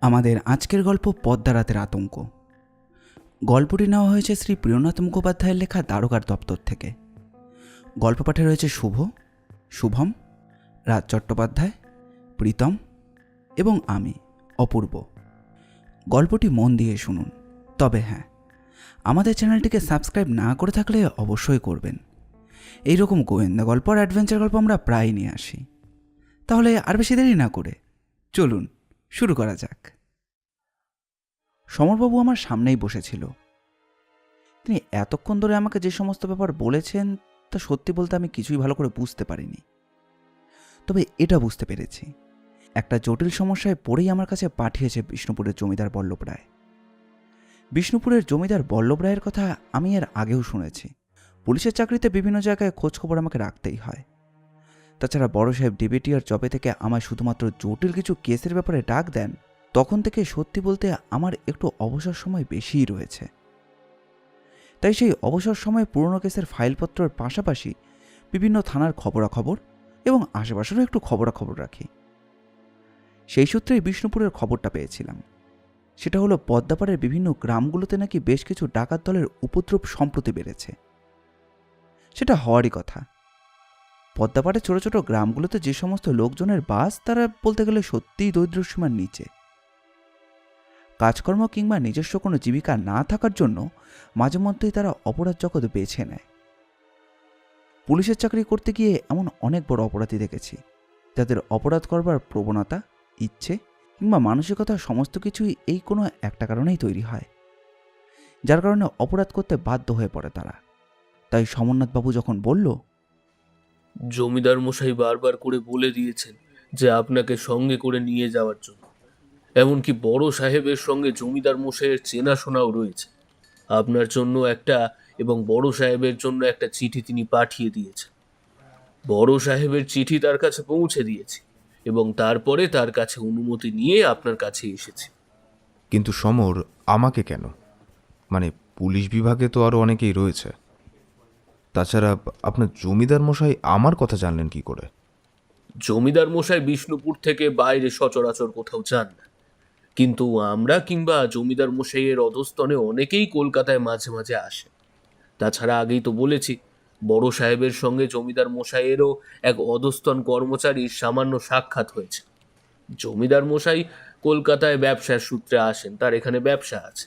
আমাদের আজকের গল্প পদ্মা রাতের আতঙ্ক। গল্পটি নেওয়া হয়েছে শ্রী প্রিয়নাথ মুখোপাধ্যায়ের লেখা দ্বারকার দপ্তর থেকে। গল্প পাঠে রয়েছে শুভ, শুভম, রাজ চট্টোপাধ্যায়, প্রীতম এবং আমি অপূর্ব। গল্পটি মন দিয়ে শুনুন। তবে হ্যাঁ, আমাদের চ্যানেলটিকে সাবস্ক্রাইব না করে থাকলে অবশ্যই করবেন। এইরকম গোয়েন্দা গল্প আর অ্যাডভেঞ্চার গল্প আমরা প্রায় নিয়ে আসি। তাহলে আর বেশি দেরি না করে চলুন শুরু করা যাক। সমরবাবু আমার সামনেই বসেছিল। তিনি এতক্ষণ ধরে আমাকে যে সমস্ত ব্যাপার বলেছেন তা সত্যি বলতে আমি কিছুই ভালো করে বুঝতে পারিনি। তবে এটা বুঝতে পেরেছি, একটা জটিল সমস্যায় পড়েই আমার কাছে পাঠিয়েছে বিষ্ণুপুরের জমিদার বল্লভ রায়। বিষ্ণুপুরের জমিদার বল্লভ রায়ের কথা আমি এর আগেও শুনেছি। পুলিশের চাকরিতে বিভিন্ন জায়গায় খোঁজখবর আমাকে রাখতেই হয়। তাছাড়া বড় সাহেব ডিবিটিআর জবে থেকে আমায় শুধুমাত্র জটিল কিছু কেসের ব্যাপারে ডাক দেন, তখন থেকে সত্যি বলতে আমার একটু অবসর সময় বেশিই রয়েছে। তাই সেই অবসর সময়ে পুরনো কেসের ফাইলপত্রের পাশাপাশি বিভিন্ন থানার খবরাখবর এবং আশেপাশেরও একটু খবরাখবর রাখি। সেই সূত্রেই বিষ্ণুপুরের খবরটা পেয়েছিলাম। সেটা হলো পদ্মাপাড়ের বিভিন্ন গ্রামগুলোতে নাকি বেশ কিছু ডাকাত দলের উপদ্রব সম্প্রতি বেড়েছে। সেটা হওয়ারই কথা। পদ্মাপাড়ের ছোট ছোট গ্রামগুলোতে যে সমস্ত লোকজনের বাস, তারা বলতে গেলে সত্যিই দরিদ্রসীমার নিচে। কাজকর্ম কিংবা নিজস্ব কোনো জীবিকা না থাকার জন্য মাঝে মধ্যেই তারা অপরাধ জগৎ বেছে নেয়। পুলিশের চাকরি করতে গিয়ে এমন অনেক বড় অপরাধী দেখেছি, যাদের অপরাধ করবার প্রবণতা, ইচ্ছে কিংবা মানসিকতা সমস্ত কিছুই এই কোনো একটা কারণেই তৈরি হয়, যার কারণে অপরাধ করতে বাধ্য হয়ে পড়ে তারা। তাই সমরনাথবাবু যখন বলল, জমিদার মশাই বারবার করে বলে দিয়েছেন যে আপনাকে সঙ্গে করে নিয়ে যাওয়ার জন্য। এমনকি বড় সাহেবের সঙ্গে জমিদার মশাইয়ের চেনাশোনাও রয়েছে। আপনার জন্য একটা এবং বড় সাহেবের জন্য একটা চিঠি তিনি পাঠিয়ে দিয়েছেন। বড় সাহেবের চিঠি তার কাছে পৌঁছে দিয়েছি এবং তারপরে তার কাছে অনুমতি নিয়ে আপনার কাছে এসেছি। কিন্তু সমর, আমাকে কেন? মানে পুলিশ বিভাগে তো আরও অনেকেই রয়েছে। তাছাড়া আপনার জমিদার মশাই আমার কথা জানলেন কি করে? জমিদার মশাই বিষ্ণুপুর থেকে বাইরে সচরাচর কোথাও যান না, কিন্তু আমরা কিংবা জমিদার মশাইয়ের অধস্তনে অনেকেই কলকাতায় মাঝে মাঝে আসে। তাছাড়া আগেই তো বলেছি, বড় সাহেবের সঙ্গে জমিদার মশাইয়েরও এক অধস্তন কর্মচারীর সামান্য সাক্ষাৎ হয়েছে। জমিদার মশাই কলকাতায় ব্যবসার সূত্রে আসেন, তার এখানে ব্যবসা আছে।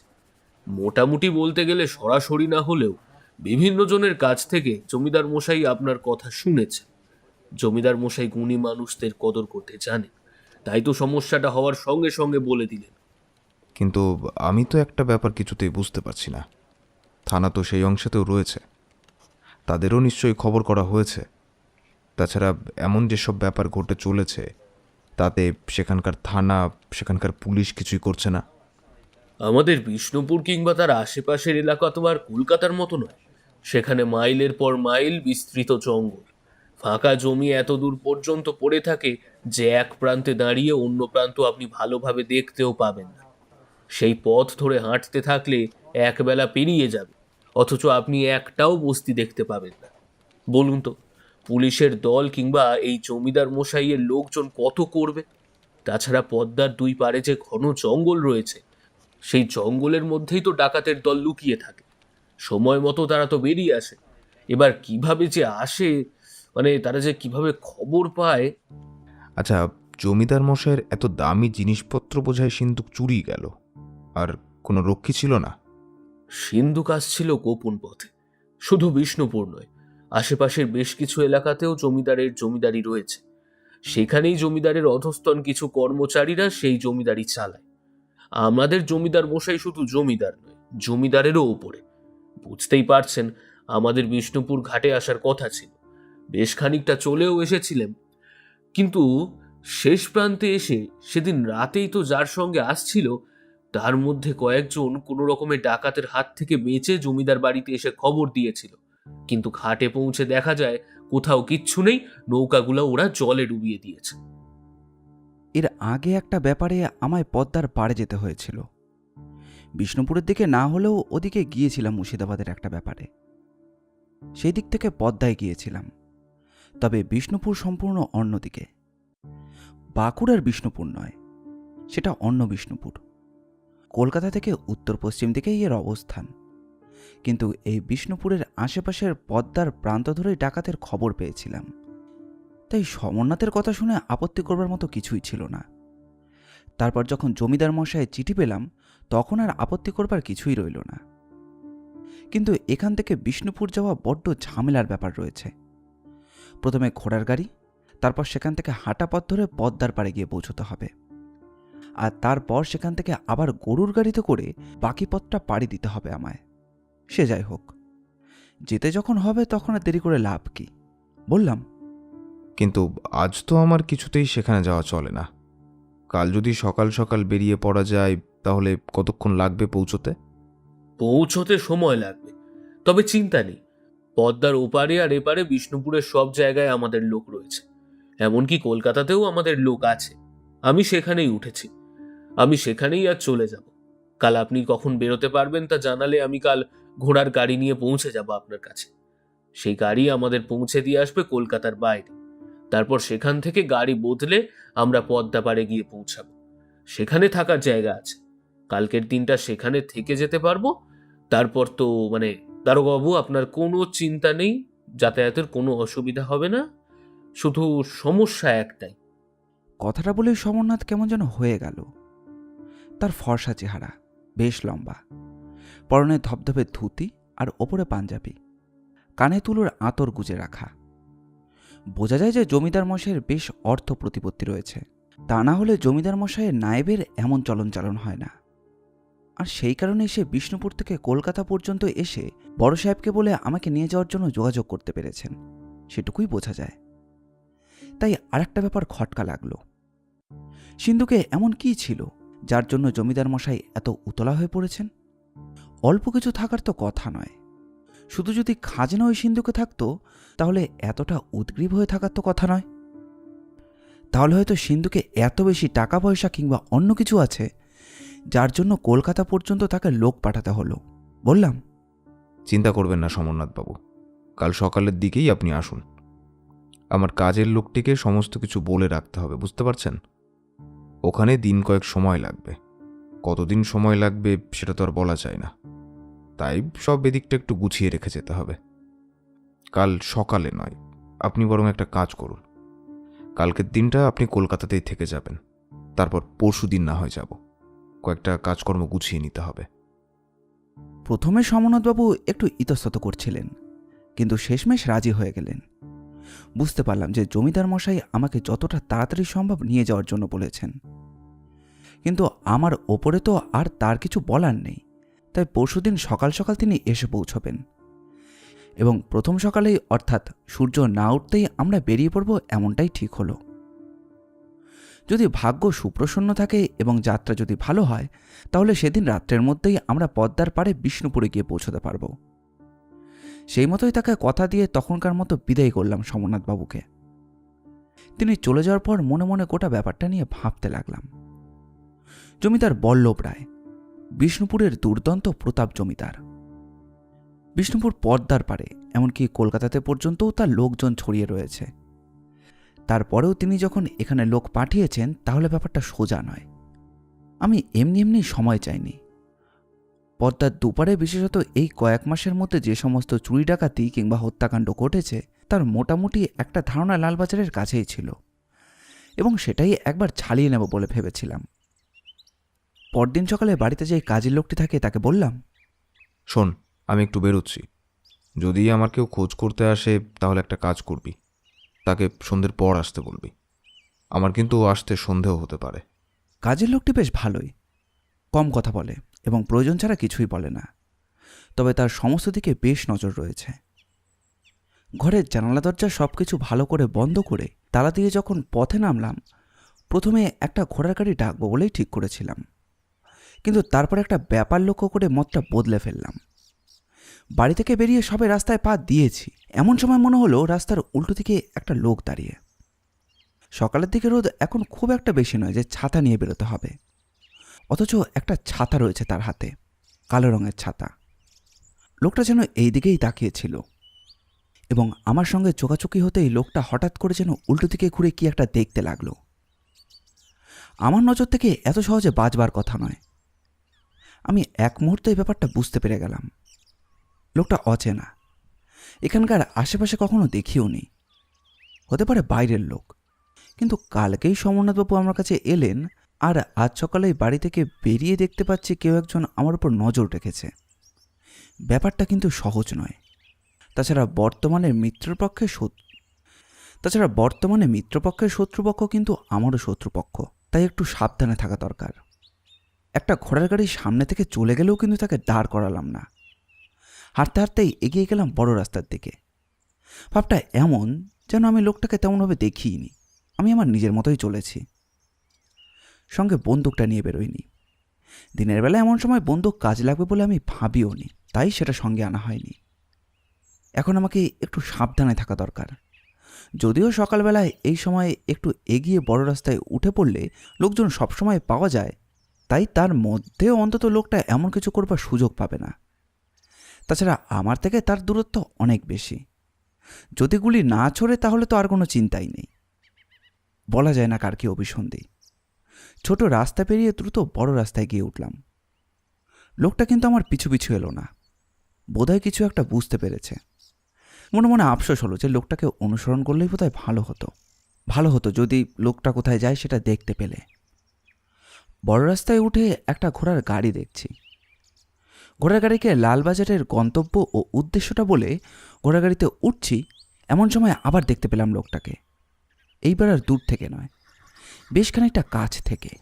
মোটামুটি বলতে গেলে সরাসরি না হলেও বিভিন্ন জনের কাছ থেকে জমিদার মশাই আপনার কথা শুনেছে। জমিদার মশাই গুণী মানুষদের কদর করতে জানেন, তাই তো সমস্যাটা হওয়ার সঙ্গে সঙ্গে বলে দিলেন। কিন্তু আমি তো একটা ব্যাপার কিছুতেই বুঝতে পারছি না। থানা তো সেই অংশেতেও রয়েছে, তাদেরও নিশ্চয়ই খবর করা হয়েছে। তাছাড়া এমন যেসব ব্যাপার ঘটে চলেছে, তাতে সেখানকার থানা, সেখানকার পুলিশ কিছুই করছে না। আমাদের বিষ্ণুপুর কিংবা তার আশেপাশের এলাকা তো আর কলকাতার মতো নয়। সেখানে মাইলের পর মাইল বিস্তৃত জঙ্গল, ফাঁকা জমি এত দূর পর্যন্ত পড়ে থাকে যে এক প্রান্তে দাঁড়িয়ে অন্য প্রান্ত আপনি ভালোভাবে দেখতেও পাবেন না। সেই পথ ধরে হাঁটতে থাকলে একবেলা পেরিয়ে যাবে, অথচ আপনি একটাও বস্তি দেখতে পাবেন না। বলুন তো, পুলিশের দল কিংবা এই জমিদার মশাইয়ের লোকজন কত করবে? তাছাড়া পদ্মার দুই পারে যে ঘন জঙ্গল রয়েছে, সেই জঙ্গলের মধ্যেই তো ডাকাতের দল লুকিয়ে থাকে। সময় মতো তারা তো বেরিয়ে আসে। এবার কিভাবে যে আসে, মানে তারা যে কিভাবে খবর পায়। আচ্ছা, জমিদার মশাইয়ের এত দামি জিনিসপত্র বোঝায় সিন্দুক চুরি গেল, আর কোনো রক্ষী ছিল না? সিন্ধুক আসছিল গোপন পথে। শুধু বিষ্ণুপুর নয়, আশেপাশের বেশ কিছু এলাকাতেও জমিদারের জমিদারি রয়েছে। সেখানেই জমিদারের অধস্তন কিছু কর্মচারীরা সেই জমিদারি চালায়। আমাদের জমিদার মশাই শুধু জমিদার নয়, জমিদারেরও ওপরে। বুঝতেই পারছেন, আমাদের বিষ্ণুপুর ঘাটে আসার কথা ছিল, বেশ খানিকটা চলেও এসেছিলেন। কিন্তু শেষ প্রান্তে এসে সেদিন রাতেই তো যার সঙ্গে আসছিল, তার মধ্যে কয়েকজন কোনো রকমের ডাকাতের হাত থেকে বেঁচে জমিদার বাড়িতে এসে খবর দিয়েছিল। কিন্তু ঘাটে পৌঁছে দেখা যায় কোথাও কিচ্ছু নেই, নৌকাগুলো ওরা জলে ডুবিয়ে দিয়েছে। এর আগে একটা ব্যাপারে আমায় পদ্মার পাড়ে যেতে হয়েছিল। বিষ্ণুপুরের দিকে না হলেও ওদিকে গিয়েছিলাম মুর্শিদাবাদের একটা ব্যাপারে। সেই দিক থেকে পদ্মায় গিয়েছিলাম, তবে বিষ্ণুপুর সম্পূর্ণ অন্যদিকে। বাঁকুড়ার বিষ্ণুপুর নয়, সেটা অন্য বিষ্ণুপুর। কলকাতা থেকে উত্তর পশ্চিম দিকেই এর অবস্থান, কিন্তু এই বিষ্ণুপুরের আশেপাশের পদ্মার প্রান্ত ধরেই ডাকাতের খবর পেয়েছিলাম। তাই সমরনাথের কথা শুনে আপত্তি করবার মতো কিছুই ছিল না। তারপর যখন জমিদার মশাই চিঠি পেলাম, তখন আর আপত্তি করবার কিছুই রইল না। কিন্তু এখান থেকে বিষ্ণুপুর যাওয়া বড্ড ঝামেলার ব্যাপার রয়েছে। প্রথমে ঘোড়ার গাড়ি, তারপর সেখান থেকে হাঁটা পথ ধরে পদ্মার পাড়ে গিয়ে পৌঁছতে হবে, আর তারপর সেখান থেকে আবার গরুর গাড়িতে করে বাকি পথটা পাড়ি দিতে হবে আমায়। সে যাই হোক, যেতে যখন হবে তখন আর দেরি করে লাভ কি, বললাম। কিন্তু আজ তো আমার কিছুতেই সেখানে যাওয়া চলে না। কাল যদি সকাল সকাল বেরিয়ে পড়া যায় তাহলে কতক্ষণ লাগবে পৌঁছতে? পৌঁছতে সময় লাগবে, তবে চিন্তা নেই। পদ্মার ওপারে আর এপারে বিষ্ণুপুরের সব জায়গায় আমাদের লোক রয়েছে, এমনকি কলকাতাতেও আমাদের লোক আছে। আমি সেখানেই উঠেছি, আমি সেখানেই আজ চলে যাব। কাল আপনি কখন বেরোতে পারবেন তা জানালে আমি কাল ঘোড়ার গাড়ি নিয়ে পৌঁছে যাব আপনার কাছে। সেই গাড়ি আমাদের পৌঁছে দিয়ে আসবে কলকাতার বাইরে। তারপর সেখান থেকে গাড়ি বদলে আমরা পদ্মা পাড়ে গিয়ে পৌঁছাবো। সেখানে থাকার জায়গা আছে, কালকের দিনটা সেখানে থেকে যেতে পারবো। তারপর তো দারোগাবু, আপনার কোনো চিন্তা নেই, যাতায়াতের কোনো অসুবিধা হবে না। শুধু সমস্যা একটাই। কথাটা বলে সমরনাথ কেমন যেন হয়ে গেল। তার ফর্সা চেহারা, বেশ লম্বা, পরনে ধবধবে ধুতি আর ওপরে পাঞ্জাবি, কানে তুলোর আঁতর গুজে রাখা। বোঝা যায় যে জমিদার মশাইয়ের বেশ অর্থ প্রতিপত্তি রয়েছে, তা না হলে জমিদার মশাইয়ের নায়েবের এমন চলন হয় না। আর সেই কারণে সে বিষ্ণুপুর থেকে কলকাতা পর্যন্ত এসে বড় সাহেবকে বলে আমাকে নিয়ে যাওয়ার জন্য যোগাযোগ করতে পেরেছেন, সেটুকুই বোঝা যায়। তাই আরেকটা ব্যাপার খটকা লাগলো। সিন্ধুকে এমন কি ছিল যার জন্য জমিদার মশাই এত উতলা হয়ে পড়েছেন? অল্প কিছু থাকার তো কথা নয়, শুধু যদি খাজনা ওই সিন্ধুকে থাকতো তাহলে এতটা উদ্গ্রীব হয়ে থাকার তো কথা নয়। তাহলে হয়তো সিন্ধুকে এত বেশি টাকা পয়সা কিংবা অন্য কিছু আছে যার জন্য কলকাতা পর্যন্ত তাকে লোক পাঠাতে হলো, বললাম। চিন্তা করবেন না সমরনাথবাবু, কাল সকালের দিকেই আপনি আসুন। আমার কাজের লোকটিকে সমস্ত কিছু বলে রাখতে হবে, বুঝতে পারছেন? ওখানে দিন কয়েক সময় লাগবে, কতদিন সময় লাগবে সেটা তো আর বলা যায় না। তাই সব এদিকটা একটু গুছিয়ে রেখে যেতে হবে। কাল সকালে নয়, আপনি বরং একটা কাজ করুন, কালকের দিনটা আপনি কলকাতাতেই থেকে যাবেন, তারপর পরশু দিন না হয় যাব। কয়েকটা কাজকর্ম গুছিয়ে নিতে হবে। প্রথমে সমরনাথবাবু একটু ইতস্তত করছিলেন, কিন্তু শেষমেশ রাজি হয়ে গেলেন। বুঝতে পারলাম যে জমিদার মশাই আমাকে যতটা তাড়াতাড়ি সম্ভব নিয়ে যাওয়ার জন্য বলেছেন, কিন্তু আমার ওপরে তো আর তার কিছু বলার নেই। তাই পরশুদিন সকাল সকাল তিনি এসে পৌঁছবেন, এবং প্রথম সকালেই অর্থাৎ সূর্য না উঠতেই আমরা বেরিয়ে পড়ব, এমনটাই ঠিক হলো। যদি ভাগ্য সুপ্রসন্ন থাকে এবং যাত্রা যদি ভালো হয় তাহলে সেদিন রাত্রের মধ্যেই আমরা পদ্মার পাড়ে বিষ্ণুপুরে গিয়ে পৌঁছতে পারব। সেই মতোই তাকে কথা দিয়ে তখনকার মতো বিদায় করলাম সমরনাথবাবুকে। তিনি চলে যাওয়ার পর মনে মনে গোটা ব্যাপারটা নিয়ে ভাবতে লাগলাম। জমিদার বল্লভ রায়, বিষ্ণুপুরের দুর্দান্ত প্রতাপ জমিদার। বিষ্ণুপুর পদ্মার পাড়ে, এমনকি কলকাতাতে পর্যন্তও তার লোকজন ছড়িয়ে রয়েছে। তারপরেও তিনি যখন এখানে লোক পাঠিয়েছেন তাহলে ব্যাপারটা সোজা নয়। আমি এমনি এমনি সময় চাইনি। পদ্মার দুপারে বিশেষত এই কয়েক মাসের মধ্যে যে সমস্ত চুরি ডাকাতি কিংবা হত্যাকাণ্ড ঘটেছে তার মোটামুটি একটা ধারণা লালবাজারের কাছেই ছিল, এবং সেটাই একবার ছাড়িয়ে নেব বলে ভেবেছিলাম। পরদিন সকালে বাড়িতে যে কাজের লোকটি থাকে তাকে বললাম, শোন, আমি একটু বেরোচ্ছি, যদি আমার কেউ খোঁজ করতে আসে তাহলে একটা কাজ করবি, তাকে সন্ধ্যের পর আসতে বলবি। আমার কিন্তু আসতে সন্দেহ হতে পারে। কাজের লোকটি বেশ ভালোই, কম কথা বলে এবং প্রয়োজন ছাড়া কিছুই বলে না, তবে তার সমস্ত দিকে বেশ নজর রয়েছে। ঘরের জানালা দরজা সব কিছু ভালো করে বন্ধ করে তালা দিয়ে যখন পথে নামলাম, প্রথমে একটা ঘোড়ার গাড়ি ডাকবো বলেই ঠিক করেছিলাম, কিন্তু তারপর একটা ব্যাপার লক্ষ্য করে মতটা বদলে ফেললাম। বাড়ি থেকে বেরিয়ে সবে রাস্তায় পা দিয়েছি, এমন সময় মনে হলো রাস্তার উল্টো দিকে একটা লোক দাঁড়িয়ে। সকালের দিকে রোদ এখন খুব একটা বেশি নয় যে ছাতা নিয়ে বেরোতে হবে, অথচ একটা ছাতা রয়েছে তার হাতে, কালো রঙের ছাতা। লোকটা যেন এই দিকেই তাকিয়েছিল, এবং আমার সঙ্গে চোখাচোখি হতেই লোকটা হঠাৎ করে যেন উল্টো দিকে ঘুরে কি একটা দেখতে লাগলো। আমার নজর থেকে এত সহজে বাঁচবার কথা নয়। আমি এক মুহূর্তে এই ব্যাপারটা বুঝতে পেরে গেলাম। লোকটা অচেনা, এখানকার আশেপাশে কখনো দেখিও নি, হতে পারে বাইরের লোক। কিন্তু কালকেই সমরনাথবাবু আমার কাছে এলেন, আর আজ সকালে বাড়ি থেকে বেরিয়ে দেখতে পাচ্ছি কেউ একজন আমার উপর নজর রেখেছে। ব্যাপারটা কিন্তু সহজ নয়। তাছাড়া বর্তমানে মিত্রপক্ষের শত্রুপক্ষ কিন্তু আমারও শত্রুপক্ষ, তাই একটু সাবধানে থাকা দরকার। একটা ঘোড়ার গাড়ি সামনে থেকে চলে গেলেও কিন্তু তাকে দাঁড় করালাম না। হাঁটতে হাঁটতেই এগিয়ে গেলাম বড় রাস্তার দিকে। ভাবটা এমন যেন আমি লোকটাকে তেমনভাবে দেখিনি, আমি আমার নিজের মতোই চলেছি। সঙ্গে বন্দুকটা নিয়ে বেরোয়নি। দিনের বেলা এমন সময় বন্দুক কাজ লাগবে বলে আমি ভাবিও নি, তাই সেটা সঙ্গে আনা হয়নি। এখন আমাকে একটু সাবধানে থাকা দরকার। যদিও সকালবেলায় এই সময় একটু এগিয়ে বড় রাস্তায় উঠে পড়লে লোকজন সবসময় পাওয়া যায়, তাই তার মধ্যেও অন্তত লোকটা এমন কিছু করবার সুযোগ পাবে না। তাছাড়া আমার থেকে তার দূরত্ব অনেক বেশি। যদি গুলি না ছড়ে তাহলে তো আর কোনো চিন্তাই নেই। বলা যায় না কার কি অভিসন্ধি। ছোট রাস্তা পেরিয়ে দ্রুত বড় রাস্তায় গিয়ে উঠলাম। লোকটা কিন্তু আমার পিছু পিছু এলো না, বোধহয় কিছু একটা বুঝতে পেরেছে। মনে মনে আফসোস হলো যে লোকটাকে অনুসরণ করলেই বোধহয় ভালো হতো যদি লোকটা কোথায় যায় সেটা দেখতে পেলে। বড় রাস্তায় উঠে একটা ঘোড়ার গাড়ি দেখছি। ঘোড়ার গাড়িকে লালবাজারের গন্তব্য ও উদ্দেশ্যটা বলে ঘোড়ার গাড়িতে উঠছি, এমন সময় আবার দেখতে পেলাম লোকটাকে। এইবার আর দূর থেকে নয়, বেশ খানিকটা কাছ থেকে।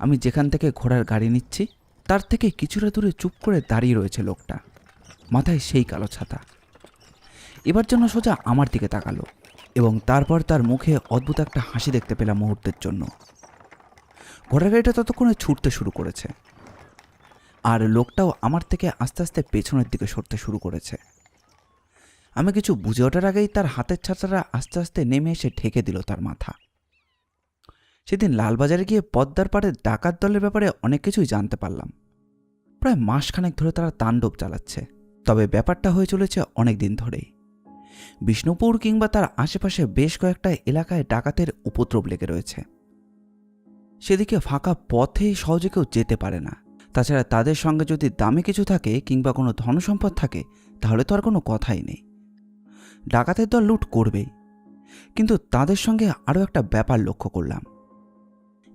আমি যেখান থেকে ঘোড়ার গাড়ি নিচ্ছি তার থেকে কিছুটা দূরে চুপ করে দাঁড়িয়ে রয়েছে লোকটা, মাথায় সেই কালো ছাতা। এবার জন্য সোজা আমার দিকে তাকালো এবং তারপর তার মুখে অদ্ভুত একটা হাসি দেখতে পেলাম মুহূর্তের জন্য। ঘোড়ার গাড়িটা ততক্ষণে ছুটতে শুরু করেছে, আর লোকটাও আমার থেকে আস্তে আস্তে পেছনের দিকে সরতে শুরু করেছে। আমি কিছু বুঝে ওঠার আগেই তার হাতের ছাতাটা আস্তে আস্তে নেমে এসে ঢেকে দিল তার মাথা। সেদিন লালবাজারে গিয়ে পদ্মার পাড়ে ডাকাত দলের ব্যাপারে অনেক কিছুই জানতে পারলাম। প্রায় মাসখানেক ধরে তারা তাণ্ডব চালাচ্ছে, তবে ব্যাপারটা হয়ে চলেছে অনেক দিন ধরেই। বিষ্ণুপুর কিংবা তার আশেপাশে বেশ কয়েকটা এলাকায় ডাকাতের উপদ্রব লেগে রয়েছে। সেদিকে ফাঁকা পথে সহজে কেউ যেতে পারে না। তাছাড়া তাদের সঙ্গে যদি দামি কিছু থাকে কিংবা কোনো ধনসম্পদ থাকে তাহলে তো আর কোনো কথাই নেই। ডাকাতের দল লুট করবেই, কিন্তু তাদের সঙ্গে আরও একটা ব্যাপার লক্ষ্য করলাম।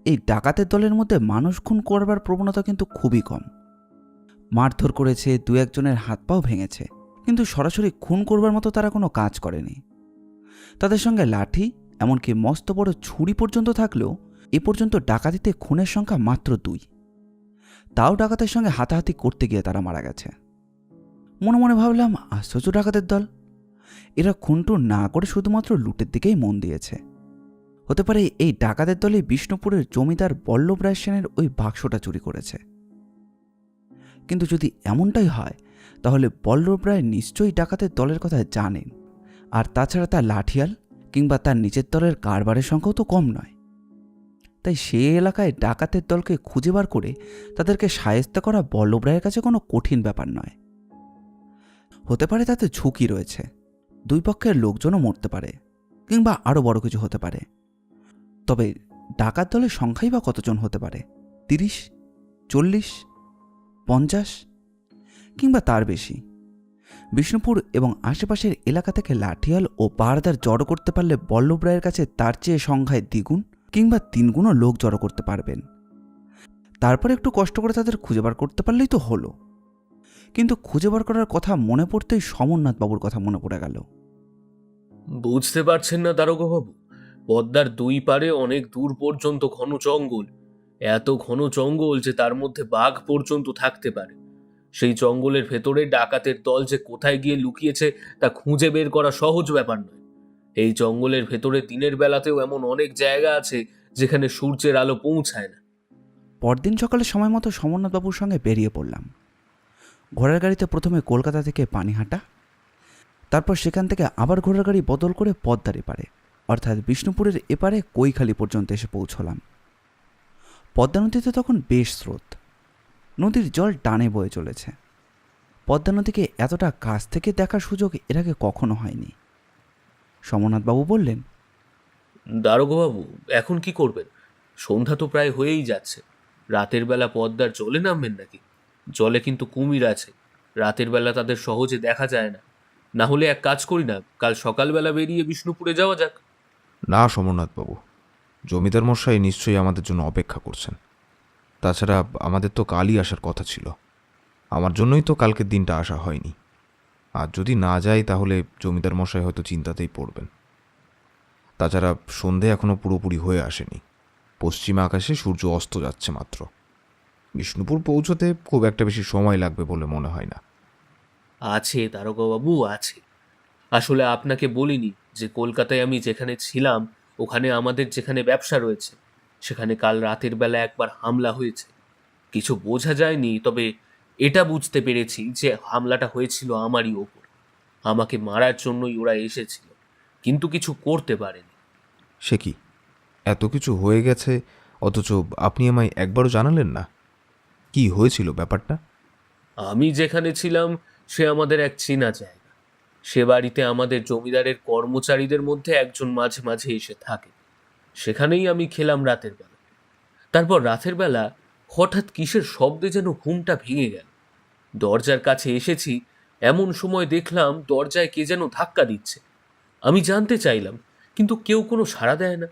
এই ডাকাতের দলের মধ্যে মানুষ খুন করবার প্রবণতা কিন্তু খুবই কম। মারধর করেছে, দু একজনের হাত পাও ভেঙেছে, কিন্তু সরাসরি খুন করবার মতো তারা কোনো কাজ করেনি। তাদের সঙ্গে লাঠি, এমনকি মস্ত বড় ছুরি পর্যন্ত থাকলেও এ পর্যন্ত ডাকাতিতে খুনের সংখ্যা মাত্র 2। তাও ডাকাতের সঙ্গে হাতাহাতি করতে গিয়ে তারা মারা গেছে। মনে মনে ভাবলাম, আশ্চর্য ডাকাতের দল, এরা খুনটুন না করে শুধুমাত্র লুটের দিকেই মন দিয়েছে। হতে পারে এই ডাকাতের দলে বিষ্ণুপুরের জমিদার বল্লভ রায় সেনের ওই বাক্সটা চুরি করেছে। কিন্তু যদি এমনটাই হয় তাহলে বল্লভ রায় নিশ্চয়ই ডাকাতের দলের কথা জানেন, আর তাছাড়া তার লাঠিয়াল কিংবা তার নিচের দলের কারবারের সংখ্যাও তো কম নয়। তাই সে এলাকায় ডাকাতের দলকে খুঁজে বার করে তাদেরকে শায়েস্ত করা বল্লভ রায়ের কাছে কোনো কঠিন ব্যাপার নয়। হতে পারে তাতে ঝুঁকি রয়েছে, দুই পক্ষের লোকজনও মরতে পারে, কিংবা আরও বড় কিছু হতে পারে। তবে ডাকাত দলের সংখ্যাই বা কতজন হতে পারে? 30, 40, 50 কিংবা তার বেশি। বিষ্ণুপুর এবং আশেপাশের এলাকা থেকে লাঠিয়াল ও পাহারাদার জড়ো করতে পারলে বল্লভ রায়ের কাছে তার চেয়ে সংখ্যায় 2 গুণ কিংবা 3 গুণও লোক জড়ো করতে পারবেন। তারপর একটু কষ্ট করে তাদের খুঁজে বার করতে পারলেই তো হলো। কিন্তু খুঁজে বার করার কথা মনে পড়তেই সমরনাথ বাবুর কথা মনে পড়ে গেল। বুঝতে পারছেন না দারোগাবাবু, পদ্মার 2 পারে অনেক দূর পর্যন্ত ঘন জঙ্গল। এত ঘন জঙ্গল যে তার মধ্যে বাঘ পর্যন্ত থাকতে পারে। সেই জঙ্গলের ভেতরে ডাকাতের দল যে কোথায় গিয়ে লুকিয়েছে তা খুঁজে বের করা সহজ ব্যাপার নয়। এই জঙ্গলের ভেতরে দিনের বেলাতেও এমন অনেক জায়গা আছে যেখানে সূর্যের আলো পৌঁছায় না। পরদিন সকালে সময় মতো সমরনাথবাবুর সঙ্গে বেরিয়ে পড়লাম। ঘোড়ার গাড়িতে প্রথমে কলকাতা থেকে পানিহাটা, তারপর সেখান থেকে আবার ঘোড়ার গাড়ি বদল করে পদ্মার এপারে অর্থাৎ বিষ্ণুপুরের এপারে কৈখালি পর্যন্ত এসে পৌঁছলাম। পদ্মা নদীতে তখন বেশ স্রোত, নদীর জল টানে বয়ে চলেছে। পদ্মা নদীকে এতটা কাছ থেকে দেখার সুযোগ এর আগে কখনো হয়নি। সমরনাথবাবু বললেন, দারোগাবাবু, এখন কি করবেন? সন্ধ্যা তো প্রায় হয়েই যাচ্ছে। রাতের বেলা পদ্মার জলে নামবেন নাকি? জলে কিন্তু কুমির আছে, রাতের বেলা তাদের সহজে দেখা যায় না। না হলে এক কাজ করি না, কাল সকালবেলা বেরিয়ে বিষ্ণুপুরে যাওয়া যাক। না সমরনাথবাবু, জমিদার মশাই নিশ্চয়ই আমাদের জন্য অপেক্ষা করছেন। তাছাড়া আমাদের তো কালই আসার কথা ছিল। আমার জন্যই তো কালকের দিনটা আসা হয়নি। আর যদি না যাই তাহলে জমিদার মশাই হয়তো চিন্তাতেই পড়বেন। তাছাড়া সন্ধে এখনো পুরোপুরি হয়ে আসেনি, পশ্চিমা আকাশে সূর্য অস্ত যাচ্ছে মাত্র। বিষ্ণুপুর পৌঁছতে খুব একটা বেশি সময় লাগবে বলে মনে হয় না। আছে দারোগাবাবু, আছে। আসলে আপনাকে বলিনি যে কলকাতায় আমি যেখানে ছিলাম, ওখানে আমাদের যেখানে ব্যবসা রয়েছে, সেখানে কাল রাতের বেলা একবার হামলা হয়েছে। কিছু বোঝা যায়নি, তবে এটা বুঝতে পেরেছি যে হামলাটা হয়েছিল আমারই ওপর। আমাকে মারার জন্যই ওরা এসেছিল, কিন্তু কিছু করতে পারেনি। সে কি, এত কিছু হয়ে গেছে অথচ আপনি আমায় একবারও জানালেন না? কি হয়েছিল ব্যাপারটা? আমি যেখানে ছিলাম সে আমাদের এক চেনা জায়গা। সে বাড়িতে আমাদের জমিদারের কর্মচারীদের মধ্যে একজন মাঝে মাঝে এসে থাকে। সেখানেই আমি খেলাম রাতের বেলা। তারপর রাতের বেলা হঠাৎ কিসের শব্দে যেন ঘুমটা ভেঙে গেল। দরজার কাছে এসেছি, এমন সময় দেখলাম দরজায় কে যেন ধাক্কা দিচ্ছে। আমি জানতে চাইলাম, কিন্তু কেউ কোনো সাড়া দেয় না।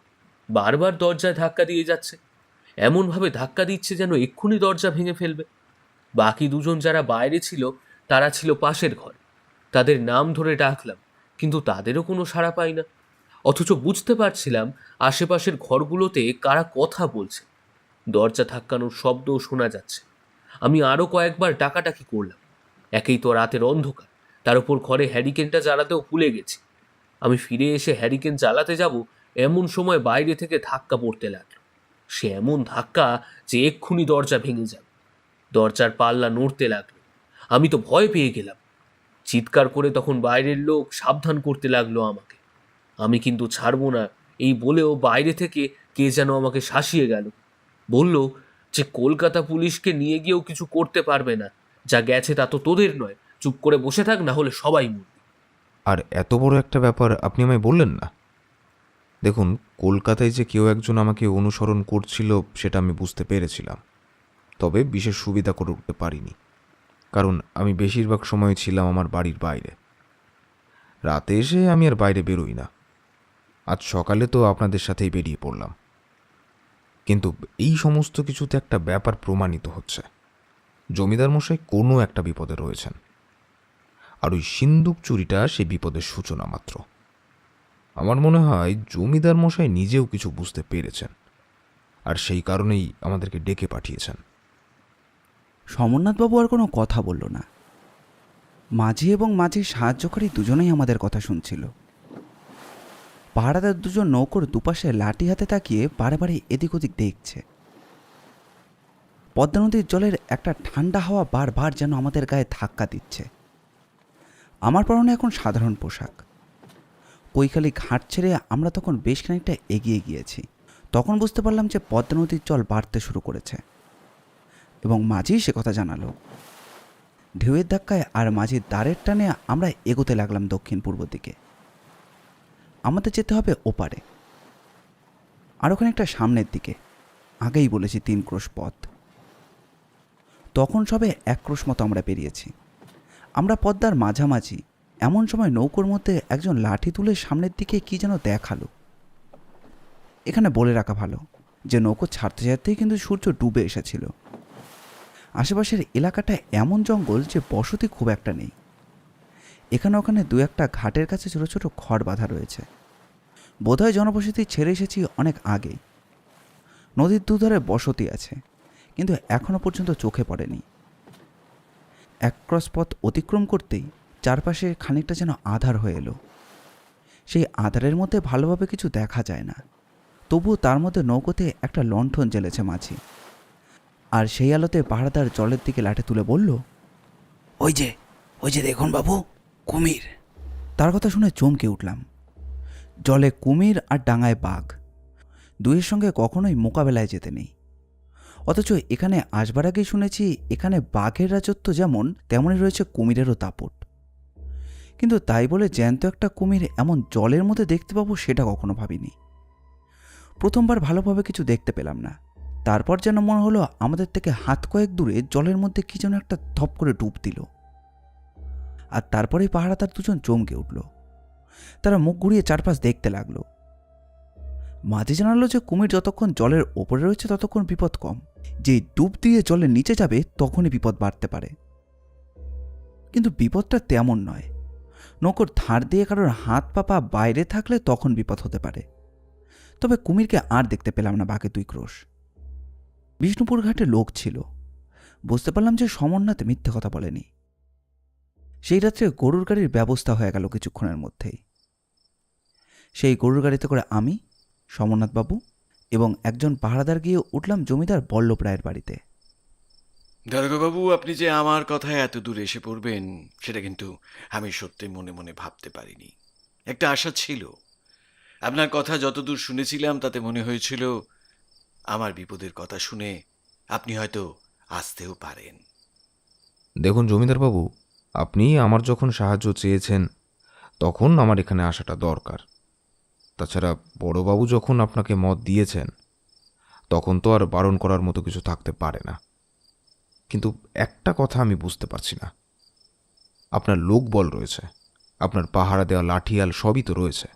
বারবার দরজায় ধাক্কা দিয়ে যাচ্ছে, এমনভাবে ধাক্কা দিচ্ছে যেন এক্ষুনি দরজা ভেঙে ফেলবে। বাকি দুজন যারা বাইরে ছিল, তারা ছিল পাশের ঘরে। তাদের নাম ধরে ডাকলাম, কিন্তু তাদেরও কোনো সাড়া পাই না। অথচ বুঝতে পারছিলাম আশেপাশের ঘরগুলোতে কারা কথা বলছে। দরজা ধাক্কানোর শব্দও শোনা যাচ্ছে। আমি আরও কয়েকবার ডাকাডাকি করলাম। একেই তো রাতের অন্ধকার, তার উপর ঘরে হ্যারিকেনটা জ্বালাতেও ভুলে গেছি। আমি ফিরে এসে হ্যারিকেন জ্বালাতে যাব, এমন সময় বাইরে থেকে ধাক্কা পড়তে লাগলো। সে এমন ধাক্কা যে এক্ষুনি দরজা ভেঙে যাবে। দরজার পাল্লা নড়তে লাগলো। আমি তো ভয় পেয়ে গেলাম। চিৎকার করে তখন বাইরের লোক সাবধান করতে লাগলো আমাকে। আমি কিন্তু ছাড়বো না এই বলেও বাইরে থেকে কে যেন আমাকে শাসিয়ে গেল। বলল যে কলকাতা পুলিশকে নিয়ে গিয়েও কিছু করতে পারবে না, যা গেছে তা তো তোদের নয়, চুপ করে বসে থাক, না হলে সবাই মরবে। আর এত বড় একটা ব্যাপার আপনি আমায় বললেন না? দেখুন, কলকাতায় যে কেউ একজন আমাকে অনুসরণ করছিল সেটা আমি বুঝতে পেরেছিলাম, তবে বিশেষ সুবিধা করে উঠতে পারিনি, কারণ আমি বেশিরভাগ সময় ছিলাম আমার বাড়ির বাইরে। রাতে এসে আমি আর বাইরে বেরোই না। আজ সকালে তো আপনাদের সাথেই বেরিয়ে পড়লাম। কিন্তু এই সমস্ত কিছুতে একটা ব্যাপার প্রমাণিত হচ্ছে, জমিদার মশাই কোনো একটা বিপদে রয়েছেন। আর ওই সিন্দুক চুরিটা সে বিপদের সূচনা মাত্র। আমার মনে হয় জমিদার মশাই নিজেও কিছু বুঝতে পেরেছেন, আর সেই কারণেই আমাদেরকে ডেকে পাঠিয়েছেন। সমরনাথবাবু আর কোনো কথা বলল না। মাঝি এবং মাঝির সাহায্যকারী দুজনেই আমাদের কথা শুনছিল। পাহারাদার দুজন নৌকোর দুপাশে লাঠি হাতে তাকিয়ে বারে বারে এদিক ওদিক দেখছে। পদ্মা নদীর জলের একটা ঠান্ডা হাওয়া বারবার যেন আমাদের গায়ে ধাক্কা দিচ্ছে। আমার পরনে এখন সাধারণ পোশাক। কৈখালি ঘাট ছেড়ে আমরা তখন বেশ খানিকটা এগিয়ে গিয়েছি। তখন বুঝতে পারলাম যে পদ্মা নদীর জল বাড়তে শুরু করেছে, এবং মাঝি সে কথা জানালো। ঢেউয়ের ধাক্কায় আর মাঝির দাঁড়ের টানে আমরা এগোতে লাগলাম দক্ষিণ পূর্ব দিকে। আমাদের যেতে হবে ওপারে, আর ওখানে একটা সামনের দিকে। আগেই বলেছি 3 ক্রোশ পথ। তখন সবে 1 ক্রোশ মতো আমরা পেরিয়েছি। আমরা পদ্মার মাঝামাঝি। এমন সময় নৌকোর মধ্যে একজন লাঠি তুলে সামনের দিকে কি যেন দেখালো। এখানে বলে রাখা ভালো যে নৌকো ছাড়তে ছাড়তেই কিন্তু সূর্য ডুবে এসেছিল। আশেপাশের এলাকাটা এমন জঙ্গল যে বসতি খুব একটা নেই। এখানে ওখানে 2-1টা ঘাটের কাছে ছোট ছোট খড় বাঁধা রয়েছে। বোধহয় জনবসতি ছেড়ে এসেছি অনেক আগেই। নদীর দুধারে বসতি আছে, কিন্তু এখনো পর্যন্ত চোখে পড়েনি। 1 ক্রস পথ অতিক্রম করতেই চারপাশে খানিকটা যেন আধার হয়ে এলো। সেই আধারের মধ্যে ভালোভাবে কিছু দেখা যায় না, তবুও তার মধ্যে নৌকোতে একটা লণ্ঠন জ্বেলেছে মাঝি। আর সেই আলোতে পাহাড়দার জলের দিকে লাঠি তুলে বলল, ওই যে দেখুন বাবু, কুমির। তার কথা শুনে চমকে উঠলাম। জলে কুমির আর ডাঙায় বাঘ, দুয়ের সঙ্গে কখনোই মোকাবেলায় যেতে নেই। অথচ এখানে আসবার আগেই শুনেছি এখানে বাঘের রাজত্ব যেমন, তেমনই রয়েছে কুমিরেরও দাপট। কিন্তু তাই বলে জ্যান্ত একটা কুমির এমন জলের মধ্যে দেখতে পাবো সেটা কখনো ভাবিনি। প্রথমবার ভালোভাবে কিছু দেখতে পেলাম না। তারপর যেন মনে হলো আমাদের থেকে হাত কয়েক দূরে জলের মধ্যে কি যেন একটা ধপ করে ডুব দিল। আর তারপরেই পাহারাদার দুজন চমকে উঠল। তারা মুখ ঘুরিয়ে চারপাশ দেখতে লাগলো। মাঝি জানালো যে কুমির যতক্ষণ জলের ওপরে রয়েছে ততক্ষণ বিপদ কম, যেই ডুব দিয়ে জলের নিচে যাবে তখনই বিপদ বাড়তে পারে। কিন্তু বিপদটা তেমন নয়। নৌকোর ধার দিয়ে কারোর হাত পা বাইরে থাকলে তখন বিপদ হতে পারে। তবে কুমিরকে আর দেখতে পেলাম না বাকি 2 ক্রোশ। বিষ্ণুপুর ঘাটে লোক ছিল। বুঝতে পারলাম যে সমরনাথ মিথ্যে কথা বলেনি। সেই রাত্রে গরুর গাড়ির ব্যবস্থা হয়ে গেল কিছুক্ষণের মধ্যেই। সেই গরুর গাড়িতে করে আমি, সমরনাথবাবু এবং একজন পাহারাদার গিয়ে উঠলাম জমিদার বল্লভ রায়ের বাড়িতে। দারোগাবাবু, আপনি যে আমার কথায় এত দূর এসে পড়বেন সেটা কিন্তু আমি সত্যি মনে মনে ভাবতে পারিনি। একটা আশা ছিল। আপনার কথা যতদূর শুনেছিলাম তাতে মনে হয়েছিল আমার বিপদের কথা শুনে আপনি হয়তো আসতেও পারেন। দেখুন জমিদারবাবু, আপনি আমার যখন সাহায্য চেয়েছেন তখন আমার এখানে আসাটা দরকার। তাছাড়া বড়বাবু যখন আপনাকে মত দিয়েছেন তখন তো আর বারণ করার মতো কিছু থাকতে পারে না। কিন্তু একটা কথা আমি বুঝতে পারছি না, আপনার লোকবল রয়েছে, আপনার পাহারা দেওয়া লাঠিয়াল সবই তো রয়েছে,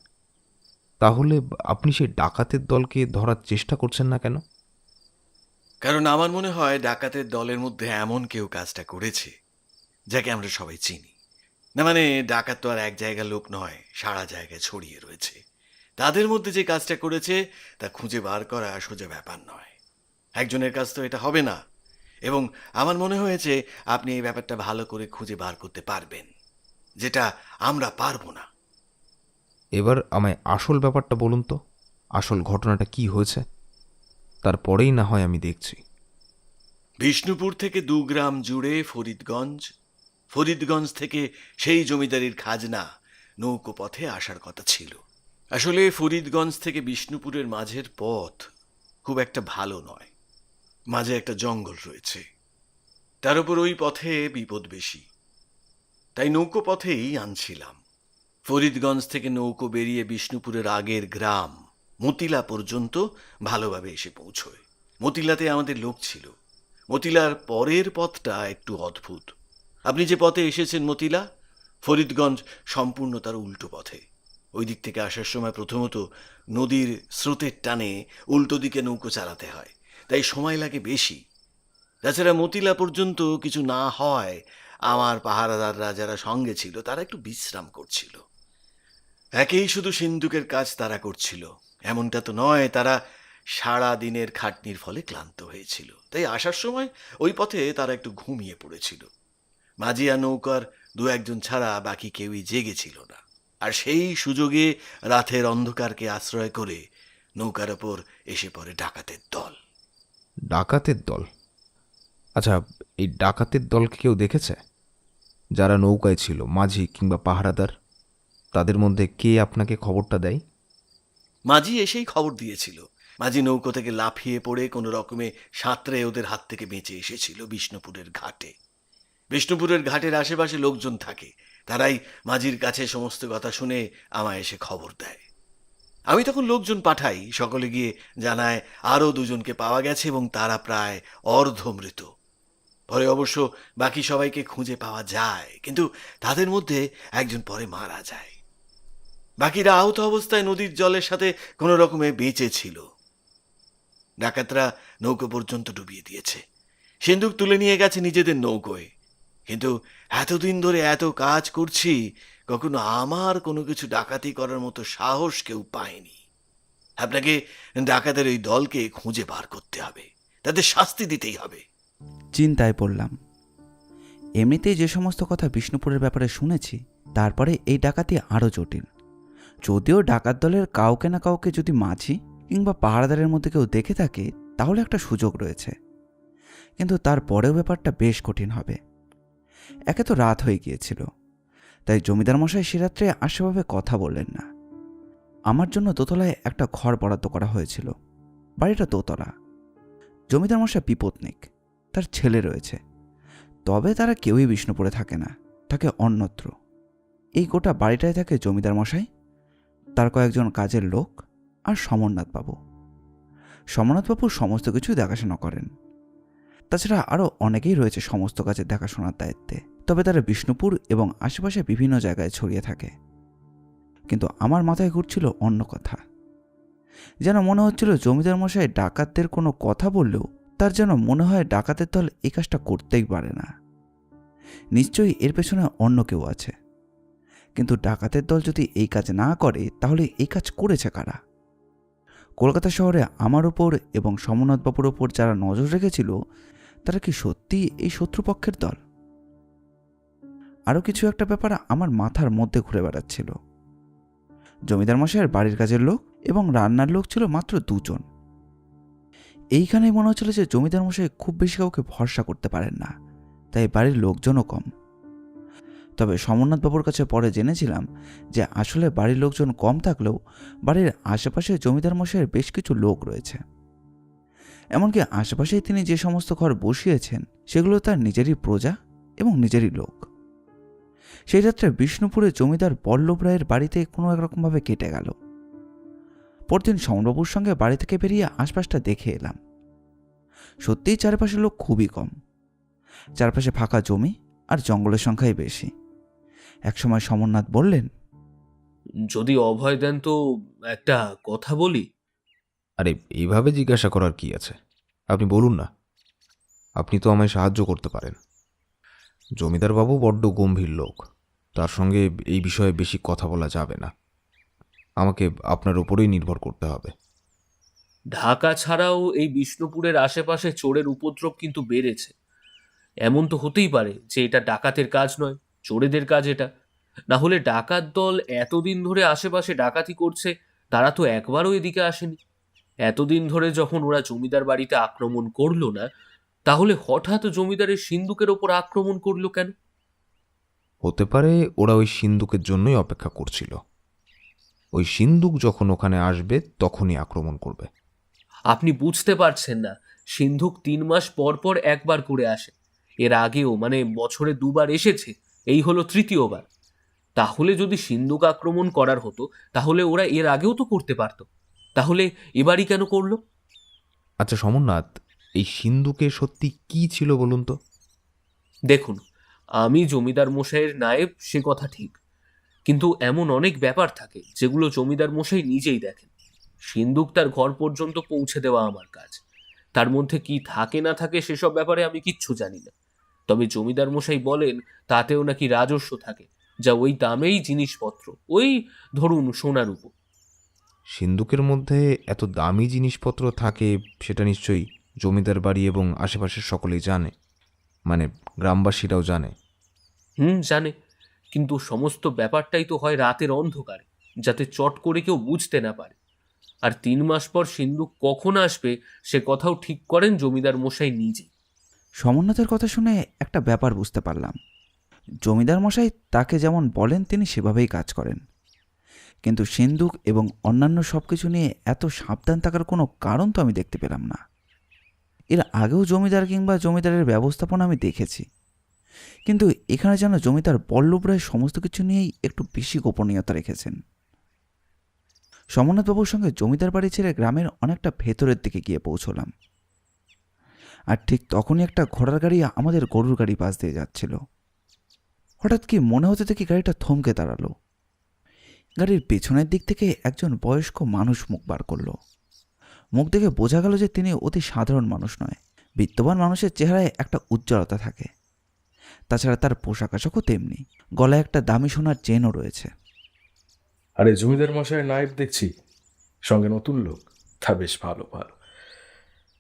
তাহলে আপনি সেই ডাকাতের দলকে ধরার চেষ্টা করছেন না কেন? কারণ আমার মনে হয় ডাকাতের দলের মধ্যে এমন কেউ কাজটা করেছে যাকে আমরা সবাই চিনি না। মানে ডাকাত তো আর এক জায়গার লোক নয়, সারা জায়গায় ছড়িয়ে রয়েছে। তাদের মধ্যে যে কাজটা করেছে তা খুঁজে বার করা সোজা ব্যাপার নয়। একজনের কাজ তো এটা হবে না। এবং আমার মনে হয়েছে আপনি এই ব্যাপারটা ভালো করে খুঁজে বার করতে পারবেন, যেটা আমরা পারবো না। এবার আমায় আসল ব্যাপারটা বলুন তো, আসল ঘটনাটা কি হয়েছে, তারপরেই না হয় আমি দেখছি। বিষ্ণুপুর থেকে 2 গ্রাম জুড়ে ফরিদগঞ্জ, ফরিদগঞ্জ থেকে সেই জমিদারির খাজনা নৌকো পথে আসার কথা ছিল। আসলে ফরিদগঞ্জ থেকে বিষ্ণুপুরের মাঝের পথ খুব একটা ভালো নয়। মাঝে একটা জঙ্গল রয়েছে, তার উপর ওই পথে বিপদ বেশি। তাই নৌকো পথেই আনছিলাম। ফরিদগঞ্জ থেকে নৌকো বেরিয়ে বিষ্ণুপুরের আগের গ্রাম মতিলা পর্যন্ত ভালোভাবে এসে পৌঁছয়। মতিলাতে আমাদের লোক ছিল। মতিলার পরের পথটা একটু অদ্ভুত। আপনি যে পথে এসেছেন মতিলা, ফরিদগঞ্জ সম্পূর্ণ তার উল্টো পথে। ওই দিক থেকে আসার সময় প্রথমত নদীর স্রোতের টানে উল্টো দিকে নৌকো চালাতে হয়, তাই সময় লাগে বেশি। তাছাড়া মতিলা পর্যন্ত কিছু না হয় আমার পাহারাদাররা যারা সঙ্গে ছিল তারা একটু বিশ্রাম করছিল। একেই শুধু সিন্দুকের কাজ তারা করছিল এমনটা তো নয়, তারা সারা দিনের খাটনির ফলে ক্লান্ত হয়েছিল। তাই আসার সময় ওই পথে তারা একটু ঘুমিয়ে পড়েছিল। মাঝিয়া নৌকার 2-1 ছাড়া বাকি কেউই জেগেছিল না। আর সেই সুযোগে রাতের অন্ধকারকে আশ্রয় করে নৌকার ওপর এসে পড়ে ডাকাতের দল। ডাকাতের দল? আচ্ছা, এই ডাকাতের দলকে কেউ দেখেছে? যারা নৌকায় ছিল, মাঝি কিংবা পাহারাদার, তাদের মধ্যে কে আপনাকে খবরটা দেয়? মাঝি এসেই খবর দিয়েছিল। মাঝি নৌকো থেকে লাফিয়ে পড়ে কোনো রকমে সাঁতরে ওদের হাত থেকে বেঁচে এসেছিল বিষ্ণুপুরের ঘাটে। বিষ্ণুপুরের ঘাটের আশেপাশে লোকজন থাকে, তারাই মাঝির কাছে সমস্ত কথা শুনে আমায় এসে খবর দেয়। আমি তখন লোকজন পাঠাই, সকলে গিয়ে জানায় আরও 2 জনকে পাওয়া গেছে এবং তারা প্রায় অর্ধমৃত। পরে অবশ্য বাকি সবাইকে খুঁজে পাওয়া যায়, কিন্তু তাদের মধ্যে একজন পরে মারা যায়। বাকিরা আহত অবস্থায় নদীর জলের সাথে কোনো রকমে বেঁচে ছিল। ডাকাতরা নৌকো পর্যন্ত ডুবিয়ে দিয়েছে, সিন্দুক তুলে নিয়ে গেছে নিজেদের নৌকোয়। কিন্তু এতদিন ধরে এত কাজ করছি, কখনো আমার কোনো কিছু ডাকাতি করার মতো সাহস কেউ পায়নি। আপনাকে ডাকাতের ওই দলকে খুঁজে বার করতে হবে, তাদের শাস্তি দিতেই হবে। চিন্তায় পড়লাম। এমনিতেই যে সমস্ত কথা বিষ্ণুপুরের ব্যাপারে শুনেছি, তারপরে এই ডাকাতি আরও জটিল। যদিও ডাকাত দলের কাউকে না কাউকে যদি মাঝি কিংবা পাহারাদারের মধ্যে কেউ দেখে থাকে তাহলে একটা সুযোগ রয়েছে, কিন্তু তারপরেও ব্যাপারটা বেশ কঠিন হবে। একে তো রাত হয়ে গিয়েছিল, তাই জমিদার মশাই সে রাত্রে আশেভাবে কথা বললেন না। আমার জন্য দোতলায় একটা ঘর বরাদ্দ করা হয়েছিল। বাড়িটা দোতলা। জমিদার মশাই বিপত্নিক, তার ছেলে রয়েছে, তবে তারা কেউই বিষ্ণুপুরে থাকে না, থাকে অন্যত্র। এই গোটা বাড়িটায় থাকে জমিদার মশাই, তার কয়েকজন কাজের লোক আর সমরনাথ বাবু। সমনাথবাবু সমস্ত কিছু দেখাশোনা করেন। তাছাড়া আরও অনেকেই রয়েছে সমস্ত কাজের দেখাশোনার দায়িত্বে, তবে তারা বিষ্ণুপুর এবং আশেপাশে বিভিন্ন জায়গায় ছড়িয়ে থাকে। কিন্তু আমার মাথায় ঘুরছিল অন্য কথা। যেন মনে হচ্ছিল জমিদার মশাই ডাকাতদের কোনো কথা বললেও তার যেন মনে হয় ডাকাতের দল এই কাজটা করতেই পারে না, নিশ্চয়ই এর পেছনে অন্য কেউ আছে। কিন্তু ডাকাতের দল যদি এই কাজ না করে তাহলে এই কাজ করেছে কারা? কলকাতা শহরে আমার ওপর এবং সমনাথবাবুর ওপর যারা নজর রেখেছিল তারা কি সত্যি এই শত্রুপক্ষের দল? আরও কিছু একটা ব্যাপার আমার মাথার মধ্যে ঘুরে বেড়াচ্ছিল। জমিদার মশাইয়ের বাড়ির কাজের লোক এবং রান্নার লোক ছিল মাত্র 2 জন। এইখানেই মনে হচ্ছিল যে জমিদার মশাই খুব বেশি কাউকে ভরসা করতে পারেন না, তাই বাড়ির লোকজনও কম। তবে সমরনাথবাবুর কাছে পরে জেনেছিলাম যে আসলে বাড়ির লোকজন কম থাকলেও বাড়ির আশেপাশে জমিদার মশাইয়ের বেশ কিছু লোক রয়েছে। এমনকি আশেপাশেই তিনি যে সমস্ত ঘর বসিয়েছেন সেগুলো তার নিজেরই প্রজা এবং নিজেরই লোক। সেই রাত্রে বিষ্ণুপুরে জমিদার বল্লভ রায়ের বাড়িতে কোনো একরকমভাবে কেটে গেল। পরদিন সমরবাবুর সঙ্গে বাড়ি থেকে বেরিয়ে আশপাশটা দেখে এলাম। সত্যিই চারপাশে লোক খুবই কম। চারপাশে ফাঁকা জমি আর জঙ্গলের সংখ্যাই বেশি। একসময় সমরনাথ বললেন, যদি অভয় দেন তো একটা কথা বলি। আরে এইভাবে জিজ্ঞাসা করার কি আছে, আপনি বলুন না। আপনি তো আমায় সাহায্য করতে পারেন। জমিদারবাবু বড্ড গম্ভীর লোক, তার সঙ্গে এই বিষয়ে বেশি কথা বলা যাবে না। আমাকে আপনার উপরেই নির্ভর করতে হবে। ঢাকা ছাড়াও এই বিষ্ণুপুরের আশেপাশে চোরের উপদ্রব কিন্তু বেড়েছে। এমন তো হতেই পারে যে এটা ডাকাতের কাজ নয়, চোরেদের কাজ এটা। না হলে ডাকাত দল এতদিন ধরে আশেপাশে ডাকাতি করছে, তারা তো একবারও এদিকে আসেনি। এতদিন ধরে যখন ওরা জমিদার বাড়িতে আক্রমণ করলো না, তাহলে হঠাৎ জমিদারের সিন্দুকের ওপর আক্রমণ করলো কেন? হতে পারে ওরা ওই সিন্দুকের জন্যই অপেক্ষা করছিল। ওই সিন্দুক যখন ওখানে আসবে তখনই আক্রমণ করবে। আপনি বুঝতে পারছেন না, সিন্ধুক 3 মাস পর পর একবার করে আসে। এর আগেও মানে বছরে 2 বার এসেছে, এই হলো 3য় বার। তাহলে যদি সিন্ধুক আক্রমণ করার হতো তাহলে ওরা এর আগেও তো করতে পারতো, তাহলে এবারই কেন করলো? আচ্ছা সমরনাথ, এই সিন্দুকে সত্যি কি ছিল বলুন তো? দেখুন, আমি জমিদার মশাইয়ের নায়েব, সে কথা ঠিক, কিন্তু এমন অনেক ব্যাপার থাকে যেগুলো জমিদার মশাই নিজেই দেখেন। সিন্দুক তার ঘর পর্যন্ত পৌঁছে দেওয়া আমার কাজ। তার মধ্যে কি থাকে না থাকে সেসব ব্যাপারে আমি কিচ্ছু জানি না। তবে জমিদার মশাই বলেন তাতেও নাকি রাজস্ব থাকে, যা ওই দামেই জিনিসপত্র, ওই ধরুন সোনার উপর। সিন্দুকের মধ্যে এত দামি জিনিসপত্র থাকে সেটা নিশ্চয়ই জমিদার বাড়ি এবং আশেপাশের সকলেই জানে, মানে গ্রামবাসীরাও জানে। জানে, কিন্তু সমস্ত ব্যাপারটাই তো হয় রাতের অন্ধকারে, যাতে চট করে কেউ বুঝতে না পারে। আর 3 মাস পর সিন্ধুক কখন আসবে সে কথাও ঠিক করেন জমিদার মশাই নিজে। সমরনাথের কথা শুনে একটা ব্যাপার বুঝতে পারলাম। জমিদার মশাই তাকে যেমন বলেন তিনি সেভাবেই কাজ করেন, কিন্তু সিন্দুক এবং অন্যান্য সব কিছু নিয়ে এত সাবধান থাকার কোনো কারণ তো আমি দেখতে পেলাম না। এর আগেও জমিদার কিংবা জমিদারের ব্যবস্থাপনা আমি দেখেছি, কিন্তু এখানে যেন জমিদার বল্লভ রায় সমস্ত কিছু নিয়েই একটু বেশি গোপনীয়তা রেখেছেন। সমরনাথবাবুর সঙ্গে জমিদার বাড়ি ছেড়ে গ্রামের অনেকটা ভেতরের দিকে গিয়ে পৌঁছলাম। আর ঠিক তখনই একটা ঘোড়ার গাড়ি আমাদের গরুর গাড়ি পাশ দিয়ে যাচ্ছিল। হঠাৎ কি মনে হতে দেখি গাড়িটা থমকে দাঁড়ালো। গাড়ির পেছনের দিক থেকে একজন বয়স্ক মানুষ মুখ বার করলো। মুখ দেখে বোঝা গেল যে তিনি অতি সাধারণ মানুষ নয়। বিত্তবান মানুষের চেহারায় একটা উজ্জ্বলতা থাকে। তাছাড়া তার পোশাক আশাকও তেমনি, গলায় একটা দামি সোনার চেনও রয়েছে। আরে জমিদার মশাইয়ের নায়েব দেখছি, সঙ্গে নতুন লোক। তা বেশ ভালো ভালো।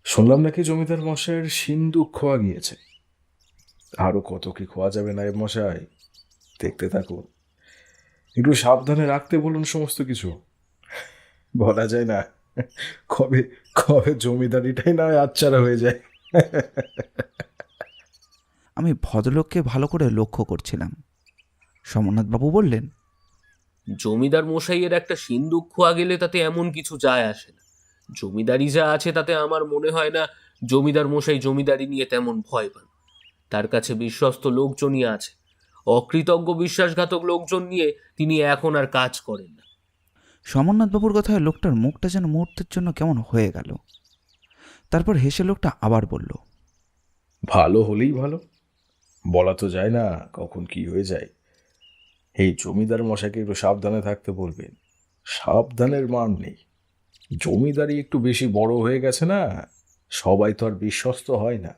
শুনলাম নাকি জমিদার মশাইয়ের সিন্দুক খোয়া গিয়েছে। আরো কত কি খোয়া যাবে নায়েব মশাই, দেখতে থাকুন। একটু সাবধানে রাখতে বলুন সমস্ত কিছু। বলা যায় না কবে কবে জমিদারিটাই না আচ্ছারা হয়ে যায়। আমি ভদ্রলোককে ভালো করে লক্ষ্য করছিলাম। সমরনাথবাবু বললেন, জমিদার মশাইয়ের একটা সিন্দুক খোয়া গেলে তাতে এমন কিছু যায় আসে না। জমিদারি যা আছে তাতে আমার মনে হয় না জমিদার মশাই জমিদারি নিয়ে তেমন ভয় পান। তার কাছে বিশ্বস্ত লোকজনই আছে। অকৃতজ্ঞ বিশ্বাসঘাতক লোকজন নিয়ে তিনি এখন আর কাজ করেন না। সমরনাথবাবুর কথায় লোকটার মুখটা যেন মুহূর্তের জন্য কেমন হয়ে গেল। তারপর হেসে লোকটা আবার বলল, ভালো হলেই ভালো, বলা তো যায় না কখন কি হয়ে যায়। এই জমিদার মশাইকে একটু সাবধানে থাকতে বলবেন, সাবধানের মান নেই। জমিদারি একটু বেশি বড় হয়ে গেছে না, সবাই তো আর বিশ্বস্ত হয় না।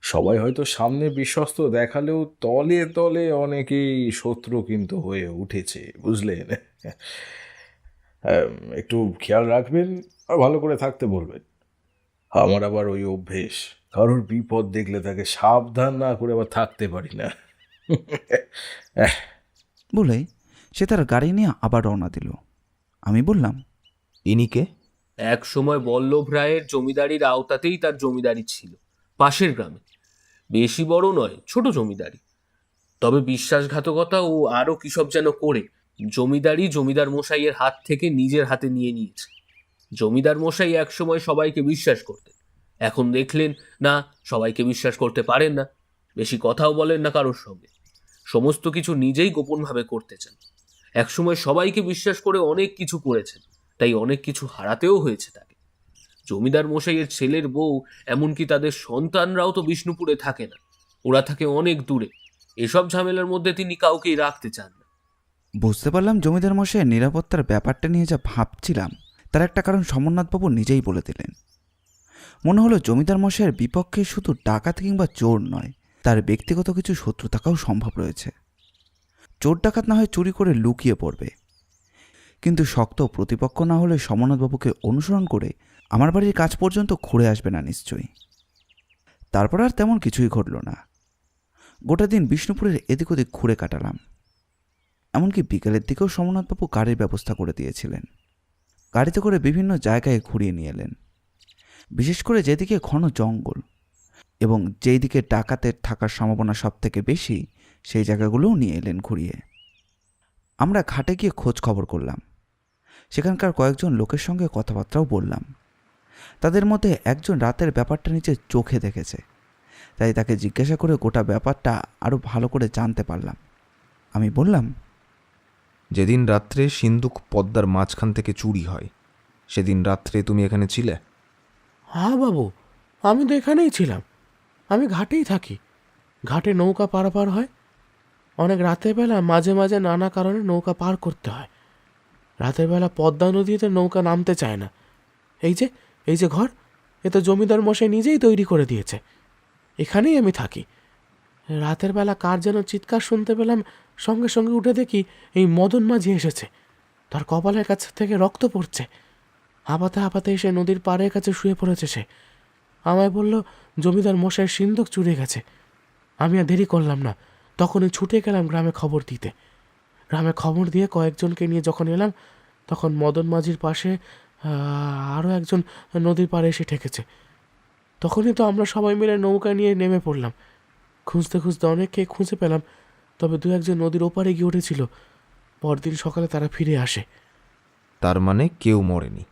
সবাই হয়তো সামনে বিশ্বস্ত দেখালেও তলে তলে অনেকেই শত্রু কিন্তু হয়ে উঠেছে, বুঝলেন? একটু খেয়াল রাখবেন আর ভালো করে থাকতে বলবেন। আমার আবার ওই অভ্যেস, কারোর বিপদ দেখলে তাকে সাবধান না করে আবার থাকতে পারি না। বলে সে তার গাড়ি নিয়ে আবার রওনা দিল। আমি বললাম, ইনিকে? এক সময় বল্লভ রায়ের জমিদারির আওতাতেই তার জমিদারি ছিল, পাশের গ্রামে। বেশি বড় নয়, ছোট জমিদারি। তবে বিশ্বাসঘাতকতা ও আরো কিসব যেন করে জমিদারি জমিদার মশাইয়ের হাত থেকে নিজের হাতে নিয়ে নিয়েছে। জমিদার মশাই একসময় সবাইকে বিশ্বাস করতেন, এখন দেখলেন না, সবাইকে বিশ্বাস করতে পারেন না। বেশি কথাও বলেন না কারোর সঙ্গে, সমস্ত কিছু নিজেই গোপনভাবে করতে চান। একসময় সবাইকে বিশ্বাস করে অনেক কিছু করেছেন, তাই অনেক কিছু হারাতেও হয়েছে তাকে। জমিদার মশাইয়ের ছেলের বউ, এমনকি তাদের সন্তানরাও তো বিষ্ণুপুরে থাকে না, ওরা থাকে অনেক দূরে। এসব ঝামেলার মধ্যে তিনি কাউকেই রাখতে চান না। বুঝতে পারলাম জমিদার মশাইয়ের নিরাপত্তার ব্যাপারটা নিয়ে যা ভাবছিলাম তার একটা কারণ সমরনাথবাবু নিজেই বলে দিলেন। মনে হলো জমিদার মশাইয়ের বিপক্ষে শুধু ডাকাত কিংবা চোর নয়, তার ব্যক্তিগত কিছু শত্রু থাকাও সম্ভব রয়েছে। চোর ডাকাত না হয় চুরি করে লুকিয়ে পড়বে, কিন্তু শক্ত প্রতিপক্ষ না হলে সমরনাথবাবুকে অনুসরণ করে আমার বাড়ির কাছ পর্যন্ত ঘুরে আসবে না নিশ্চয়ই। তারপর আর তেমন কিছুই ঘটল না। গোটা দিন বিষ্ণুপুরের এদিক ওদিক ঘুরে কাটালাম। এমনকি বিকেলের দিকেও সমরনাথবাবু গাড়ির ব্যবস্থা করে দিয়েছিলেন। গাড়িতে করে বিভিন্ন জায়গায় ঘুরিয়ে নিয়ে এলেন, বিশেষ করে যেদিকে ঘন জঙ্গল এবং যেই দিকে ডাকাতের থাকার সম্ভাবনা সব থেকে বেশি, সেই জায়গাগুলোও নিয়ে এলেন ঘুরিয়ে। আমরা ঘাটে গিয়ে খোঁজ খবর করলাম, সেখানকার কয়েকজন লোকের সঙ্গে কথাবার্তাও বললাম। তাদের মধ্যে একজন রাতের ব্যাপারটা নিজের চোখে দেখেছে, তাই তাকে জিজ্ঞাসা করে গোটা ব্যাপারটা আরও ভালো করে জানতে পারলাম। আমি বললাম, যেদিন রাত্রে সিন্দুক পদ্মার মাঝখান থেকে চুরি হয়, সেদিন রাত্রে তুমি এখানে ছিলে? হ্যাঁ বাবু, আমি তো এখানেই ছিলাম। আমি ঘাটেই থাকি। ঘাটে নৌকা পারাপার হয়। অনেক রাতের বেলা মাঝে মাঝে নানা কারণে নৌকা পার করতে হয়। রাতের বেলা পদ্মা নদীতে নৌকা নামতে চায় না। এই যে ঘর, এ তো জমিদার মশাই নিজেই তৈরি করে দিয়েছে। এখানেই আমি থাকি। রাতের বেলা কার যেন চিৎকার শুনতে পেলাম, সঙ্গে সঙ্গে উঠে দেখি এই মদন মাঝি এসেছে। তার কপালের কাছ থেকে রক্ত পড়ছে। হাঁপাতে হাঁপাতে এসে নদীর পাড়ের কাছে শুয়ে পড়েছে সে। আমায় বলল জমিদার মশাইয়ের সিন্দুক চুরি গেছে। আমি আর দেরি করলাম না, তখনই ছুটে গেলাম গ্রামে খবর দিতে। গ্রামে খবর দিয়ে কয়েকজনকে নিয়ে যখন এলাম, তখন মদন মাঝির পাশে আরও একজন নদীর পাড়ে এসে ঠেকেছে। তখনই তো আমরা সবাই মিলে নৌকা নিয়ে নেমে পড়লাম। খুঁজতে খুঁজতে অনেককে খুঁজে পেলাম, তবে দু একজন নদীর ওপারে গিয়ে উঠেছিল। পরদিন সকালে তারা ফিরে আসে। তার মানে কেউ মরেনি?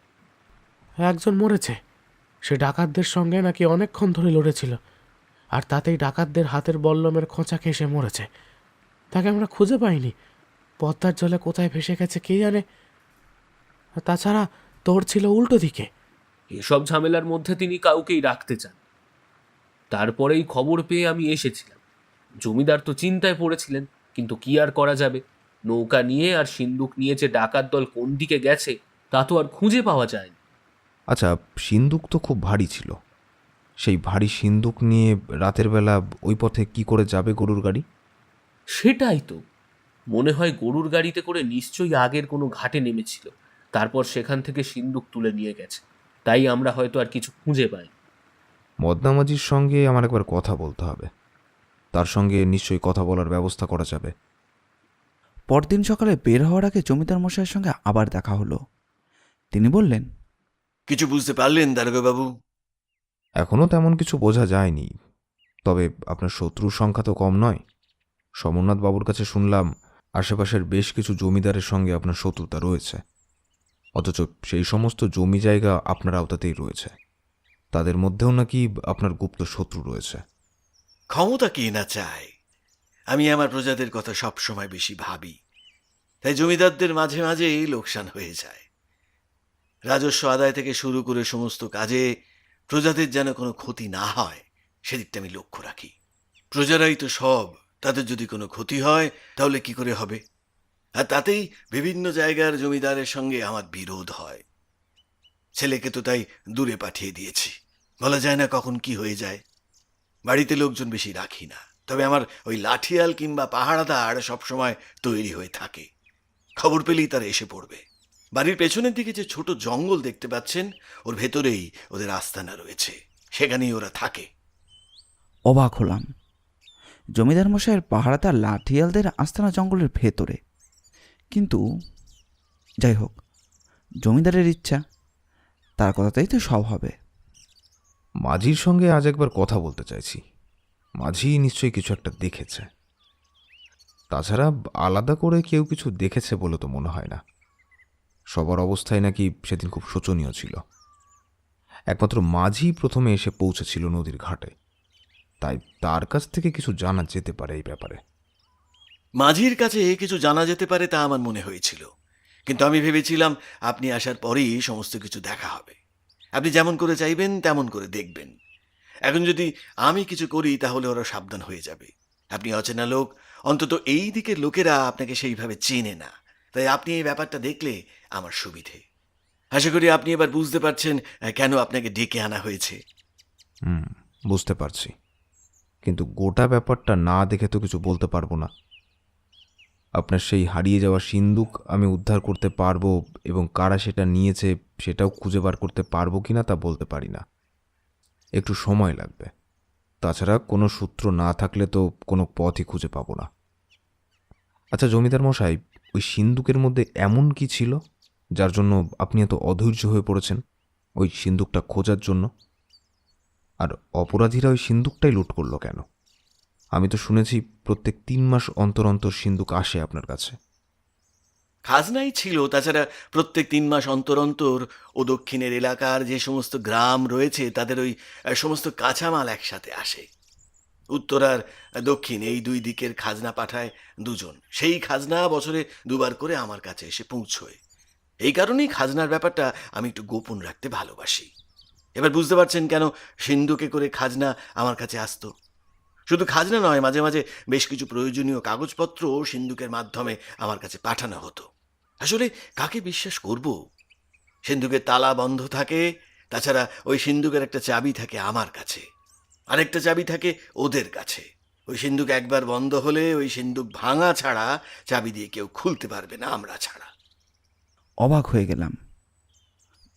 একজন মরেছে। সে ডাকাতদের সঙ্গে নাকি অনেকক্ষণ ধরে লড়েছিল, আর তাতেই ডাকাতদের হাতের বল্লমের খোঁচা খেয়ে সে মরেছে। তাকে আমরা খুঁজে পাইনি। পদ্মার জলে কোথায় ভেসে গেছে কে জানে। আর তাছাড়া তোর ছিল উল্টো দিকে। এসব ঝামেলার মধ্যে তিনি কাউকেই রাখতে চান। তারপরেই খবর পেয়ে আমি এসেছিলাম। জমিদার তো চিন্তায় পড়েছিলেন, কিন্তু কি আর করা যাবে। নৌকা নিয়ে আর সিন্দুক নিয়ে যে ডাকাত দল কোন দিকে গেছে তা তো আর খুঁজে পাওয়া যায়নি। আচ্ছা, সিন্দুক তো খুব ভারী ছিল। সেই ভারী সিন্দুক নিয়ে রাতের বেলা ওই পথে কি করে যাবে গরুর গাড়ি? সেটাই তো, মনে হয় গরুর গাড়িতে করে নিশ্চয়ই আগের কোনো ঘাটে নেমেছিল, তারপর সেখান থেকে সিন্দুক তুলে নিয়ে গেছে। তাই আমরা হয়তো আর কিছু খুঁজে পাই। মদনামাজির সঙ্গে আমার একবার কথা বলতে হবে। তার সঙ্গে নিশ্চয়ই কথা বলার ব্যবস্থা করা যাবে। পরদিন সকালে বের হওয়ার আগে জমিদার মশাইয়ের সঙ্গে আবার দেখা হলো। তিনি বললেন, কিছু বুঝতে পারলেন দারোগাবাবু? এখনও তেমন কিছু বোঝা যায়নি, তবে আপনার শত্রুর সংখ্যা তো কম নয়। সমরনাথ বাবুর কাছে শুনলাম আশেপাশের বেশ কিছু জমিদারের সঙ্গে আপনার শত্রুতা রয়েছে, অথচ সেই সমস্ত জমি জায়গা আপনার আওতাতেই রয়েছে। তাদের মধ্যেও নাকি আপনার গুপ্ত শত্রু রয়েছে। ক্ষমতা কে না চায়? আমি আমার প্রজাদের কথা সব সময় বেশি ভাবি, তাই জমিদারদের মাঝে মাঝেই লোকসান হয়ে যায়। রাজস্ব আদায় থেকে শুরু করে সমস্ত কাজে প্রজাদের যেন কোনো ক্ষতি না হয় সেদিকটা আমি লক্ষ্য রাখি। প্রজারাই তো সব, তাদের যদি কোনো ক্ষতি হয় তাহলে কি করে হবে? আর তাতেই বিভিন্ন জায়গার জমিদারের সঙ্গে আমার বিরোধ হয়। ছেলেকে তো তাই দূরে পাঠিয়ে দিয়েছি, বলা যায় না কখন কি হয়ে যায়। বাড়িতে লোকজন বেশি রাখি না, তবে আমার ওই লাঠিয়াল কিংবা পাহারাদার সবসময় তৈরি হয়ে থাকে। খবর পেলেই তারা এসে পড়বে। বাড়ির পেছনের দিকে যে ছোট জঙ্গল দেখতে পাচ্ছেন, ওর ভেতরেই ওদের আস্তানা রয়েছে, সেখানেই ওরা থাকে। অবাক হলাম। জমিদার মশাইয়ের পাহারাদার লাঠিয়ালদের আস্তানা জঙ্গলের ভেতরে। কিন্তু যাই হোক, জমিদারের ইচ্ছা, তার কথাতেই তো সব হবে। মাঝির সঙ্গে আজ একবার কথা বলতে চাইছি। মাঝি নিশ্চয়ই কিছু একটা দেখেছে। তাছাড়া আলাদা করে কেউ কিছু দেখেছে বলে তো মনে হয় না। সবার অবস্থায় নাকি সেদিন খুব শোচনীয় ছিল। একমাত্র মাঝি প্রথমে এসে পৌঁছেছিল নদীর ঘাটে, তাই তার কাছ থেকে কিছু জানা যেতে পারে এই ব্যাপারে। মাঝির কাছে কিছু জানা যেতে পারে তা আমার মনে হয়েছিল, কিন্তু আমি ভেবেছিলাম আপনি আসার পরেই সমস্ত কিছু দেখা হবে। আপনি যেমন করে চাইবেন তেমন করে দেখবেন। এখন যদি আমি কিছু করি তাহলে ওরা সাবধান হয়ে যাবে। আপনি অচেনা লোক, অন্তত এই দিকের লোকেরা আপনাকে সেইভাবে চেনে না, তাই আপনি এই ব্যাপারটা দেখলে আমার সুবিধে। আশা করি আপনি এবার বুঝতে পারছেন কেন আপনাকে ডেকে আনা হয়েছে। বুঝতে পারছি, কিন্তু গোটা ব্যাপারটা না দেখে তো কিছু বলতে পারবো না। আপনার সেই হারিয়ে যাওয়া সিন্দুক আমি উদ্ধার করতে পারবো এবং কারা সেটা নিয়েছে সেটাও খুঁজে বার করতে পারবো কিনা তা বলতে পারি না। একটু সময় লাগবে। তাছাড়া কোনো সূত্র না থাকলে তো কোনো পথই খুঁজে পাবো না। আচ্ছা জমিদার মশাই, ওই সিন্দুকের মধ্যে এমন কি ছিল যার জন্য আপনি এত অধৈর্য হয়ে পড়েছেন ওই সিন্দুকটা খোঁজার জন্য? আর অপরাধীরা ওই সিন্দুকটাই লুট করলো কেন? আমি তো শুনেছি প্রত্যেক 3 মাস অন্তর অন্তর সিন্দুক আসে আপনার কাছে। খাজনাই ছিল, তাছাড়া প্রত্যেক 3 মাস অন্তর অন্তর ও দক্ষিণের এলাকার যে সমস্ত গ্রাম রয়েছে তাদের ওই সমস্ত কাঁচামাল একসাথে আসে। উত্তর আর দক্ষিণ এই 2 দিকের খাজনা পাঠায় দুজন। সেই খাজনা বছরে 2বার করে আমার কাছে এসে পৌঁছয়। এই কারণেই খাজনার ব্যাপারটা আমি একটু গোপন রাখতে ভালোবাসি। এবার বুঝতে পারছেন কেন সিন্ধুকে করে খাজনা আমার কাছে আসতো। শুধু খাজনা নয়, মাঝে মাঝে বেশ কিছু প্রয়োজনীয় কাগজপত্র সিন্ধুকের মাধ্যমে আমার কাছে পাঠানো হতো। আসলে কাকে বিশ্বাস করব? সিন্ধুকের তালা বন্ধ থাকে, তাছাড়া ওই সিন্ধুকের একটা চাবি থাকে আমার কাছে, আরেকটা চাবি থাকে ওদের কাছে। ওই সিন্ধুক একবার বন্ধ হলে ওই সিন্ধুক ভাঙা ছাড়া চাবি দিয়ে কেউ খুলতে পারবে না, আমরা ছাড়া। অবাক হয়ে গেলাম।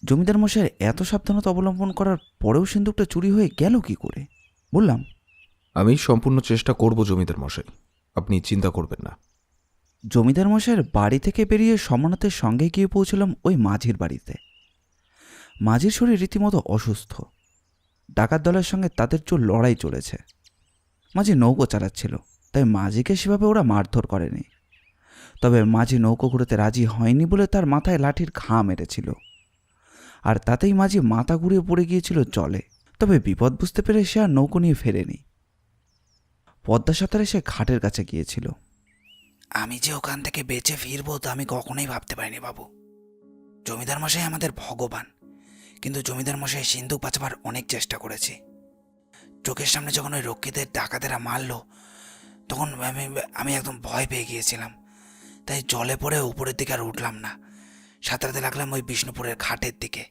জমিদার মশাইয়ের এত সাবধানতা অবলম্বন করার পরেও সিন্দুকটা চুরি হয়ে গেল কি করে? বললাম, আমি সম্পূর্ণ চেষ্টা করব জমিদার মশাই, আপনি চিন্তা করবেন না। জমিদার মশাইয়ের বাড়ি থেকে বেরিয়ে সমনাথের সঙ্গে গিয়ে পৌঁছলাম ওই মাঝির বাড়িতে। মাঝির শরীর রীতিমতো অসুস্থ। ডাকাত দলের সঙ্গে তাদের জোর লড়াই চলেছে। মাঝি নৌকো চালাচ্ছিল, তাই মাঝিকে সেভাবে ওরা মারধর করেনি। তবে মাঝি নৌকো ঘুরোতে রাজি হয়নি বলে তার মাথায় লাঠির ঘা মেরেছিল, আর তাতেই মাঝি মাথা ঘুরিয়ে পড়ে গিয়েছিল জলে। তবে বিপদ বুঝতে পেরে সে আর নৌকো নিয়ে ফেরেনি। পদ্মা সাঁতারে সে ঘাটের কাছে গিয়েছিল। আমি যে ওখান থেকে বেঁচে ফিরবো তা আমি কখনোই ভাবতে পারিনি বাবু। জমিদার মশাই আমাদের ভগবান, কিন্তু জমিদার মশাই সিন্ধুক বাঁচাবার অনেক চেষ্টা করেছি। চোখের সামনে যখন ওই রক্ষীদের ডাকাতেরা মারলো তখন আমি একদম ভয় পেয়ে গিয়েছিলাম, তাই জলে পড়ে উপরের দিকে আর উঠলাম না। সাঁতরাতে লাগলাম ওই বিষ্ণুপুরের ঘাটের দিকে।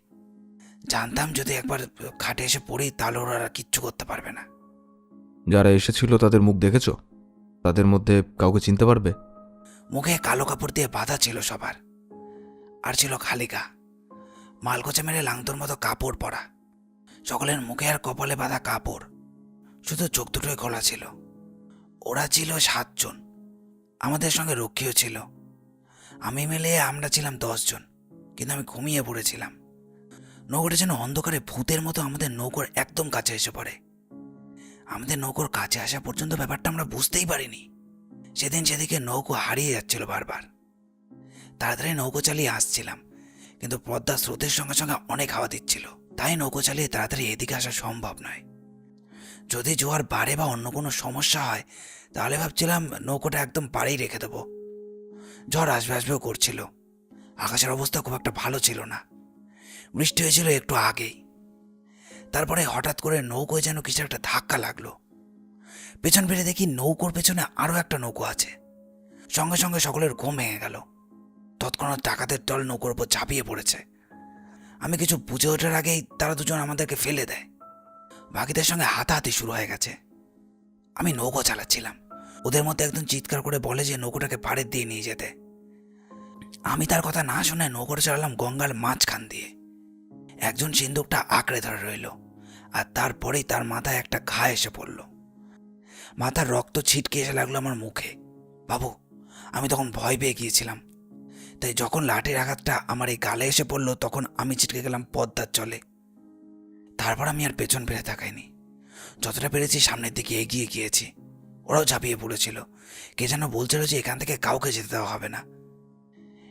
জানতাম যদি একবার ঘাটে এসে পড়ি তাহলে ওরা আর কিচ্ছু করতে পারবে না। যারা এসেছিল তাদের মুখ দেখেছো? তাদের মধ্যে কাউকে চিনতে পারবে? মুখে কালো কাপড় দিয়ে বাঁধা ছিল সবার, আর ছিল খালি গা, মালকোচে মেরে লাংতোর মতো কাপড় পরা। সকলের মুখে আর কপালে বাঁধা কাপড়, শুধু চোখ দুটোই খোলা ছিল। ওরা ছিল 7 জন, আমাদের সঙ্গে রক্ষীও ছিল। আমি মিলিয়ে আমরা ছিলাম 10 জন, কিন্তু আমি ঘুমিয়ে পড়েছিলাম। নৌকোটা যেন অন্ধকারে ভূতের মতো আমাদের নৌকোর একদম কাছে এসে পড়ে। আমাদের নৌকোর কাছে আসা পর্যন্ত ব্যাপারটা আমরা বুঝতেই পারিনি। সেদিন সেদিকে নৌকো হারিয়ে যাচ্ছিল বারবার। তাড়াতাড়ি নৌকো চালিয়ে আসছিলাম, কিন্তু পদ্মা স্রোতের সঙ্গে সঙ্গে অনেক হাওয়া দিচ্ছিল, তাই নৌকো চালিয়ে তাড়াতাড়ি এদিকে আসা সম্ভব নয়। যদি জোয়ার বাড়ে বা অন্য কোনো সমস্যা হয় তাহলে ভাবছিলাম নৌকোটা একদম পাড়েই রেখে দেবো। ঝড় আসবে আসবেও করছিল, আকাশের অবস্থা খুব একটা ভালো ছিল না। বৃষ্টি হয়েছিল একটু আগেই। তারপরে হঠাৎ করে নৌকোয় যেন কিছু একটা ধাক্কা লাগলো। পেছন ফিরে দেখি নৌকোর পেছনে আরও একটা নৌকো আছে। সঙ্গে সঙ্গে সকলের ঘুম ভেঙে গেল। তৎক্ষণাৎ ডাকাতের দল নৌকোর উপর ঝাঁপিয়ে পড়েছে। আমি কিছু বুঝে ওঠার আগেই তারা দুজন আমাদেরকে ফেলে দেয়। বাকিদের সঙ্গে হাতাহাতি শুরু হয়ে গেছে। আমি নৌকো চালাচ্ছিলাম। ওদের মধ্যে একজন চিৎকার করে বলে যে নৌকোটাকে পাড়ের দিয়ে নিয়ে যেতে। আমি তার কথা না শুনে নৌকোটা চালালাম গঙ্গার মাঝখান দিয়ে। একজন সিন্দুকটা আঁকড়ে ধরে রইল, আর তারপরেই তার মাথায় একটা ঘা এসে পড়ল। মাথার রক্ত ছিটকে এসে লাগলো আমার মুখে। বাবু, আমি তখন ভয় পেয়ে গিয়েছিলাম। তাই যখন লাঠির আঘাতটা আমার এই গালে এসে পড়লো, তখন আমি ছিটকে গেলাম পদ্মার জলে। তারপর আমি আর পেছন ফিরে তাকাইনি। যতটা পেরেছি সামনের দিকে এগিয়ে গিয়েছি। ওরাও ঝাঁপিয়ে পড়েছিল। কে যেন বলছিল যে এখান থেকে কাউকে যেতে দেওয়া হবে না।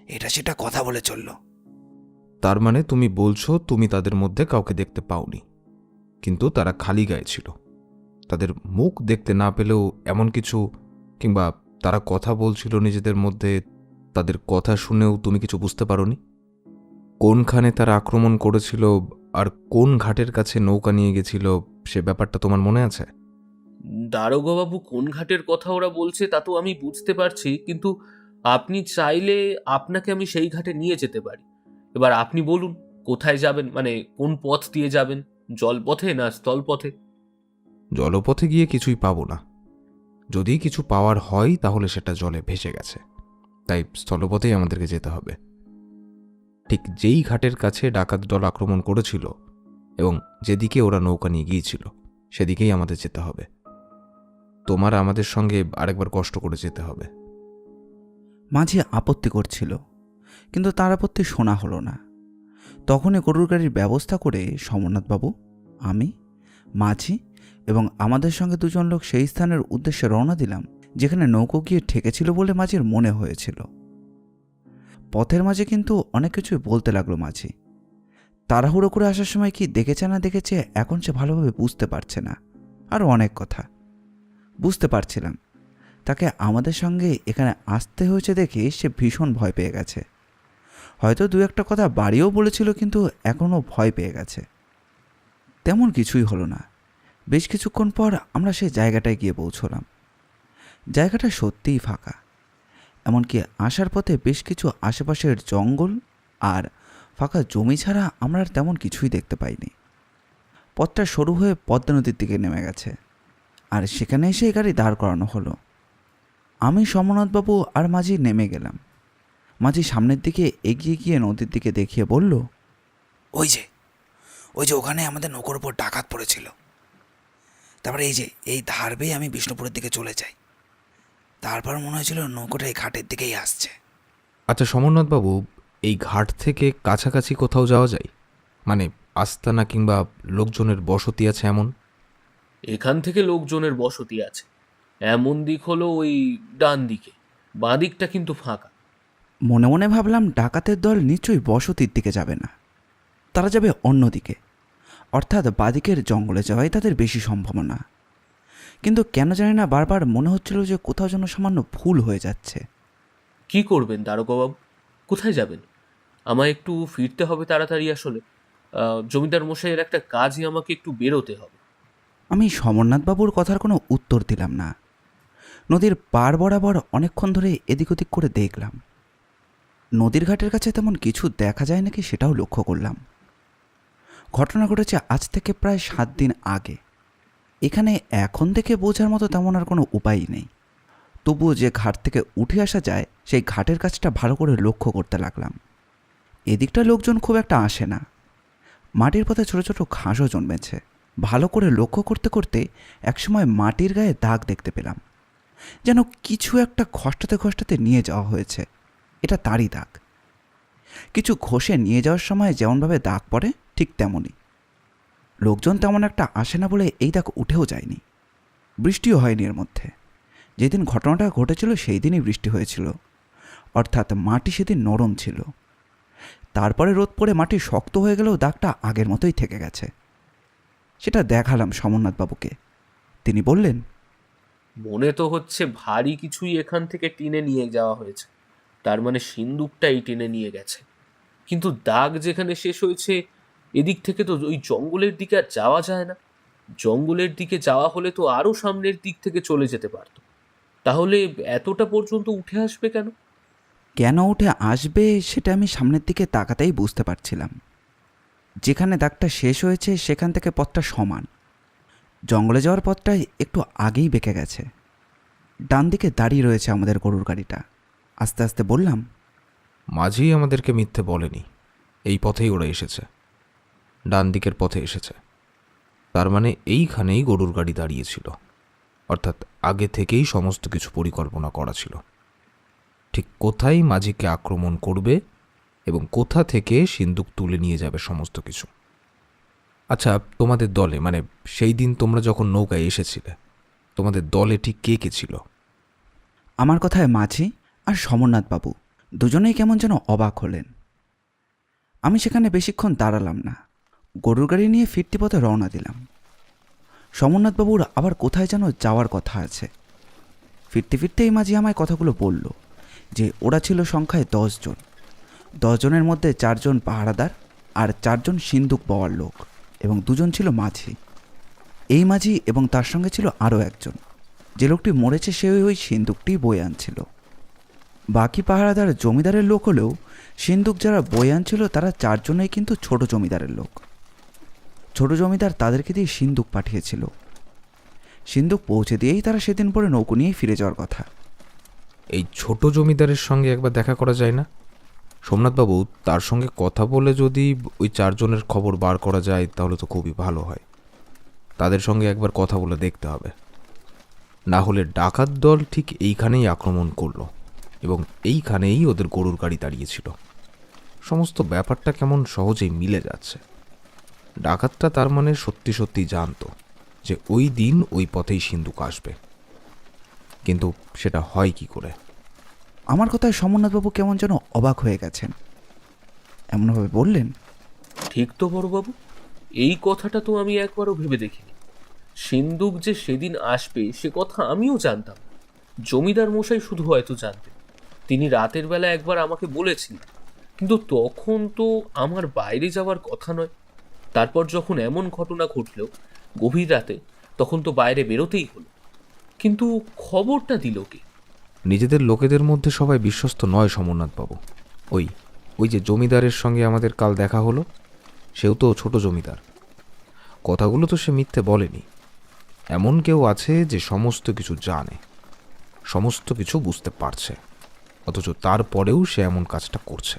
এটা সেটা কথা বলে চলল। তার মানে তুমি বলছো তুমি তাদের মধ্যে কাউকে দেখতে পাওনি, কিন্তু তারা খালি গায়ে ছিল। তাদের মুখ দেখতে না পেলেও এমন কিছু, কিংবা তারা কথা বলছিল নিজেদের মধ্যে, তাদের কথা শুনেও তুমি কিছু বুঝতে পারোনি? কোনখানে তারা আক্রমণ করেছিল আর কোন ঘাটের কাছে নৌকা নিয়ে গেছিল সে ব্যাপারটা তোমার মনে আছে? দারোগাবাবু কোন ঘাটের কথা ওরা বলছে তা তো আমি বুঝতে পারছি, কিন্তু আপনি চাইলে আপনাকে আমি সেই ঘাটে নিয়ে যেতে পারি। এবার আপনি বলুন কোথায় যাবেন, মানে কোন পথ দিয়ে যাবেন, জলপথে না স্থলপথে? জলপথে গিয়ে কিছুই পাবো না। যদি কিছু পাওয়ার হয় তাহলে সেটা জলে ভেসে গেছে, তাই স্থলপথেই আমাদেরকে যেতে হবে। ঠিক যেই ঘাটের কাছে ডাকাত দল আক্রমণ করেছিল এবং যেদিকে ওরা নৌকা নিয়ে গিয়েছিল সেদিকেই আমাদের যেতে হবে। তোমার আমাদের সঙ্গে আরেকবার কষ্ট করে যেতে হবে। মাঝি আপত্তি করছিল, কিন্তু তার আপত্তি শোনা হলো না। তখনই গরুর গাড়ির ব্যবস্থা করে সমরনাথবাবু, আমি, মাঝি এবং আমাদের সঙ্গে দুজন লোক সেই স্থানের উদ্দেশ্যে রওনা দিলাম যেখানে নৌকো গিয়ে ঠেকেছিল বলে মাঝির মনে হয়েছিল। পথের মাঝে কিন্তু অনেক কিছুই বলতে লাগলো মাঝি। তাড়াহুড়ো করে আসার সময় কি দেখেছে না দেখেছে এখন সে ভালোভাবে বুঝতে পারছে না। আরও অনেক কথা বুঝতে পারছিলাম। তাকে আমাদের সঙ্গে এখানে আসতে হয়েছে দেখে সে ভীষণ ভয় পেয়ে গেছে। হয়তো দু একটা কথা বাড়িও বলেছিল, কিন্তু এখনও ভয় পেয়ে গেছে। তেমন কিছুই হলো না। বেশ কিছুক্ষণ পর আমরা সেই জায়গাটায় গিয়ে পৌঁছলাম। জায়গাটা সত্যিই ফাঁকা। এমনকি আসার পথে বেশ কিছু আশেপাশের জঙ্গল আর ফাঁকা জমি ছাড়া আমরা আর তেমন কিছুই দেখতে পাইনি। পথটা সরু হয়ে পদ্মা নদীর দিকে নেমে গেছে, আর সেখানে এসে এই গাড়ি দাঁড় করানো হলো। আমি সমরনাথবাবু আর মাঝি নেমে গেলাম। মাঝি সামনের দিকে এগিয়ে গিয়ে নদীর দিকে দেখিয়ে বলল, ওই যে ওখানে আমাদের নৌকোর উপর ডাকাত পড়েছিল। তারপরে এই ধার বেয়ে আমি বিষ্ণুপুরের দিকে চলে যাই। তারপর মনে হয়েছিল নৌকোটা এই ঘাটের দিকেই আসছে। আচ্ছা সমরনাথবাবু, এই ঘাট থেকে কাছাকাছি কোথাও যাওয়া যায়? মানে আস্তানা কিংবা লোকজনের বসতি আছে এমন? এখান থেকে লোকজনের বসতি আছে। এমন দিক হলো ওই ডান দিকে, বাঁ দিকটা কিন্তু ফাঁকা। মনে মনে ভাবলাম ডাকাতের দল নিশ্চয়ই বসতির দিকে যাবে না, তারা যাবে অন্যদিকে, অর্থাৎ বাদিকের জঙ্গলে যাওয়াই তাদের বেশি সম্ভাবনা। কিন্তু কেন জানি না বারবার মনে হচ্ছিল যে কোথাও যেন সামান্য ভুল হয়ে যাচ্ছে। কি করবেন দারোগাবাবু, কোথায় যাবেন? আমায় একটু ফিরতে হবে তাড়াতাড়ি। আসলে জমিদার মশাইয়ের একটা কাজই আমাকে একটু বেরোতে হবে। আমি সমরনাথবাবুর কথার কোনো উত্তর দিলাম না। নদীর পার বরাবর অনেকক্ষণ ধরে এদিক ওদিক করে দেখলাম। নদীর ঘাটের কাছে তেমন কিছু দেখা যায় নাকি সেটাও লক্ষ্য করলাম। ঘটনা ঘটেছে আজ থেকে প্রায় 7 দিন আগে। এখানে এখন থেকে বোঝার মতো তেমন আর কোনো উপায়ই নেই। তবুও যে ঘাট থেকে উঠে আসা যায় সেই ঘাটের কাছটা ভালো করে লক্ষ্য করতে লাগলাম। এদিকটা লোকজন খুব একটা আসে না। মাটির পথে ছোট ছোট ঘাসও জন্মেছে। ভালো করে লক্ষ্য করতে করতে একসময় মাটির গায়ে দাগ দেখতে পেলাম, যেন কিছু একটা ঘষ্টাতে ঘষ্টাতে নিয়ে যাওয়া হয়েছে। এটা তারই দাগ। কিছু ঘষে নিয়ে যাওয়ার সময় যেমনভাবে দাগ পড়ে ঠিক তেমনই। লোকজন তেমন একটা আসে না বলে এই দাগ উঠেও যায়নি। বৃষ্টিও হয়নি এর মধ্যে। যেদিন ঘটনাটা ঘটেছিল সেই দিনই বৃষ্টি হয়েছিল, অর্থাৎ মাটি সেদিন নরম ছিল। তারপরে রোদ পড়ে মাটি শক্ত হয়ে গেলেও দাগটা আগের মতোই থেকে গেছে। সেটা দেখালাম সমরনাথবাবুকে। তিনি বললেন, মনে তো হচ্ছে ভারী কিছুই এখান থেকে টেনে নিয়ে যাওয়া হয়েছে। তার মানে সিন্দুকটাই টেনে নিয়ে গেছে। কিন্তু দাগ যেখানে শেষ হয়েছে এদিক থেকে তো ওই জঙ্গলের দিকে আর যাওয়া যায় না। জঙ্গলের দিকে যাওয়া হলে তো আরো সামনের দিক থেকে চলে যেতে পারতো। তাহলে এতটা পর্যন্ত উঠে আসবে কেন? কেন উঠে আসবে সেটা আমি সামনের দিকে তাকাতেই বুঝতে পারছিলাম। যেখানে দাগটা শেষ হয়েছে সেখান থেকে পথটা সমান। জঙ্গলে যাওয়ার পথটাই একটু আগেই বেঁকে গেছে। ডান দিকে দাঁড়িয়ে রয়েছে আমাদের গরুর গাড়িটা। আস্তে আস্তে বললাম, মাঝি আমাদেরকে মিথ্যে বলেনি, এই পথেই ওরা এসেছে, ডান দিকের পথে এসেছে। তার মানে এইখানেই গরুর গাড়ি দাঁড়িয়েছিল, অর্থাৎ আগে থেকেই সমস্ত কিছু পরিকল্পনা করা ছিল। ঠিক কোথায় মাঝিকে আক্রমণ করবে এবং কোথা থেকে সিন্দুক তুলে নিয়ে যাবে সমস্ত কিছু। আচ্ছা, তোমাদের দলে মানে সেই দিন তোমরা যখন নৌকায় এসেছিলে, তোমাদের দলে ঠিক কে কে ছিল? আমার কথায় মাঝি আর সমরনাথ বাবু দুজনেই কেমন যেন অবাক হলেন। আমি সেখানে বেশিক্ষণ দাঁড়ালাম না, গরুর গাড়ি নিয়ে ফিরতি পথে রওনা দিলাম। সমরনাথ বাবুর আবার কোথায় যেন যাওয়ার কথা আছে। ফিরতে ফিরতেই মাঝি আমায় কথাগুলো বলল যে ওরা ছিল সংখ্যায় 10 জন। 10 জনের মধ্যে 4 জন পাহারাদার আর 4 জন সিন্দুক বওয়ার লোক এবং 2 জন ছিল মাঝি। এই মাঝি এবং তার সঙ্গে ছিল আরও একজন। যে লোকটি মরেছে সে ওই সিন্দুকটি বয়ে আনছিল। বাকি পাহারাদার জমিদারের লোক হলেও সিন্দুক যারা বয়ে আনছিল তারা 4 জনেই কিন্তু ছোট জমিদারের লোক। ছোট জমিদার তাদেরকে দিয়ে সিন্দুক পাঠিয়েছিল। সিন্দুক পৌঁছে দিয়েই তারা সেদিন পরে নৌকো নিয়েই ফিরে যাওয়ার কথা। এই ছোট জমিদারের সঙ্গে একবার দেখা করা যায় না? সোমনাথবাবু, তার সঙ্গে কথা বলে যদি ওই 4 জনের খবর বার করা যায় তাহলে তো খুবই ভালো হয়। তাদের সঙ্গে একবার কথা বলে দেখতে হবে। না হলে ডাকাত দল ঠিক এইখানেই আক্রমণ করলো এবং এইখানেই ওদের গরুর গাড়ি দাঁড়িয়েছিল। সমস্ত ব্যাপারটা কেমন সহজেই মিলে যাচ্ছে। ডাকাতটা তার মানে সত্যি সত্যি জানতো যে ওই দিন ওই পথেই সিন্দুক আসবে, কিন্তু সেটা হয় কি করে? আমার কথায় সমরনাথবাবু কেমন যেন অবাক হয়ে গেছেন। এমনভাবে বললেন, ঠিক তো বড়বাবু, এই কথাটা তো আমি একবারও ভেবে দেখিনি। সিন্দুক যে সেদিন আসবে সে কথা আমিও জানতাম। জমিদার মশাই শুধু হয়তো জানতেন। তিনি রাতের বেলা একবার আমাকে বলেছিলেন, কিন্তু তখন তো আমার বাইরে যাওয়ার কথা নয়। তারপর যখন এমন ঘটনা ঘটল গভীর রাতে, তখন তো বাইরে বেরোতেই হলো। কিন্তু খবরটা দিল কে? নিজেদের লোকেদের মধ্যে সবাই বিশ্বস্ত নয় সমরনাথবাবু। ওই ওই যে জমিদারের সঙ্গে আমাদের কাল দেখা হলো, সেও তো ছোট জমিদার। কথাগুলো তো সে মিথ্যে বলেনি। এমন কেউ আছে যে সমস্ত কিছু জানে, সমস্ত কিছু বুঝতে পারছে, অথচ তারপরেও সে এমন কাজটা করছে।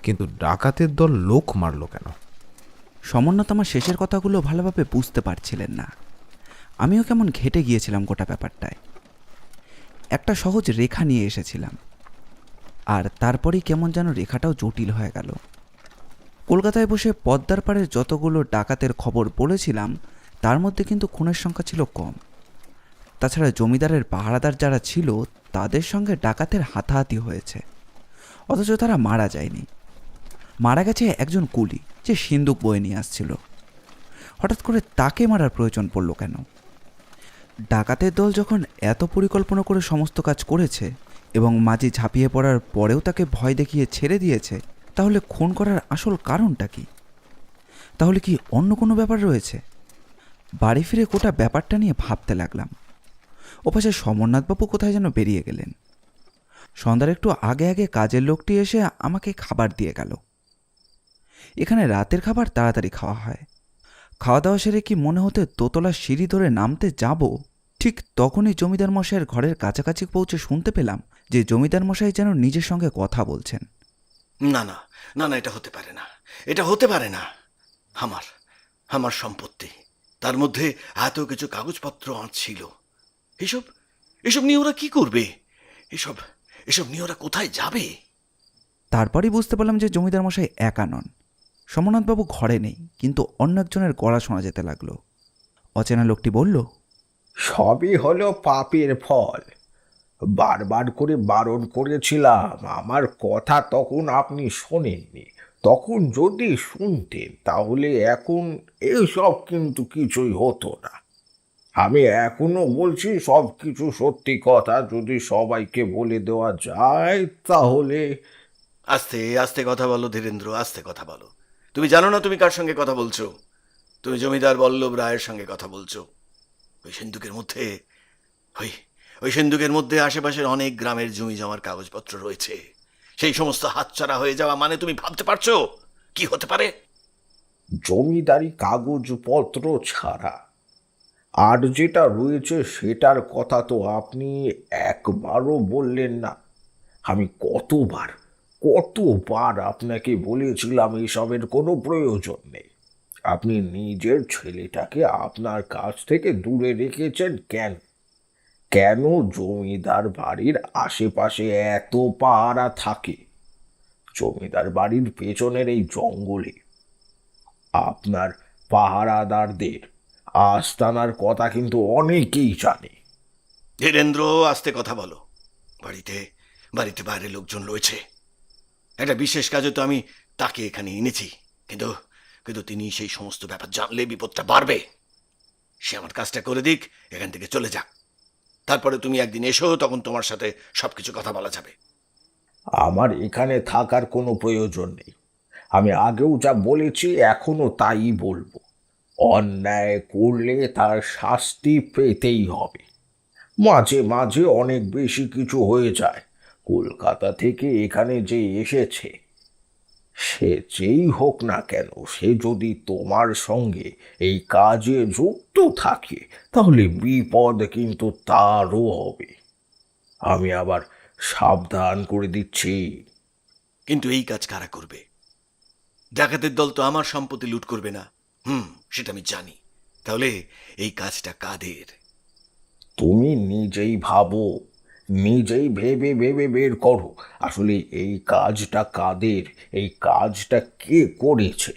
কিন্তু ডাকাতের দল লোক মারল কেন? সমরনাথ আমার শেষের কথাগুলো ভালোভাবে বুঝতে পারছিলেন না। আমিও কেমন ঘেটে গিয়েছিলাম গোটা ব্যাপারটায়। একটা সহজ রেখা নিয়ে এসেছিলাম, আর তারপরেই কেমন যেন রেখাটাও জটিল হয়ে গেল। কলকাতায় বসে পদ্মার পাড়ের যতগুলো ডাকাতের খবর পড়েছিলাম তার মধ্যে কিন্তু খুনের সংখ্যা ছিল কম। তাছাড়া জমিদারের পাহারাদার যারা ছিল তাদের সঙ্গে ডাকাতের হাতাহাতি হয়েছে, অথচ তারা মারা যায়নি। মারা গেছে একজন কুলি যে সিন্দুক বয়ে নিয়ে আসছিল। হঠাৎ করে তাকে মারার প্রয়োজন পড়ল কেন? ডাকাতের দল যখন এত পরিকল্পনা করে সমস্ত কাজ করেছে এবং মাঝি ঝাঁপিয়ে পড়ার পরেও তাকে ভয় দেখিয়ে ছেড়ে দিয়েছে, তাহলে খুন করার আসল কারণটা কি? তাহলে কি অন্য কোনো ব্যাপার রয়েছে? বাড়ি ফিরে গোটা ব্যাপারটা নিয়ে ভাবতে লাগলাম। ওপাশে সমরনাথবাবু কোথায় যেন বেরিয়ে গেলেন। সন্ধ্যার একটু আগে আগে কাজের লোকটি এসে আমাকে খাবার দিয়ে গেল। এখানে রাতের খাবার তাড়াতাড়ি খাওয়া হয়। খাওয়া দাওয়া সেরে কি মনে হতে দোতলা সিঁড়ি ধরে নামতে যাব, ঠিক তখনই জমিদার মশাইয়ের ঘরের কাছাকাছি পৌঁছে শুনতে পেলাম যে জমিদার মশাই যেন নিজের সঙ্গে কথা বলছেন। না না না না, এটা হতে পারে না, এটা হতে পারে না। আমার আমার সম্পত্তি, তার মধ্যে এত কিছু কাগজপত্র ছিল। এসব এসব নিয়ে ওরা কি করবে? এসব এসব নিয়ে ওরা কোথায় যাবে? তারপরই বুঝতে পারলাম যে জমিদার মশাই একা নন। সমরনাথবাবু ঘরে নেই, কিন্তু অন্য একজনের গলা শোনা যেতে লাগলো। অচেনা লোকটি বলল, সবই হলো পাপের ফল। বারবার করে বারণ করেছিলাম, আমার কথা তখন আপনি শোনেননি। তখন যদি শুনতেন তাহলে এখন এইসব কিন্তু কিছুই হতো না। আমি এখনো বলছি, সব কিছু সত্যি কথা যদি সবাইকে বলে দেওয়া যায় তাহলে। আস্তে আস্তে কথা বলো ধীরেন্দ্র, আস্তে কথা বলো। তুমি জানো না তুমি কার সঙ্গে কথা বলছো? তুমি জমিদার বল্লভ রায়ের সঙ্গে কথা বলছো। ওই সিন্ধুকের মধ্যে ওই ওই সিন্ধুকের মধ্যে আশেপাশের অনেক গ্রামের জমি জমার কাগজপত্র রয়েছে। সেই সমস্ত হাতছাড়া হয়ে যাওয়া মানে তুমি ভাবতে পারছো কি হতে পারে? জমিদারি কাগজপত্র ছাড়া আর যেটা রয়েছে সেটার কথা তো আপনি একবারও বললেন না। আমি কতবার আপনাকে বলেছিলাম এসবের কোনো প্রয়োজন নেই। আপনি নিজের ছেলেটাকে আপনার কাছ থেকে দূরে রেখেছেন কেন? কেন জমিদার বাড়ির আশেপাশে এত পাহারা থাকে? জমিদার বাড়ির পেছনের এই জঙ্গলে আপনার পাহারাদারদের আস্তানার কথা কিন্তু অনেকেই জানে। ধীরেন্দ্র, আস্তে কথা বলো। বাড়িতে বাড়িতে বাইরে লোকজন রয়েছে। একটা বিশেষ কাজে তো আমি তাকে এখানে এনেছি, কিন্তু কিন্তু তিনি সেই সমস্ত ব্যাপার জানলে বিপদটা বাড়বে। সে আমার কাজটা করে দিক, এখান থেকে চলে যাক। তারপরে তুমি একদিন এসো, তখন তোমার সাথে সবকিছু কথা বলা যাবে। আমার এখানে থাকার কোনো প্রয়োজন নেই। আমি আগেও যা বলেছি এখনো তাই বলবো। অন্যায় করলে তার শাস্তি পেতেই হবে। মাঝে মাঝে অনেক বেশি কিছু হয়ে যায়। কলকাতা থেকে এখানে যে এসেছে, সে যেই হোক না কেন, সে যদি তোমার সঙ্গে এই কাজে যুক্ত থাকে তাহলে বিপদ কিন্তু তারও হবে। আমি আবার সাবধান করে দিচ্ছি। কিন্তু এই কাজ কারা করবে? ডাকাতের দল তো আমার সম্পত্তি লুট করবে না। সেটা আমি জানি। তাহলে এই কাজটা কাদের? তুমি নিজেই ভাবো, নিজেই ভেবে ভেবে বের করো আসলে এই কাজটা কাদের, এই কাজটা কে করেছে।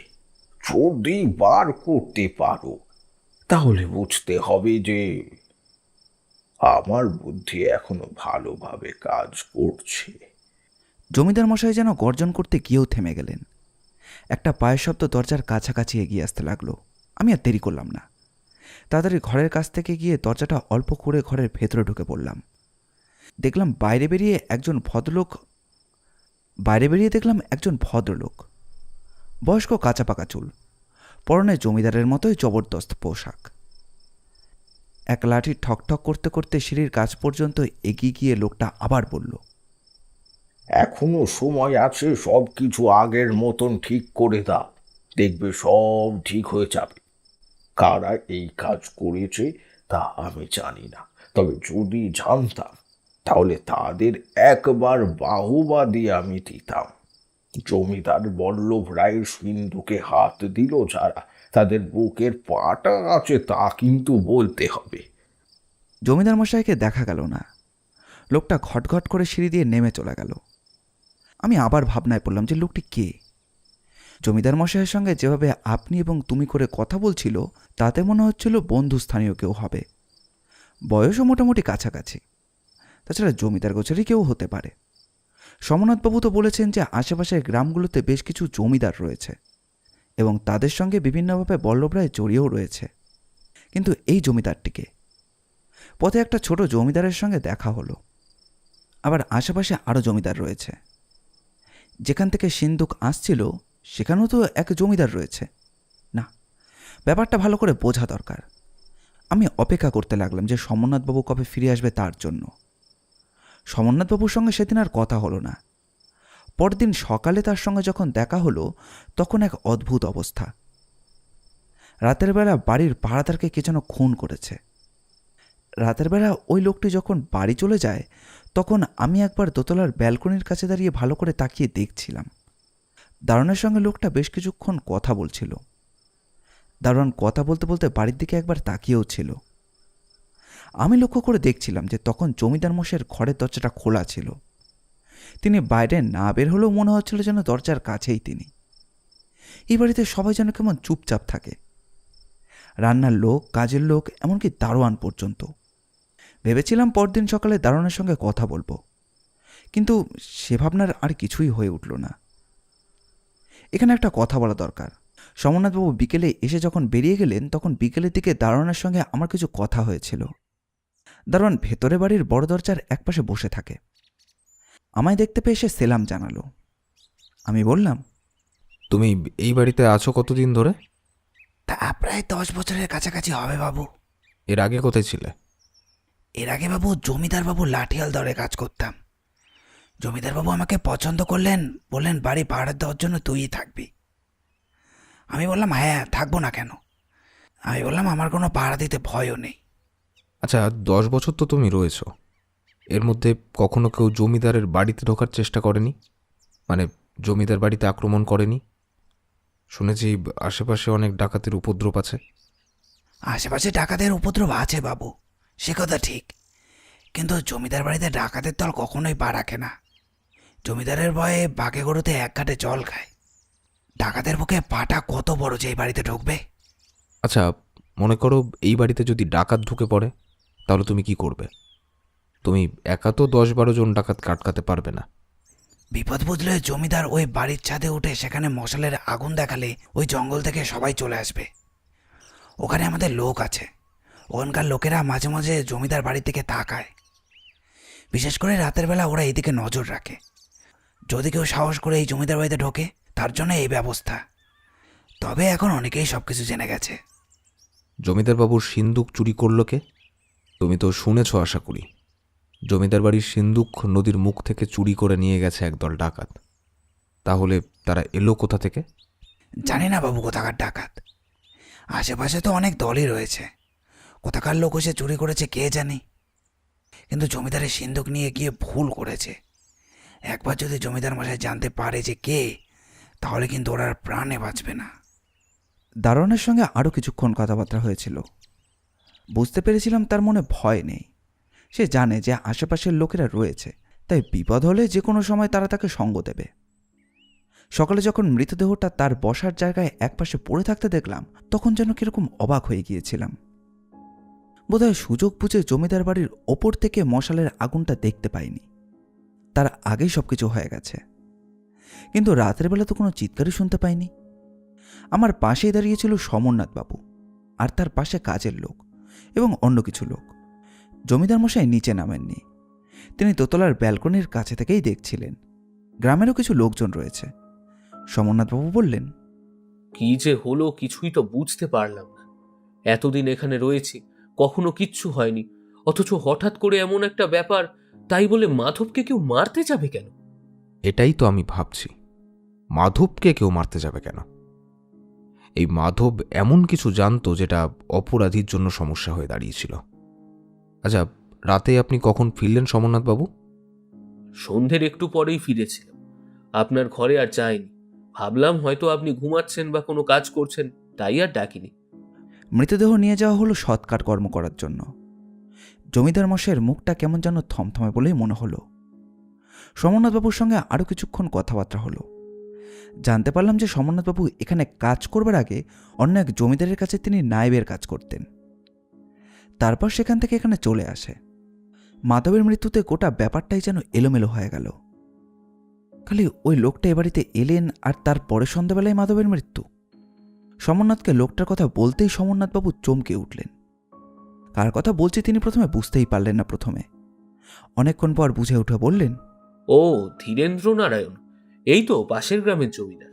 যদি বার করতে পারো তাহলে বুঝতে হবে যে আমার বুদ্ধি এখনো ভালোভাবে কাজ করছে। জমিদার মশাই যেন গর্জন করতে গিয়েও থেমে গেলেন। একটা পায়ের শব্দ দরজার কাছাকাছি এগিয়ে আসতে লাগলো। আমি আর দেরি করলাম না, তাড়াতাড়ি ঘরের কাছ থেকে গিয়ে দরজাটা অল্প করে ঘরের ভেতরে ঢুকে পড়লাম। দেখলাম বাইরে বেরিয়ে দেখলাম একজন ভদ্রলোক, বয়স্ক, কাঁচা পাকা চুল, পরনে জমিদারের মতোই জবরদস্ত পোশাক। এক লাঠি ঠকঠক করতে করতে সিঁড়ির কাছ পর্যন্ত এগিয়ে গিয়ে লোকটা আবার বলল, এখনো সময় আছে, সব কিছু আগের মতন ঠিক করে দাও, দেখবে সব ঠিক হয়ে যাবে। কারা এই কাজ করেছে তা আমি জানি না, তবে যদি জানতাম তাহলে তাদের একবার বাহুবা দিয়ে আমি দিতাম। জমিদার বল্লভ রায়ের সিন্ধুকে হাত দিল যারা, তাদের বুকের পাটা আছে তা কিন্তু বলতে হবে। জমিদার মশাইকে দেখা গেল না। লোকটা ঘটঘট করে সিঁড়ি দিয়ে নেমে চলে গেল। আমি আবার ভাবনায় পড়লাম যে লোকটি কে। জমিদার মশাইয়ের সঙ্গে যেভাবে আপনি এবং তুমি করে কথা বলছিল তাতে মনে হচ্ছিল বন্ধুস্থানীয় কেউ হবে। বয়সও মোটামুটি কাছাকাছি। তাছাড়া জমিদার গোছেরই কেউ হতে পারে। সোমনাথবাবু তো বলেছেন যে আশেপাশের গ্রামগুলোতে বেশ কিছু জমিদার রয়েছে এবং তাদের সঙ্গে বিভিন্নভাবে বল্লভ রায় জড়িয়েও রয়েছে। কিন্তু এই জমিদারটিকে পথে একটা ছোট জমিদারের সঙ্গে দেখা হলো। আবার আশেপাশে আরও জমিদার রয়েছে। যেখান থেকে সিন্ধুক আসছিল সেখানেও তো এক জমিদার রয়েছে। না, ব্যাপারটা ভালো করে বোঝা দরকার। আমি অপেক্ষা করতে লাগলাম যে সোমনাথবাবু কবে ফিরে আসবে তার জন্য। সোমনাথবাবুর সঙ্গে সেদিন আর কথা হলো না। পরদিন সকালে তার সঙ্গে যখন দেখা হলো তখন এক অদ্ভুত অবস্থা। রাতের বেলা বাড়ির পাহারাদারকে কে যেন খুন করেছে। রাতের বেলা ওই লোকটি যখন বাড়ি চলে যায় তখন আমি একবার দোতলার ব্যালকনির কাছে দাঁড়িয়ে ভালো করে তাকিয়ে দেখছিলাম। দারোয়ানের সঙ্গে লোকটা বেশ কিছুক্ষণ কথা বলছিল। দারোয়ান কথা বলতে বলতে বাড়ির দিকে একবার তাকিয়েও ছিল। আমি লক্ষ্য করে দেখছিলাম যে তখন জমিদার মশাইয়ের ঘরের দরজাটা খোলা ছিল। তিনি বাইরে না বের হলেও মনে হচ্ছিল যেন দরজার কাছেই তিনি। এই বাড়িতে সবাই যেন কেমন চুপচাপ থাকে, রান্নার লোক, কাজের লোক, এমনকি দারোয়ান পর্যন্ত। ভেবেছিলাম পরদিন সকালে দারোয়ানের সঙ্গে কথা বলবো, কিন্তু সে ভাবনার আর কিছুই হয়ে উঠল না। এখানে একটা কথা বলা দরকার। সোমনাথবাবু বিকেলে এসে যখন বেরিয়ে গেলেন তখন বিকেলের দিকে দারোয়ানের সঙ্গে আমার কিছু কথা হয়েছিল। দারোয়ান ভেতরে বাড়ির বড় দরজার একপাশে বসে থাকে। আমায় দেখতে পেয়ে সে সেলাম জানালো। আমি বললাম, তুমি এই বাড়িতে আছো কতদিন ধরে? তা প্রায় 10 বছরের কাছাকাছি হবে বাবু। এর আগে কোথায় ছিলে? এর আগে বাবু জমিদার বাবু লাঠিয়াল দরে কাজ করতাম। জমিদার বাবু আমাকে পছন্দ করলেন, বললেন বাড়ি ভাড়া দেওয়ার জন্য তুইই থাকবি। আমি বললাম হ্যাঁ, থাকবো না কেন। আমি বললাম আমার কোনো ভাড়া দিতে ভয়ও নেই। আচ্ছা, 10 বছর তো তুমি রয়েছো, এর মধ্যে কখনো কেউ জমিদারের বাড়িতে ঢোকার চেষ্টা করেনি? মানে জমিদার বাড়িতে আক্রমণ করেনি? শুনেছি আশেপাশে অনেক ডাকাতের উপদ্রব আছে। আশেপাশে ডাকাতের উপদ্রব আছে বাবু, সে কথা ঠিক, কিন্তু জমিদার বাড়িতে ডাকাতের দল কখনোই পা রাখে না। জমিদারের ভয়ে বাঘে গরুতে এক ঘাটে জল খায়। ডাকাতের বুকে পাটা কত বড় যে এই বাড়িতে ঢুকবে। আচ্ছা, মনে করো এই বাড়িতে যদি ডাকাত ঢুকে পড়ে, তাহলে তুমি কি করবে? তুমি একা তো 10-12 জন ডাকাত আটকাতে পারবে না। বিপদ বুঝলে জমিদার ওই বাড়ির ছাদে উঠে সেখানে মশালের আগুন দেখালে ওই জঙ্গল থেকে সবাই চলে আসবে। ওখানে আমাদের লোক আছে, ওখানকার লোকেরা মাঝে মাঝে জমিদার বাড়ির দিকে তাকায়। বিশেষ করে রাতের বেলা ওরা এদিকে নজর রাখে। যদি কেউ সাহস করে এই জমিদার বাড়িতে ঢোকে, তার জন্য এই ব্যবস্থা। তবে এখন অনেকেই সব কিছু জেনে গেছে। জমিদার বাবুর সিন্দুক চুরি করলো কে? তুমি তো শুনেছ আশা করি। জমিদার বাড়ির সিন্দুক নদীর মুখ থেকে চুরি করে নিয়ে গেছে একদল ডাকাত। তাহলে তারা এলো কোথা থেকে? জানি না বাবু কোথাকার ডাকাত। আশেপাশে তো অনেক দলই রয়েছে, কোথাকার লোক এসে চুরি করেছে কে জানে। কিন্তু জমিদারের সিন্দুক নিয়ে গিয়ে ভুল করেছে। একবার যদি জমিদার মশাই জানতে পারে যে কে, তাহলে কিন্তু ওরা আর প্রাণে বাঁচবে না। দারোয়ানের সঙ্গে আরও কিছুক্ষণ কথাবার্তা হয়েছিল। বুঝতে পেরেছিলাম তার মনে ভয় নেই। সে জানে যে আশেপাশের লোকেরা রয়েছে, তাই বিপদ হলে যে কোনো সময় তারা তাকে সঙ্গ দেবে। সকালে যখন মৃতদেহটা তার বসার জায়গায় একপাশে পড়ে থাকতে দেখলাম, তখন যেন কিরকম অবাক হয়ে গিয়েছিলাম। বোধহয় সুযোগ বুঝে জমিদার বাড়ির ওপর থেকে মশালের আগুনটা দেখতে পাইনি, তার আগেই সবকিছু হয়ে গেছে। কিন্তু রাতের বেলা তো কোনো চিৎকারই শুনতে পাইনি। আমার পাশেই দাঁড়িয়েছিল সমরনাথ বাবু, আর তার পাশে কাজের লোক এবং অন্য কিছু লোক। জমিদার মশাই নিচে নামেননি, তিনি দোতলার ব্যালকনির কাছে থেকেই দেখছিলেন। গ্রামেরও কিছু লোকজন রয়েছে। সমরনাথবাবু বললেন, কি যে হলো কিছুই তো বুঝতে পারলাম না। এতদিন এখানে রয়েছি, কখনো কিচ্ছু হয়নি, অথচ হঠাৎ করে এমন একটা ব্যাপার। তাই বলে মাধবকে কেউ মারতে যাবে কেন? এটাই তো আমি ভাবছি, মাধবকে কেউ মারতে যাবে কেন? এই মাধব এমন কিছু জানতো যেটা অপরাধীর জন্য সমস্যা হয়ে দাঁড়িয়েছিল। আচ্ছা, রাতে আপনি কখন ফিরলেন সমরনাথ বাবু? সন্ধ্যের একটু পরেই ফিরেছিলাম। আপনার ঘরে আর যাইনি, ভাবলাম হয়তো আপনি ঘুমাচ্ছেন বা কোনো কাজ করছেন, তাই আর ডাকিনি। মৃতদেহ নিয়ে যাওয়া হলো সৎকার কর্ম করার জন্য। জমিদার মশাইয়ের মুখটা কেমন যেন থমথমে বলেই মনে হলো। সমরনাথবাবুর সঙ্গে আরও কিছুক্ষণ কথাবার্তা হলো। জানতে পারলাম যে সমরনাথবাবু এখানে কাজ করবার আগে অন্য এক জমিদারের কাছে তিনি নায়েবের কাজ করতেন। তারপর সেখান থেকে এখানে চলে আসে। মাধবের মৃত্যুতে গোটা ব্যাপারটাই যেন এলোমেলো হয়ে গেল। খালি ওই লোকটা এ বাড়িতে এলেন, আর তার পরে সন্ধ্যাবেলায় মাধবের মৃত্যু। সমরনাথকে লোকটার কথা বলতেই সমরনাথবাবু চমকে উঠলেন। কার কথা বলছি তিনি প্রথমে বুঝতেই পারলেন না। অনেকক্ষণ পর বুঝে উঠে বললেন, ও, ধীরেন্দ্র নারায়ণ, এই তো পাশের গ্রামের জমিদার।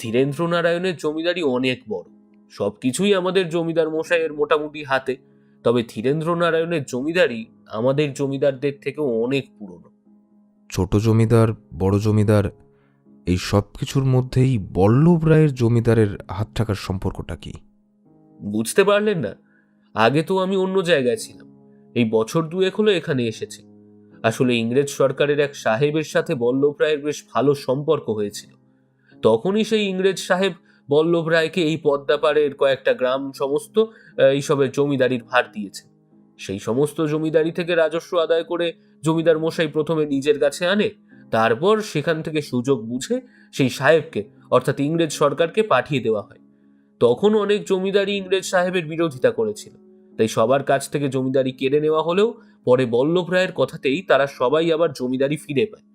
ধীরেন্দ্র নারায়ণের জমিদারি অনেক বড়, সবকিছুই আমাদের জমিদার মশাইয়ের মোটামুটি হাতে। তবে ধীরেন্দ্র নারায়ণের জমিদারি আমাদের জমিদারদের থেকেও অনেক পুরনো। ছোট জমিদার, বড় জমিদার, এই সব কিছুর মধ্যেই বল্লভ রায়ের জমিদারের হাত থাকার সম্পর্কটা কি? বুঝতে পারলেন না? আগে তো আমি অন্য জায়গায় ছিলাম, এই বছর দুয়েক হলো এখানে এসেছি। আসলে ইংরেজ সরকারের এক সাহেবের সাথে বল্লভ রায়ের বেশ ভালো সম্পর্ক হয়েছিল। তখনই সেই ইংরেজ সাহেব বল্লভ রায়কে এই পদ্মাপাড়ের কয়েকটা গ্রাম সমস্ত এইসবের জমিদারির ভার দিয়েছে। সেই সমস্ত জমিদারি থেকে রাজস্ব আদায় করে জমিদার মশাই প্রথমে নিজের কাছে আনে, তারপর সেখান থেকে সুযোগ বুঝে সেই সাহেবকে অর্থাৎ ইংরেজ সরকারকে পাঠিয়ে দেওয়া হয়। তখন অনেক জমিদারি ইংরেজ সাহেবের বিরোধিতা করেছিল, তাই সবার কাছ থেকে জমিদারি কেড়ে নেওয়া হলেও পরে বল্লভ রায়ের কথাতেই তারা সবাই আবার জমিদারি ফিরে পায়।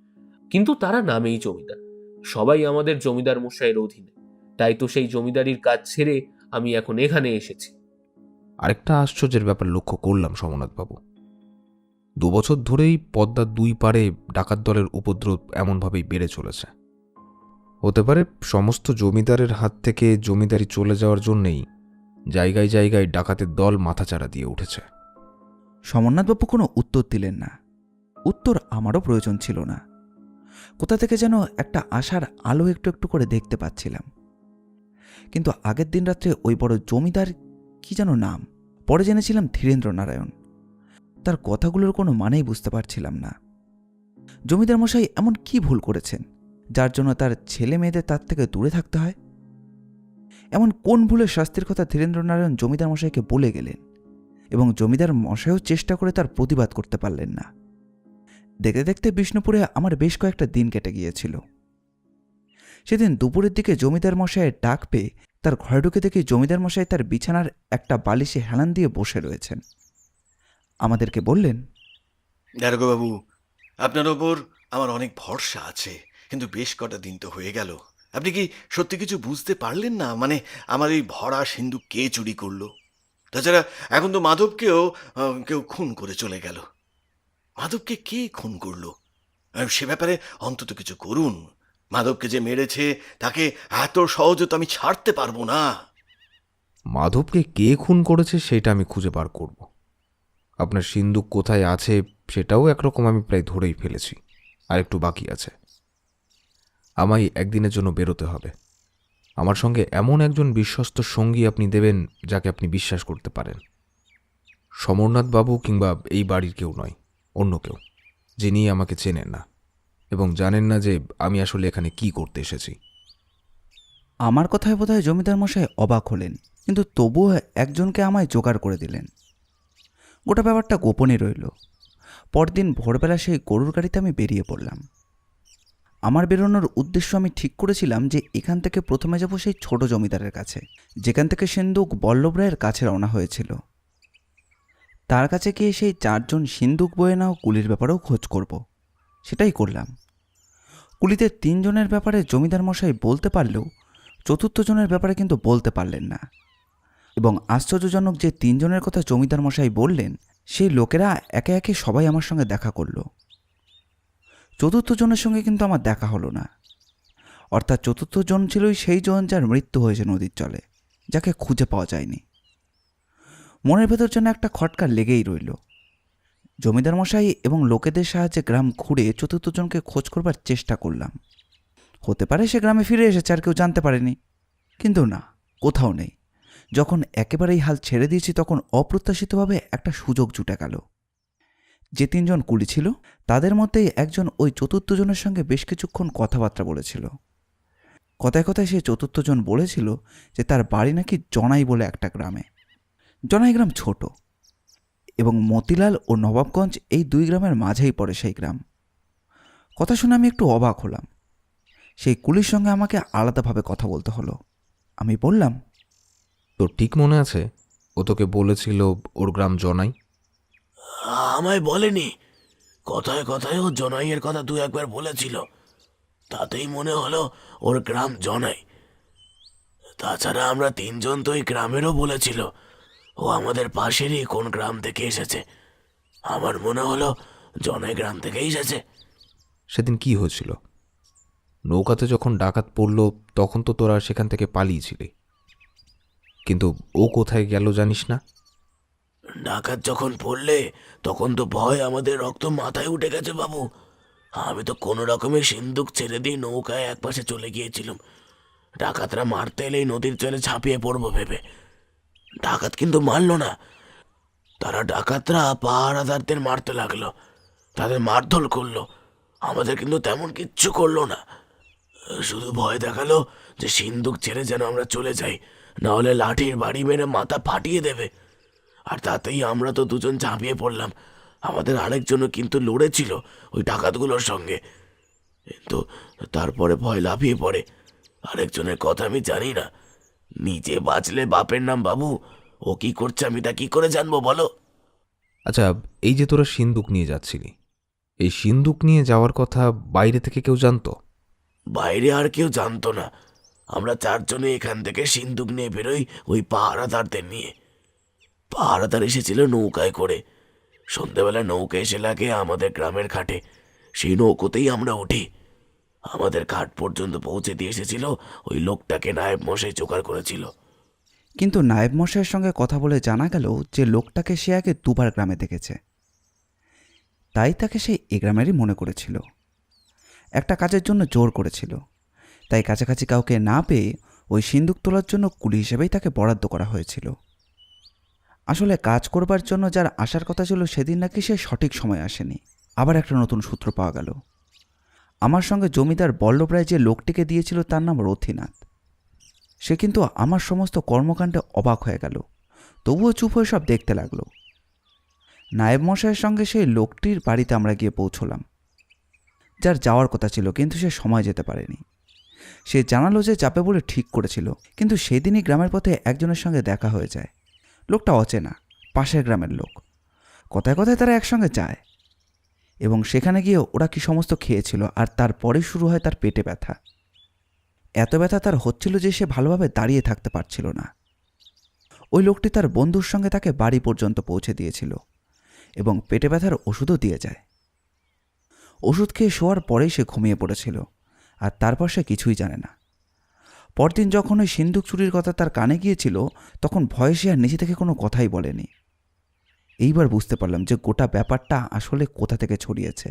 কিন্তু তারা নামেই জমিদার, সবাই আমাদের জমিদার মশাইয়ের অধীনে। তাই তো সেই জমিদারির কাজ ছেড়ে আমি এখন এখানে এসেছি। আরেকটা আশ্চর্যের ব্যাপার লক্ষ্য করলাম সমরনাথ বাবু, 2 বছর ধরেই পদ্মার দুই পারে ডাকাত দলের উপদ্রব এমনভাবেই বেড়ে চলেছে। হতে পারে সমস্ত জমিদারের হাত থেকে জমিদারি চলে যাওয়ার জন্যেই জায়গায় জায়গায় ডাকাতের দল মাথাচাড়া দিয়ে উঠেছে। সমরনাথবাবু কোনো উত্তর দিলেন না। উত্তর আমারও প্রয়োজন ছিল না। কোথা থেকে যেন একটা আশার আলো একটু একটু করে দেখতে পাচ্ছিলাম। কিন্তু আগের দিন রাত্রে ওই বড় জমিদার, কি যেন নাম, পরে জেনেছিলাম ধীরেন্দ্র নারায়ণ, তার কথাগুলোর কোনো মানেই বুঝতে পারছিলাম না। জমিদার মশাই এমন কি ভুল করেছেন যার জন্য তার ছেলে মেয়েদের তার থেকে দূরে থাকতে হয়? এমন কোন ভুলের শাস্তির কথা ধীরেন্দ্র নারায়ণ জমিদার মশাইকে বলে গেলেন এবং জমিদার মশাইও চেষ্টা করে তার প্রতিবাদ করতে পারলেন না? দেখতে দেখতে বিষ্ণুপুরে আমার বেশ কয়েকটা দিন কেটে গিয়েছিল। সেদিন দুপুরের দিকে জমিদার মশাইয়ের ডাক পেয়ে তার ঘরে ঢুকে দেখি জমিদার মশাই তার বিছানার একটা বালিশে হেলান দিয়ে বসে রয়েছেন। আমাদেরকে বললেন, দারোগাবাবু, আপনার ওপর আমার অনেক ভরসা আছে, কিন্তু বেশ কটা দিন তো হয়ে গেল। আপনি কি সত্যি কিছু বুঝতে পারলেন না? মানে আমার এই ভরা সিন্ধুক কে চুরি করলো? তাছাড়া এখন তো মাধবকেও কেউ খুন করে চলে গেল। মাধবকে কে খুন করলো সে ব্যাপারে অন্তত কিছু করুন। মাধবকে যে মেরেছে তাকে এত সহজে তো আমি ছাড়তে পারবো না। মাধবকে কে খুন করেছে সেটা আমি খুঁজে বার করব। আপনার সিন্দুক কোথায় আছে সেটাও একরকম আমি প্রায় ধরেই ফেলেছি, আর একটু বাকি আছে। আমায় একদিনের জন্য বেরোতে হবে। আমার সঙ্গে এমন একজন বিশ্বস্ত সঙ্গী আপনি দেবেন যাকে আপনি বিশ্বাস করতে পারেন। সমরনাথ বাবু কিংবা এই বাড়ির কেউ নয়, অন্য কেউ, যিনি আমাকে চেনেন না এবং জানেন না যে আমি আসলে এখানে কি করতে এসেছি। আমার কথায় বোধহয় জমিদার মশাই অবাক হলেন, কিন্তু তবুও একজনকে আমায় জোগাড় করে দিলেন। গোটা ব্যাপারটা গোপনই রইল। পরদিন ভোরবেলা সেই গরুর গাড়িতে আমি বেরিয়ে পড়লাম। আমার বেরোনোর উদ্দেশ্য আমি ঠিক করেছিলাম যে এখান থেকে প্রথমে যাব সেই ছোট জমিদারের কাছে, যেখান থেকে সিন্দুক বল্লভ রায়ের কাছে রওনা হয়েছিল। তার কাছে গিয়ে সেই 4 জন সিন্দুক বয়ে নাও কুলির ব্যাপারেও খোঁজ করব। সেটাই করলাম। কুলিতে 3 জনের ব্যাপারে জমিদার মশাই বলতে পারলেও 4র্থ জনের ব্যাপারে কিন্তু বলতে পারলেন না। এবং আশ্চর্যজনক যে 3 জনের কথা জমিদার মশাই বললেন, সেই লোকেরা একে একে সবাই আমার সঙ্গে দেখা করল। 4র্থ জনের সঙ্গে কিন্তু আমার দেখা হলো না। অর্থাৎ 4র্থ জন ছিলই সেই জন যার মৃত্যু হয়েছে নদীর জলে, যাকে খুঁজে পাওয়া যায়নি। মনের ভেতর যেন একটা খটকা লেগেই রইল। জমিদার মশাই এবং লোকেদের সাহায্যে গ্রাম ঘুরে 4র্থ জনকে খোঁজ করবার চেষ্টা করলাম। হতে পারে সে গ্রামে ফিরে এসেছে আর কেউ জানতে পারেনি, কিন্তু না, কোথাও নেই। যখন একেবারেই হাল ছেড়ে দিয়েছি তখন অপ্রত্যাশিতভাবে একটা সুযোগ জুটে গেল। যে 3 জন কুলি ছিল তাদের মধ্যেই একজন ওই 4র্থ জনের সঙ্গে বেশ কিছুক্ষণ কথাবার্তা বলেছিল। কথায় কথায় সে 4র্থ জন বলেছিল যে তার বাড়ি নাকি জনাই বলে একটা গ্রামে। জনাই গ্রাম ছোট এবং মতিলাল ও নবাবগঞ্জ এই 2 গ্রামের মাঝেই পড়ে সেই গ্রাম। কথা শুনে আমি একটু অবাক হলাম। সেই কুলির সঙ্গে আমাকে আলাদাভাবে কথা বলতে হলো। আমি বললাম, তোর ঠিক মনে আছে ও তোকে বলেছিল ওর গ্রাম জনাই? আমায় বলেনি। কথায় কথায় ও জনাইয়ের কথা 2-1 বলেছিল, তাতেই মনে হলো ওর গ্রাম জনাই। তাছাড়া আমরা 3 জন তো এই গ্রামেরও বলেছিল ও আমাদের পাশেরই কোন গ্রাম থেকে এসেছে। আমার মনে হলো জনাই গ্রাম থেকেই এসেছে। সেদিন কি হয়েছিল? নৌকাতে যখন ডাকাত পড়ল তখন তো তোরা সেখান থেকে পালিয়েছিলি, কিন্তু ও কোথায় গেল জানিস না? ডাকাত যখন পড়লে তখন তো ভয় আমাদের রক্ত মাথায় উঠে গেছে বাবু। আমি তো কোনো রকমের সিন্দুক ছেড়ে দিয়ে নৌকায় একপাশে চলে গিয়েছিলাম, ডাকাতরা মারতে এলেই নদীর জলে ঝাঁপিয়ে পড়বো ভেবে। ডাকাত কিন্তু মারল না। তারা ডাকাতরা পাহারাদারদের মারতে লাগলো, তাদের মারধর করলো। আমাদের কিন্তু তেমন কিচ্ছু করলো না, শুধু ভয় দেখালো যে সিন্দুক ছেড়ে যেন আমরা চলে যাই, না হলে লাঠির বাড়ি মেরে মাথা ফাটিয়ে দেবে। আর তাতেই আমরা তো 2 জন ঝাঁপিয়ে পড়লাম। আমাদের আরেকজনও কিন্তু লড়েছিল ওই ডাকাতগুলোর সঙ্গে, কিন্তু তারপরে ভয় লাফিয়ে পড়ে। আরেকজনের কথা আমি জানি না। নিজে বাঁচলে বাপের নাম বাবু, ও কি করছে আমি তা কি করে জানবো বলো? আচ্ছা, এই যে তোরা সিন্দুক নিয়ে যাচ্ছিলি, এই সিন্দুক নিয়ে যাওয়ার কথা বাইরে থেকে কেউ জানতো? বাইরে আর কেউ জানতো না। আমরা 4 জনে এখান থেকে সিন্দুক নিয়ে বেরোই ওই পাহারাদারদের নিয়ে। পাহারাদার এসেছিল নৌকায় করে। সন্ধ্যেবেলা নৌকা এসে লাগে আমাদের গ্রামের ঘাটে, সেই নৌকোতেই আমরা উঠি। আমাদের ঘাট পর্যন্ত পৌঁছে দিয়ে এসেছিল, ওই লোকটাকে নায়েব মশাই জোগাড় করেছিল। কিন্তু নায়েব মশাইয়ের সঙ্গে কথা বলে জানা গেল যে লোকটাকে সে আগে দুবার গ্রামে দেখেছে, তাই তাকে সে এ গ্রামেরই মনে করেছিল। একটা কাজের জন্য জোর করেছিল, তাই কাছাকাছি কাউকে না পেয়ে ওই সিন্দুক তোলার জন্য কুলি হিসেবেই তাকে বরাদ্দ করা হয়েছিল। আসলে কাজ করবার জন্য যার আসার কথা ছিল সেদিন নাকি সে সঠিক সময় আসেনি। আবার একটা নতুন সূত্র পাওয়া গেল। আমার সঙ্গে জমিদার বল্লভ রায় যে লোকটিকে দিয়েছিল তার নাম রথীনাথ। সে কিন্তু আমার সমস্ত কর্মকাণ্ডে অবাক হয়ে গেল, তবুও চুপ হয়ে সব দেখতে লাগলো। নায়েব মশাইয়ের সঙ্গে সেই লোকটির বাড়িতে আমরা গিয়ে পৌঁছলাম, যার যাওয়ার কথা ছিল, কিন্তু সে সময় যেতে পারেনি। সে জানালো যে যাবে বলে ঠিক করেছিল, কিন্তু সেদিনই গ্রামের পথে একজনের সঙ্গে দেখা হয়ে যায়। লোকটা অচেনা, পাশের গ্রামের লোক। কথায় কথায় তারা একসঙ্গে যায় এবং সেখানে গিয়ে ওরা কি সমস্ত খেয়েছিল, আর তারপরে শুরু হয় তার পেটে ব্যথা। এত ব্যথা তার হচ্ছিল যে সে ভালোভাবে দাঁড়িয়ে থাকতে পারছিল না। ওই লোকটি তার বন্ধুর সঙ্গে তাকে বাড়ি পর্যন্ত পৌঁছে দিয়েছিল এবং পেটে ব্যথার ওষুধও দিয়ে যায়। ওষুধ খেয়ে শোয়ার পরেই সে ঘুমিয়ে পড়েছিল, আর তারপর সে কিছুই জানে না। পরদিন যখন ওই সিন্দুক চুরির কথা তার কানে গিয়েছিল, তখন ভয়ে সে আর নিজে থেকে কোনো কথাই বলেনি। এইবার বুঝতে পারলাম যে গোটা ব্যাপারটা আসলে কোথা থেকে ছড়িয়েছে।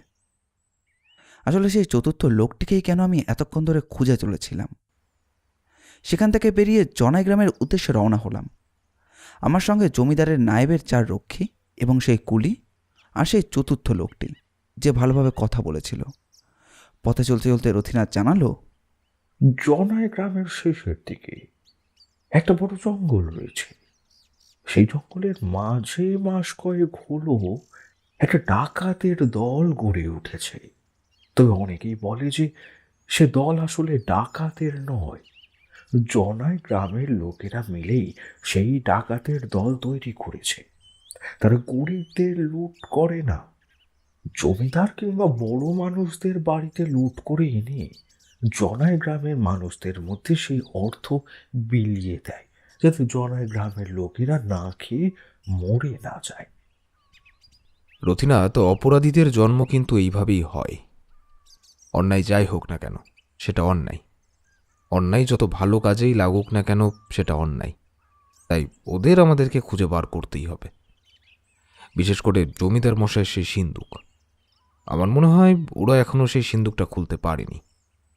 আসলে সেই চতুর্থ লোকটিকেই কেন আমি এতক্ষণ ধরে খুঁজে চলেছিলাম। সেখান থেকে বেরিয়ে জনাই গ্রামের উদ্দেশ্যে রওনা হলাম। আমার সঙ্গে জমিদারের নায়েবের 4 রক্ষী এবং সেই কুলি আর সেই চতুর্থ লোকটি যে ভালোভাবে কথা বলেছিল। পথে চলতে চলতে রথীনাথ জানালো, জনাই গ্রামের শেষের দিকে একটা বড় জঙ্গল রয়েছে। সেই জঙ্গলের মাঝে মাস কয়েক হলো একটা ডাকাতের দল গড়ে উঠেছে। তবে অনেকেই বলে যে সে দল আসলে ডাকাতের নয়, জনাই গ্রামের লোকেরা মিলেই সেই ডাকাতের দল তৈরি করেছে। তারা গরিবদের লুট করে না, জমিদার কিংবা বড় মানুষদের বাড়িতে লুট করে এনে জনাই গ্রামের মানুষদের মধ্যে সেই অর্থ বিলিয়ে দেয়, যাতে জনাই গ্রামের লোকেরা না খেয়ে মরে না যায়। রথীনাথ, অপরাধীদের জন্ম কিন্তু এইভাবেই হয়। অন্যায় যাই হোক না কেন সেটা অন্যায়, অন্যায় যত ভালো কাজেই লাগুক না কেন সেটা অন্যায়। তাই ওদের আমাদেরকে খুঁজে বার করতেই হবে। বিশেষ করে জমিদার মশাইয়ের সেই সিন্দুক, আমার মনে হয় ওরা এখনও সেই সিন্দুকটা খুলতে পারেনি,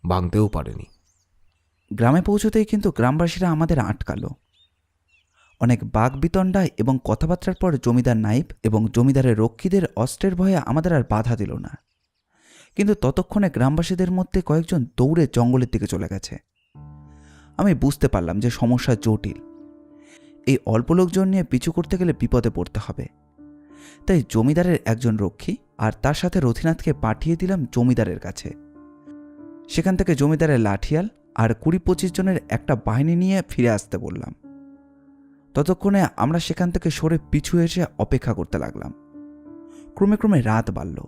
ভাঙতেও পারেনি। গ্রামে পৌঁছতেই কিন্তু গ্রামবাসীরা আমাদের আটকালো। অনেক বাক বিতণ্ডা এবং কথাবার্তার পর জমিদার নায়েব এবং জমিদারের রক্ষীদের অস্ত্রের ভয়ে আমাদের আর বাধা দিল না। কিন্তু ততক্ষণে গ্রামবাসীদের মধ্যে কয়েকজন দৌড়ে জঙ্গলের দিকে চলে গেছে। আমি বুঝতে পারলাম যে সমস্যা জটিল। এই অল্প লোকজন নিয়ে পিছু করতে গেলে বিপদে পড়তে হবে। তাই জমিদারের একজন রক্ষী আর তার সাথে রথীনাথকে পাঠিয়ে দিলাম জমিদারের কাছে। সেখান থেকে জমিদারের লাঠিয়াল আর 20-25 জনের একটা বাহিনী নিয়ে ফিরে আসতে বললাম। ততক্ষণে আমরা সেখান থেকে সরে পিছু এসে অপেক্ষা করতে লাগলাম। ক্রমে ক্রমে রাত বাড়ল।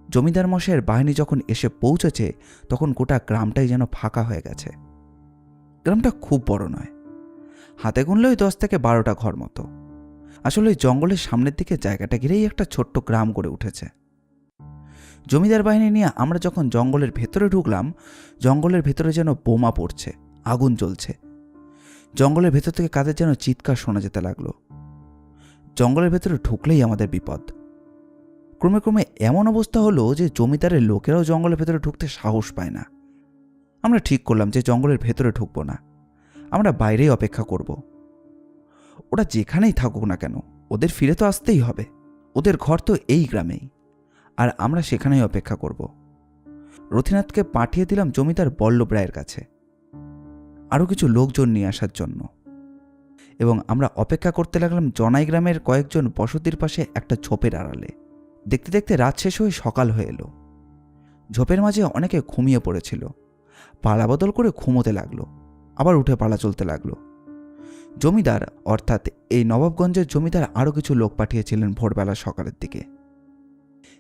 জমিদার মশাইয়ের বাহিনী যখন এসে পৌঁছেছে, তখন গোটা গ্রামটাই যেন ফাঁকা হয়ে গেছে। গ্রামটা খুব বড় নয়, হাতে গুনলে ওই 10 থেকে 12টা ঘর মতো। আসলে ওই জঙ্গলের সামনের দিকে জায়গাটা ঘিরেই একটা ছোট্ট গ্রাম গড়ে উঠেছে। জমিদার বাহিনী নিয়ে আমরা যখন জঙ্গলের ভেতরে ঢুকলাম, জঙ্গলের ভেতরে যেন বোমা পড়ছে, আগুন জ্বলছে। জঙ্গলের ভেতর থেকে কাদের যেন চিৎকার শোনা যেতে লাগলো। জঙ্গলের ভেতরে ঢুকলেই আমাদের বিপদ। ক্রমে ক্রমে এমন অবস্থা হলো যে জমিদারের লোকেরাও জঙ্গলের ভেতরে ঢুকতে সাহস পায় না। আমরা ঠিক করলাম যে জঙ্গলের ভেতরে ঢুকবো না, আমরা বাইরেই অপেক্ষা করব। ওরা যেখানেই থাকুক না কেন, ওদের ফিরে তো আসতেই হবে। ওদের ঘর তো এই গ্রামেই, আর আমরা সেখানেই অপেক্ষা করব। রথীনাথকে পাঠিয়ে দিলাম জমিদার বল্লভ রায়ের কাছে আরও কিছু লোকজন নিয়ে আসার জন্য, এবং আমরা অপেক্ষা করতে লাগলাম জনাই গ্রামের কয়েকজন বসতির পাশে একটা ঝোপের আড়ালে। দেখতে দেখতে রাত শেষ হয়ে সকাল হয়ে এলো। ঝোপের মাঝে অনেকে ঘুমিয়ে পড়েছিল, পালা বদল করে ঘুমোতে লাগলো, আবার উঠে পালা চলতে লাগলো। জমিদার অর্থাৎ এই নবাবগঞ্জের জমিদার আরও কিছু লোক পাঠিয়েছিলেন ভোরবেলা সকালের দিকে।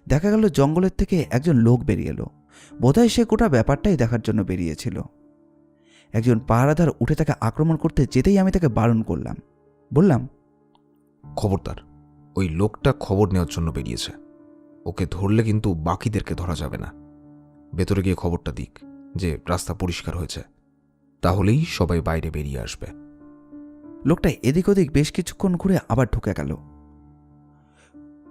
দেখা গেল জঙ্গলের থেকে একজন লোক বেরিয়ে এলো। বোধহয় সে গোটা ব্যাপারটাই দেখার জন্য বেরিয়েছিল। একজন পাহারাদার উঠে তাকে আক্রমণ করতে যেতেই আমি তাকে বারণ করলাম। বললাম, খবরদার, ওই লোকটা খবর নেওয়ার জন্য বেরিয়েছে। ওকে ধরলে কিন্তু বাকিদেরকে ধরা যাবে না। ভেতরে গিয়ে খবরটা দিক যে রাস্তা পরিষ্কার হয়েছে, তাহলেই সবাই বাইরে বেরিয়ে আসবে। লোকটা এদিক ওদিক বেশ কিছুক্ষণ ঘুরে আবার ঢুকে গেল।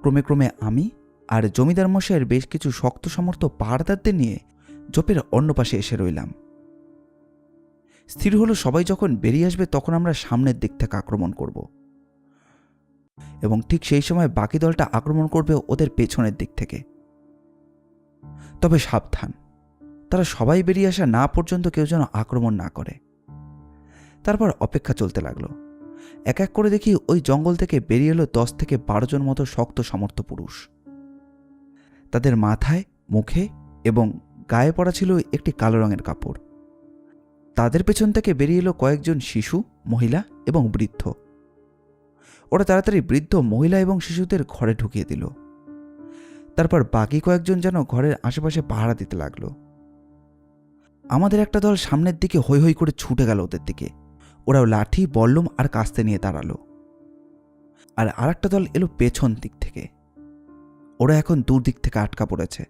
ক্রমে ক্রমে আমি আর জমিদার মশাইয়ের বেশ কিছু শক্ত সমর্থ পাহাড়দারদের নিয়ে জোপের অন্য পাশে এসে রইলাম। স্থির হলো সবাই যখন বেরিয়ে আসবে তখন আমরা সামনের দিক থেকে আক্রমণ করব, এবং ঠিক সেই সময় বাকি দলটা আক্রমণ করবে ওদের পেছনের দিক থেকে। তবে সাবধান, তারা সবাই বেরিয়ে আসা না পর্যন্ত কেউ যেন আক্রমণ না করে। তারপর অপেক্ষা চলতে লাগলো। এক এক করে দেখি ওই জঙ্গল থেকে বেরিয়ে এলো 10 থেকে 12 জন মতো শক্ত সমর্থ পুরুষ। তাদের মাথায়, মুখে এবং গায়ে পড়া ছিল একটি কালো রঙের কাপড়। তাদের পেছন থেকে বেরিয়ে এলো কয়েকজন শিশু, মহিলা এবং বৃদ্ধ। ওরা তাড়াতাড়ি বৃদ্ধ, মহিলা এবং শিশুদের ঘরে ঢুকিয়ে দিল। তারপর বাকি কয়েকজন যেন ঘরের আশেপাশে পাহারা দিতে লাগলো। আমাদের একটা দল সামনের দিকে হৈ হৈ করে ছুটে গেল ওদের দিকে। ওরাও লাঠি, বল্লম আর কাস্তে নিয়ে দাঁড়ালো। আর আরেকটা দল এলো পেছন দিক থেকে। ওরা এখন দূর দিক থেকে আটকা পড়েছে।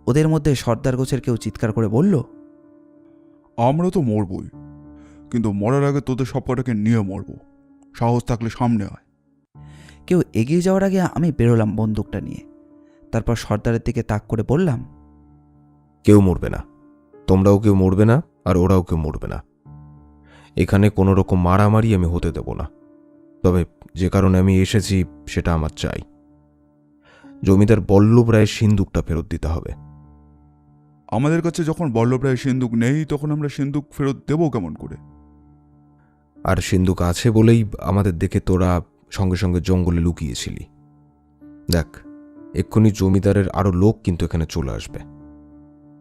ওদের মধ্যে সর্দার গোছের কেউ চিৎকার করে বলল, আমরা তো মরবই, কিন্তু মরার আগে তোদের সবকটাকে নিয়ে মরবো। সাহস থাকলে সামনে আয়। কেউ এগিয়ে যাওয়ার আগে আমি বেরোলাম বন্দুকটা নিয়ে। তারপর সর্দারের দিকে তাক করে বললাম, কেউ মরবে না, তোমরাও কেউ মরবে না, আর ওরাও কেউ মরবে না। এখানে কোনো রকম মারামারি আমি হতে দেব না। তবে যে কারণে আমি এসেছি সেটা আমার চাই। জমিদার বল্লভ রায়ের সিন্দুকটা ফেরত দিতে হবে। আমাদের কাছে যখন বল্লভরায় সিন্দুক নেই তখন আমরা সিন্দুক ফেরত দেবো কেমন করে? আর সিন্দুক আছে বলেই আমাদের দেখে তোরা সঙ্গে সঙ্গে জঙ্গলে লুকিয়েছিলি। দেখ, এক্ষুনি জমিদারের আরো লোক কিন্তু এখানে চলে আসবে।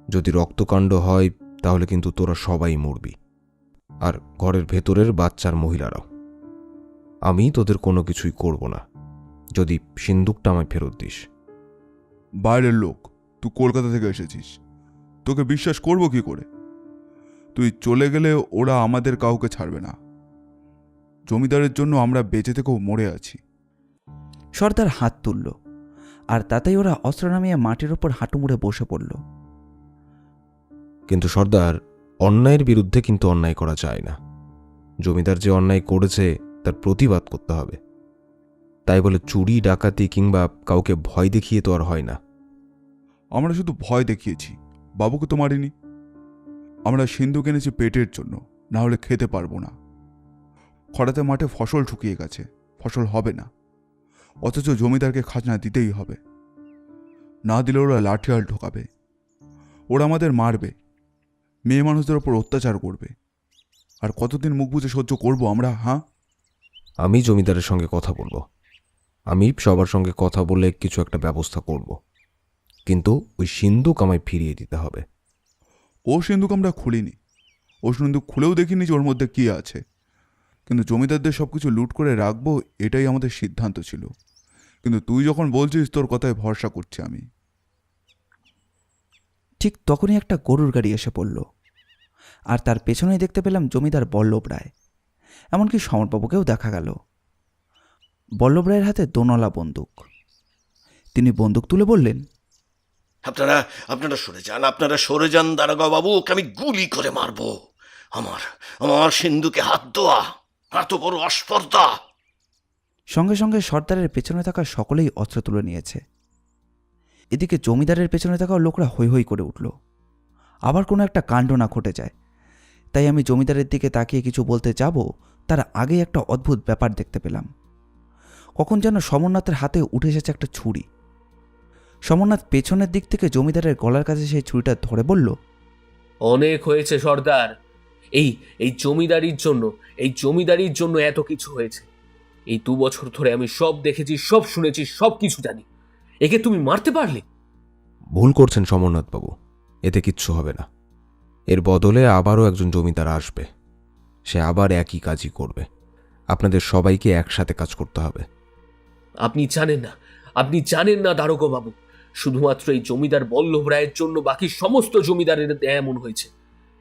যদি রক্তকাণ্ড হয় তাহলে কিন্তু তোরা সবাই মরবি, আর ঘরের ভেতরের বাচ্চার মহিলারাও। আমি তোদের কোনো কিছুই করব না যদি সিন্দুকটা আমায় ফেরত দিস। বাইরের লোক, তুই কলকাতা থেকে এসেছিস, তোকে বিশ্বাস করব কি করে? তুই চলে গেলে ওরা আমাদের কাউকে ছাড়বে না। জমিদারের জন্য আমরা বেঁচে থেকেও মরে আছি। সর্দার হাত তুলল, আর তাতেই ওরা অস্ত্র নামিয়ে মাটির ওপর হাঁটু মুড়ে বসে পড়ল। কিন্তু সর্দার, অন্যায়ের বিরুদ্ধে কিন্তু অন্যায় করা যায় না। জমিদার যে অন্যায় করেছে তার প্রতিবাদ করতে হবে। তাই বলে চুরি, ডাকাতি কিংবা কাউকে ভয় দেখিয়ে তো আর হয় না। আমরা শুধু ভয় দেখিয়েছি, বাবুকে তো মারিনি। আমরা সিন্ধুক এনেছি পেটের জন্য, না হলে খেতে পারবো না। খরাতে মাঠে ফসল শুকিয়ে গেছে, ফসল হবে না, অথচ জমিদারকে খাজনা দিতেই হবে। না দিলে ওরা লাঠিয়াল ঢোকাবে, ওরা আমাদের মারবে, মেয়ে মানুষদের ওপর অত্যাচার করবে। আর কতদিন মুখ বুজে সহ্য করবো আমরা? হ্যাঁ, আমি জমিদারের সঙ্গে কথা বলবো। আমি সবার সঙ্গে কথা বলে কিছু একটা ব্যবস্থা করব। কিন্তু ওই সিন্দুক আমায় ফিরিয়ে দিতে হবে। ও সিন্দুক আমরা খুলিনি, ও সিন্দুক খুলেও দেখিনি যে ওর মধ্যে কী আছে। কিন্তু জমিদারদের সব কিছু লুট করে রাখবো, এটাই আমাদের সিদ্ধান্ত ছিল। কিন্তু তুই যখন বলছিস, তোর কথায় ভরসা করছি আমি। ঠিক তখনই একটা গরুর গাড়ি এসে পড়ল, আর তার পেছনেই দেখতে পেলাম জমিদার বল্লভ রায়। এমনকি সমরবাবুকেও দেখা গেল। বল্লভ রায়ের হাতে দোনলা বন্দুক। তিনি বন্দুক তুলে বললেন, আপনারা সরে যান দারোগা বাবু, ওকে আমি গুলি করে মারবো। আমার সিন্ধুকে হাত দেওয়া এত বড় অস্পর্ধা। সঙ্গে সঙ্গে সর্দারের পেছনে থাকা সকলেই অস্ত্র তুলে নিয়েছে। এদিকে জমিদারের পেছনে থাকা লোকরা হৈ হৈ করে উঠল। আবার কোনো একটা কাণ্ড না ঘটে যায়। তাই আমি জমিদারের দিকে তাকিয়ে কিছু বলতে যাব, তার আগে একটা অদ্ভুত ব্যাপার দেখতে পেলাম। কখন যেন সমরনাথের হাতে উঠে এসেছে একটা ছুরি। সমরনাথ পেছনের দিক থেকে জমিদারের গলার কাছে সেই ছুরিটা ধরে বলল, অনেক হয়েছে সর্দার। এই জমিদারির জন্য এত কিছু হয়েছে। এই 2 বছর ধরে আমি সব দেখেছি, সব শুনেছি, সব কিছু জানি। একে তুমি মারতে পারলে? ভুল করছেন সমরনাথ বাবু, এতে কিচ্ছু হবে না। এর বদলে আবারও একজন জমিদার আসবে, সে আবার একই কাজই করবে। আপনাদের সবাইকে একসাথে কাজ করতে হবে। আপনি জানেন না দারোগা বাবু, শুধুমাত্র এই জমিদার বল্লভ রায়ের জন্য বাকি সমস্ত জমিদারের এমন হয়েছে।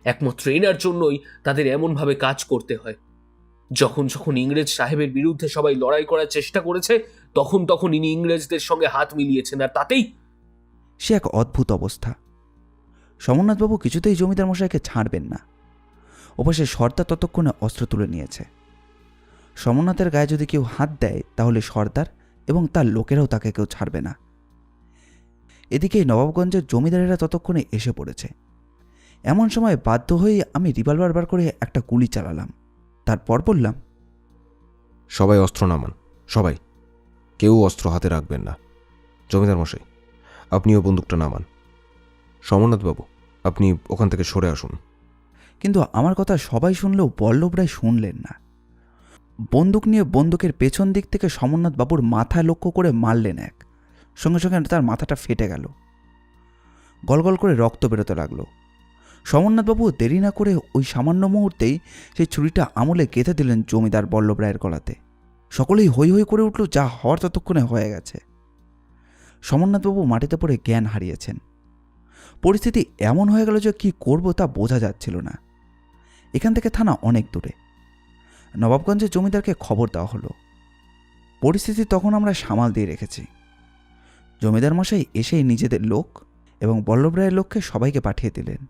একমাত্র এনার জন্যই তাদের এমনভাবে কাজ করতে হয়। যখন ইংরেজ সাহেবের বিরুদ্ধে সবাই লড়াই করার চেষ্টা করেছে, তখন ইনি ইংরেজদের সঙ্গে হাত মিলিয়েছেন, আর তাতেই সে এক অদ্ভুত অবস্থা। সমরনাথবাবু কিছুতেই জমিদার মশাইকে ছাড়বেন না। ওপাশে সর্দার ততক্ষণে অস্ত্র তুলে নিয়েছে। সমরনাথের গায়ে যদি কেউ হাত দেয় তাহলে সর্দার এবং তার লোকেরাও তাকে কেউ ছাড়বে না। এদিকে নবাবগঞ্জের জমিদারেরা ততক্ষণে এসে পড়েছে। এমন সময় বাধ্য হয়ে আমি রিভলভার বার করে একটা গুলি চালালাম। তারপর বললাম, সবাই অস্ত্র নামান, সবাই, কেউ অস্ত্র হাতে রাখবেন না। জমিদার মশাই, আপনিও বন্দুকটা নামান। সমরনাথবাবু, আপনি ওখান থেকে সরে আসুন। কিন্তু আমার কথা সবাই শুনলেও বল্লভ রায় শুনলেন না। বন্দুক নিয়ে বন্দুকের পেছন দিক থেকে সমরনাথ বাবুর মাথায় লক্ষ্য করে মারলেন এক। সঙ্গে সঙ্গে তার মাথাটা ফেটে গেল, গলগল করে রক্ত বেরোতে লাগলো। সমরনাথবাবু দেরি না করে ওই সামান্য মুহূর্তেই সেই ছুরিটা আমলে গেঁথে দিলেন জমিদার বল্লভ রায়ের গলাতে। সকলেই হৈ হৈ করে উঠল, যা হওয়ার ততক্ষণে হয়ে গেছে। সমরনাথবাবু মাটিতে পড়ে জ্ঞান হারিয়েছেন। পরিস্থিতি এমন হয়ে গেল যে কী করব তা বোঝা যাচ্ছিল না। এখান থেকে থানা অনেক দূরে। নবাবগঞ্জের জমিদারকে খবর দেওয়া হলো। পরিস্থিতি তখন আমরা সামাল দিয়ে রেখেছি। জমিদার মশাই এসেই নিজেদের লোক এবং বল্লভ রায়ের লোককে সবাইকে পাঠিয়ে দিলেন।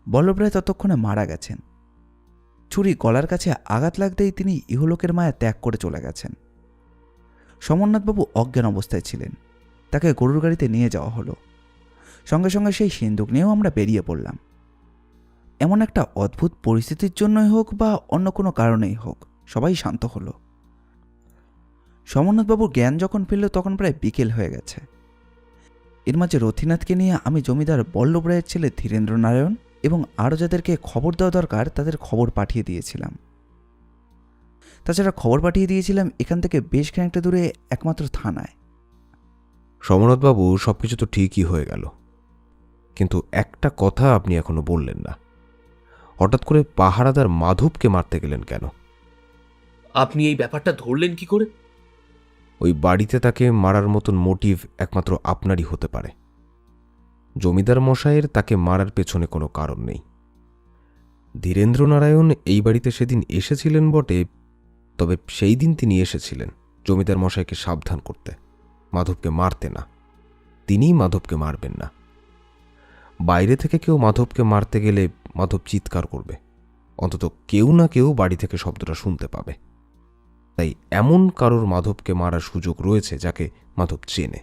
বল্লভ রায় ততক্ষণে মারা গেছেন। ছুরি গলার কাছে আঘাত লাগতেই তিনি ইহলোকের মায়া ত্যাগ করে চলে গেছেন। সমরনাথবাবু অজ্ঞান অবস্থায় ছিলেন। তাকে গরুর গাড়িতে নিয়ে যাওয়া হলো। সঙ্গে সঙ্গে সেই সিন্দুক নিয়েও আমরা বেরিয়ে পড়লাম। এমন একটা অদ্ভুত পরিস্থিতির জন্যই হোক বা অন্য কোনো কারণেই হোক, সবাই শান্ত হলো। সমরনাথবাবুর জ্ঞান যখন ফিরল তখন প্রায় বিকেল হয়ে গেছে। এর মাঝে রথীনাথকে নিয়ে আমি জমিদার বল্লভ রায়ের ছেলে ধীরেন্দ্র নারায়ণ এবং আরও যাদেরকে খবর দেওয়া দরকার তাদের খবর পাঠিয়ে দিয়েছিলাম। তাছাড়া খবর পাঠিয়ে দিয়েছিলাম এখান থেকে বেশ খানিকটা দূরে একমাত্র থানায়। সমরনাথবাবু, সব কিছু তো ঠিকই হয়ে গেল, কিন্তু একটা কথা আপনি এখনো বললেন না। হঠাৎ করে পাহারাদার মাধবকে মারতে গেলেন কেন? আপনি এই ব্যাপারটা ধরলেন কি করে? ওই বাড়িতে তাকে মারার মতন মোটিভ একমাত্র আপনারই হতে পারে। জমিদার মশাইয়ের তাকে মারার পেছনে কোনো কারণ নেই। ধীরেন্দ্র নারায়ণ এই বাড়িতে সেদিন এসেছিলেন বটে, তবে সেই দিন তিনি এসেছিলেন জমিদার মশাইকে সাবধান করতে, মাধবকে মারতে না। তিনিই মাধবকে মারবেন না। বাইরে থেকে কেউ মাধবকে মারতে গেলে মাধব চিৎকার করবে, অন্তত কেউ না কেউ বাড়ি থেকে শব্দটা শুনতে পাবে। তাই এমন কারোর মাধবকে মারার সুযোগ রয়েছে যাকে মাধব চেনে।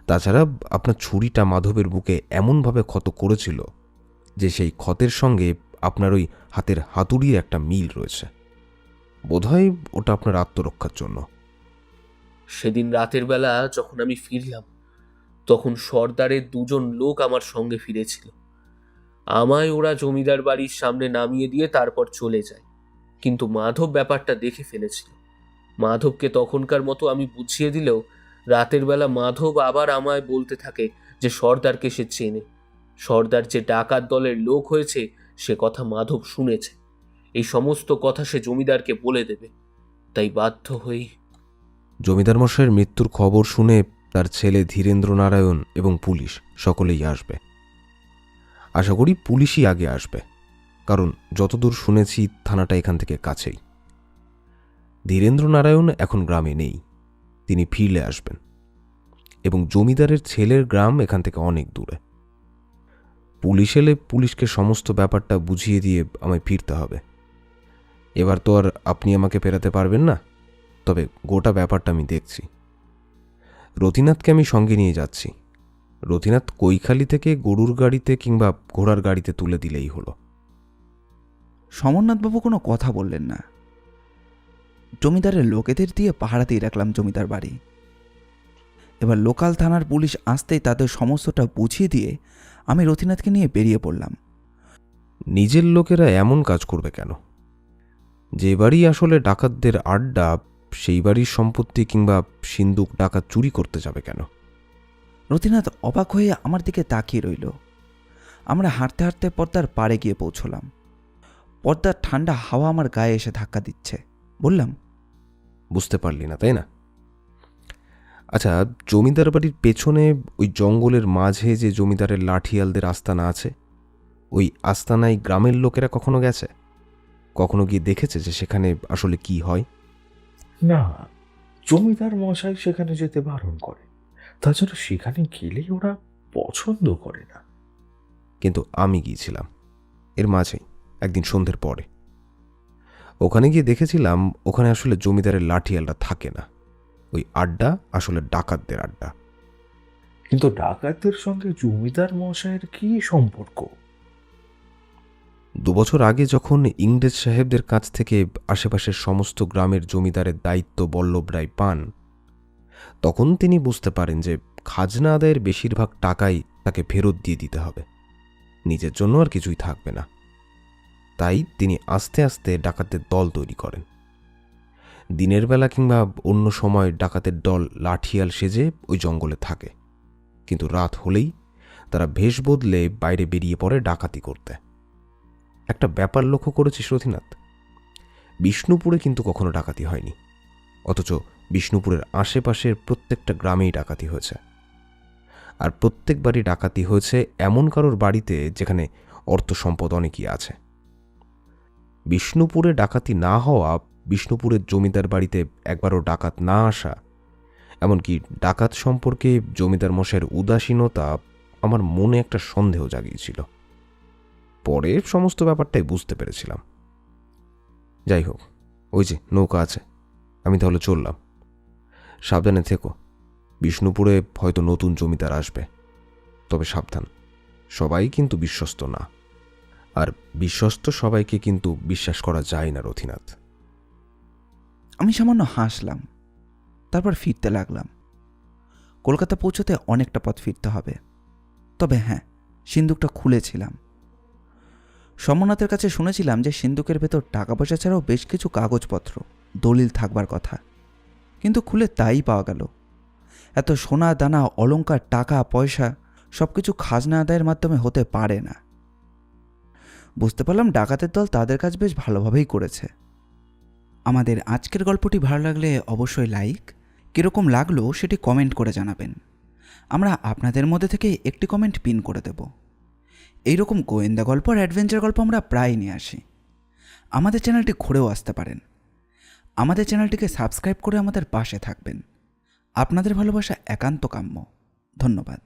তাছাড়া আপনার ছুরিটা মাধবের বুকে এমনভাবে ক্ষত করেছিল যে সেই ক্ষতের সঙ্গে আপনার ওই হাতের হাতুড়ির একটা মিল রয়েছে। বোধহয় ওটা আপনার আত্মরক্ষার জন্য। সেদিন রাতের বেলা যখন আমি ফিরলাম তখন সর্দারের দুজন লোক আমার সঙ্গে ফিরেছিল। আমায় ওরা জমিদার বাড়ির সামনে নামিয়ে দিয়ে তারপর চলে যায়। কিন্তু মাধব ব্যাপারটা দেখে ফেলেছিল। মাধবকে তখনকার মতো আমি বুঝিয়ে দিলেও রাতের বেলা মাধব আবার আমায় বলতে থাকে যে সর্দারকে সে চেনে। সর্দার যে ডাকাত দলের লোক হয়েছে সে কথা মাধব শুনেছে। এই সমস্ত কথা সে জমিদারকে বলে দেবে। তাই বাধ্য হই। জমিদার মশাইয়ের মৃত্যুর খবর শুনে তার ছেলে ধীরেন্দ্র নারায়ণ এবং পুলিশ সকলেই আসবে। আশা করি পুলিশই আগে আসবে, কারণ যতদূর শুনেছি থানাটা এখান থেকে কাছেই। ধীরেন্দ্র নারায়ণ এখন গ্রামে নেই, তিনি ফিরলে আসবেন, এবং জমিদারের ছেলের গ্রাম এখান থেকে অনেক দূরে। পুলিশ এলে পুলিশকে সমস্ত ব্যাপারটা বুঝিয়ে দিয়ে আমায় ফিরতে হবে। এবার তো আর আপনি আমাকে ফেরাতে পারবেন না, তবে গোটা ব্যাপারটা আমি দেখছি। রথীনাথকে আমি সঙ্গে নিয়ে যাচ্ছি। রথীনাথ কৈখালি থেকে গরুর গাড়িতে কিংবা ঘোড়ার গাড়িতে তুলে দিলেই হলো। সমরনাথবাবু কোনো কথা বললেন না। জমিদারের লোকেদের দিয়ে পাহারাতেই রাখলাম জমিদার বাড়ি। এবার লোকাল থানার পুলিশ আসতেই তাদের সমস্তটা বুঝিয়ে দিয়ে আমি রথীনাথকে নিয়ে বেরিয়ে পড়লাম। নিজের লোকেরা এমন কাজ করবে কেন? যে বাড়ি আসলে ডাকাতদের আড্ডা, সেই বাড়ির সম্পত্তি কিংবা সিন্দুক ডাকাত চুরি করতে যাবে কেন? রথীনাথ অবাক হয়ে আমার দিকে তাকিয়ে রইল। আমরা হাঁটতে হাঁটতে পর্দার পাড়ে গিয়ে পৌঁছলাম। পর্দার ঠান্ডা হাওয়া আমার গায়ে এসে ধাক্কা দিচ্ছে। বললাম, বুঝতে পারলি না, তাই না? আচ্ছা, জমিদার বাড়ির পেছনে ওই জঙ্গলের মাঝে যে জমিদারের লাঠিয়ালদের আস্তানা আছে, ওই আস্তানায় গ্রামের লোকেরা কখনো গেছে? কখনো গিয়ে দেখেছে যে সেখানে আসলে কি হয়? না, জমিদার মশাই সেখানে যেতে বারণ করে। তাছাড়া সেখানে গেলেই ওরা পছন্দ করে না। কিন্তু আমি গিয়েছিলাম এর মাঝেই, একদিন সন্ধ্যের পরে। ওখানে গিয়ে দেখেছিলাম ওখানে আসলে জমিদারের লাঠিয়ালটা থাকে না। ওই আড্ডা আসলে ডাকাতদের আড্ডা। কিন্তু ডাকাতদের সঙ্গে জমিদার মশাইয়ের কি সম্পর্ক? 2 বছর আগে যখন ইংরেজ সাহেবদের কাছ থেকে আশেপাশের সমস্ত গ্রামের জমিদারের দায়িত্ব বল্লভ রায় পান, তখন তিনি বুঝতে পারেন যে খাজনা আদায়ের বেশিরভাগ টাকাই তাকে ফেরত দিয়ে দিতে হবে, নিজের জন্য আর কিছুই থাকবে না। তাই তিনি আস্তে আস্তে ডাকাতের দল তৈরি করেন। দিনের বেলা কিংবা অন্য সময় ডাকাতের দল লাঠিয়াল সেজে ওই জঙ্গলে থাকে, কিন্তু রাত হলেই তারা ভেষ বদলে বাইরে বেরিয়ে পড়ে ডাকাতি করতে। একটা ব্যাপার লক্ষ্য করেছিস রথীনাথ, বিষ্ণুপুরে কিন্তু কখনো ডাকাতি হয়নি, অথচ বিষ্ণুপুরের আশেপাশের প্রত্যেকটা গ্রামেই ডাকাতি হয়েছে। আর প্রত্যেকবারই ডাকাতি হয়েছে এমন কারোর বাড়িতে যেখানে অর্থ সম্পদ অনেকই আছে। বিষ্ণুপুরে ডাকাতি না হওয়া, বিষ্ণুপুরের জমিদার বাড়িতে একবারও ডাকাত না আসা, এমনকি ডাকাত সম্পর্কে জমিদার মশাইয়ের উদাসীনতা আমার মনে একটা সন্দেহ জাগিয়েছিল। পরে সমস্ত ব্যাপারটাই বুঝতে পেরেছিলাম। যাই হোক, ওই যে নৌকা আছে, আমি তাহলে চললাম। সাবধানে থেকো, বিষ্ণুপুরে হয়তো নতুন জমিদার আসবে, তবে সাবধান, সবাই কিন্তু বিশ্বস্ত না, আর বিশ্বস্ত সবাইকে কিন্তু বিশ্বাস করা যায় না রথীনাথ। আমি সামান্য হাসলাম, তারপর ফিরতে লাগলাম। কলকাতা পৌঁছতে অনেকটা পথ ফিরতে হবে, তবে হ্যাঁ, সিন্দুকটা খুলেছিলাম। সোমনাথের কাছে শুনেছিলাম যে সিন্দুকের ভেতর টাকা পয়সা ছাড়াও বেশ কিছু কাগজপত্র, দলিল থাকবার কথা, কিন্তু খুলে তাই পাওয়া গেল। এত সোনা দানা, অলংকার, টাকা পয়সা সবকিছু খাজনা আদায়ের মাধ্যমে হতে পারে না। বুঝতে পারলাম ডাকাতের দল তাদের কাজ বেশ ভালোভাবেই করেছে। আমাদের আজকের গল্পটি ভালো লাগলে অবশ্যই লাইক, কীরকম লাগলো সেটি কমেন্ট করে জানাবেন। আমরা আপনাদের মধ্যে থেকে একটি কমেন্ট পিন করে দেব। এইরকম গোয়েন্দা গল্প আর অ্যাডভেঞ্চার গল্প আমরা প্রায় নিয়ে আসি। আমাদের চ্যানেলটি ঘুরেও আসতে পারেন। আমাদের চ্যানেলটিকে সাবস্ক্রাইব করে আমাদের পাশে থাকবেন। আপনাদের ভালোবাসা একান্ত কাম্য। ধন্যবাদ।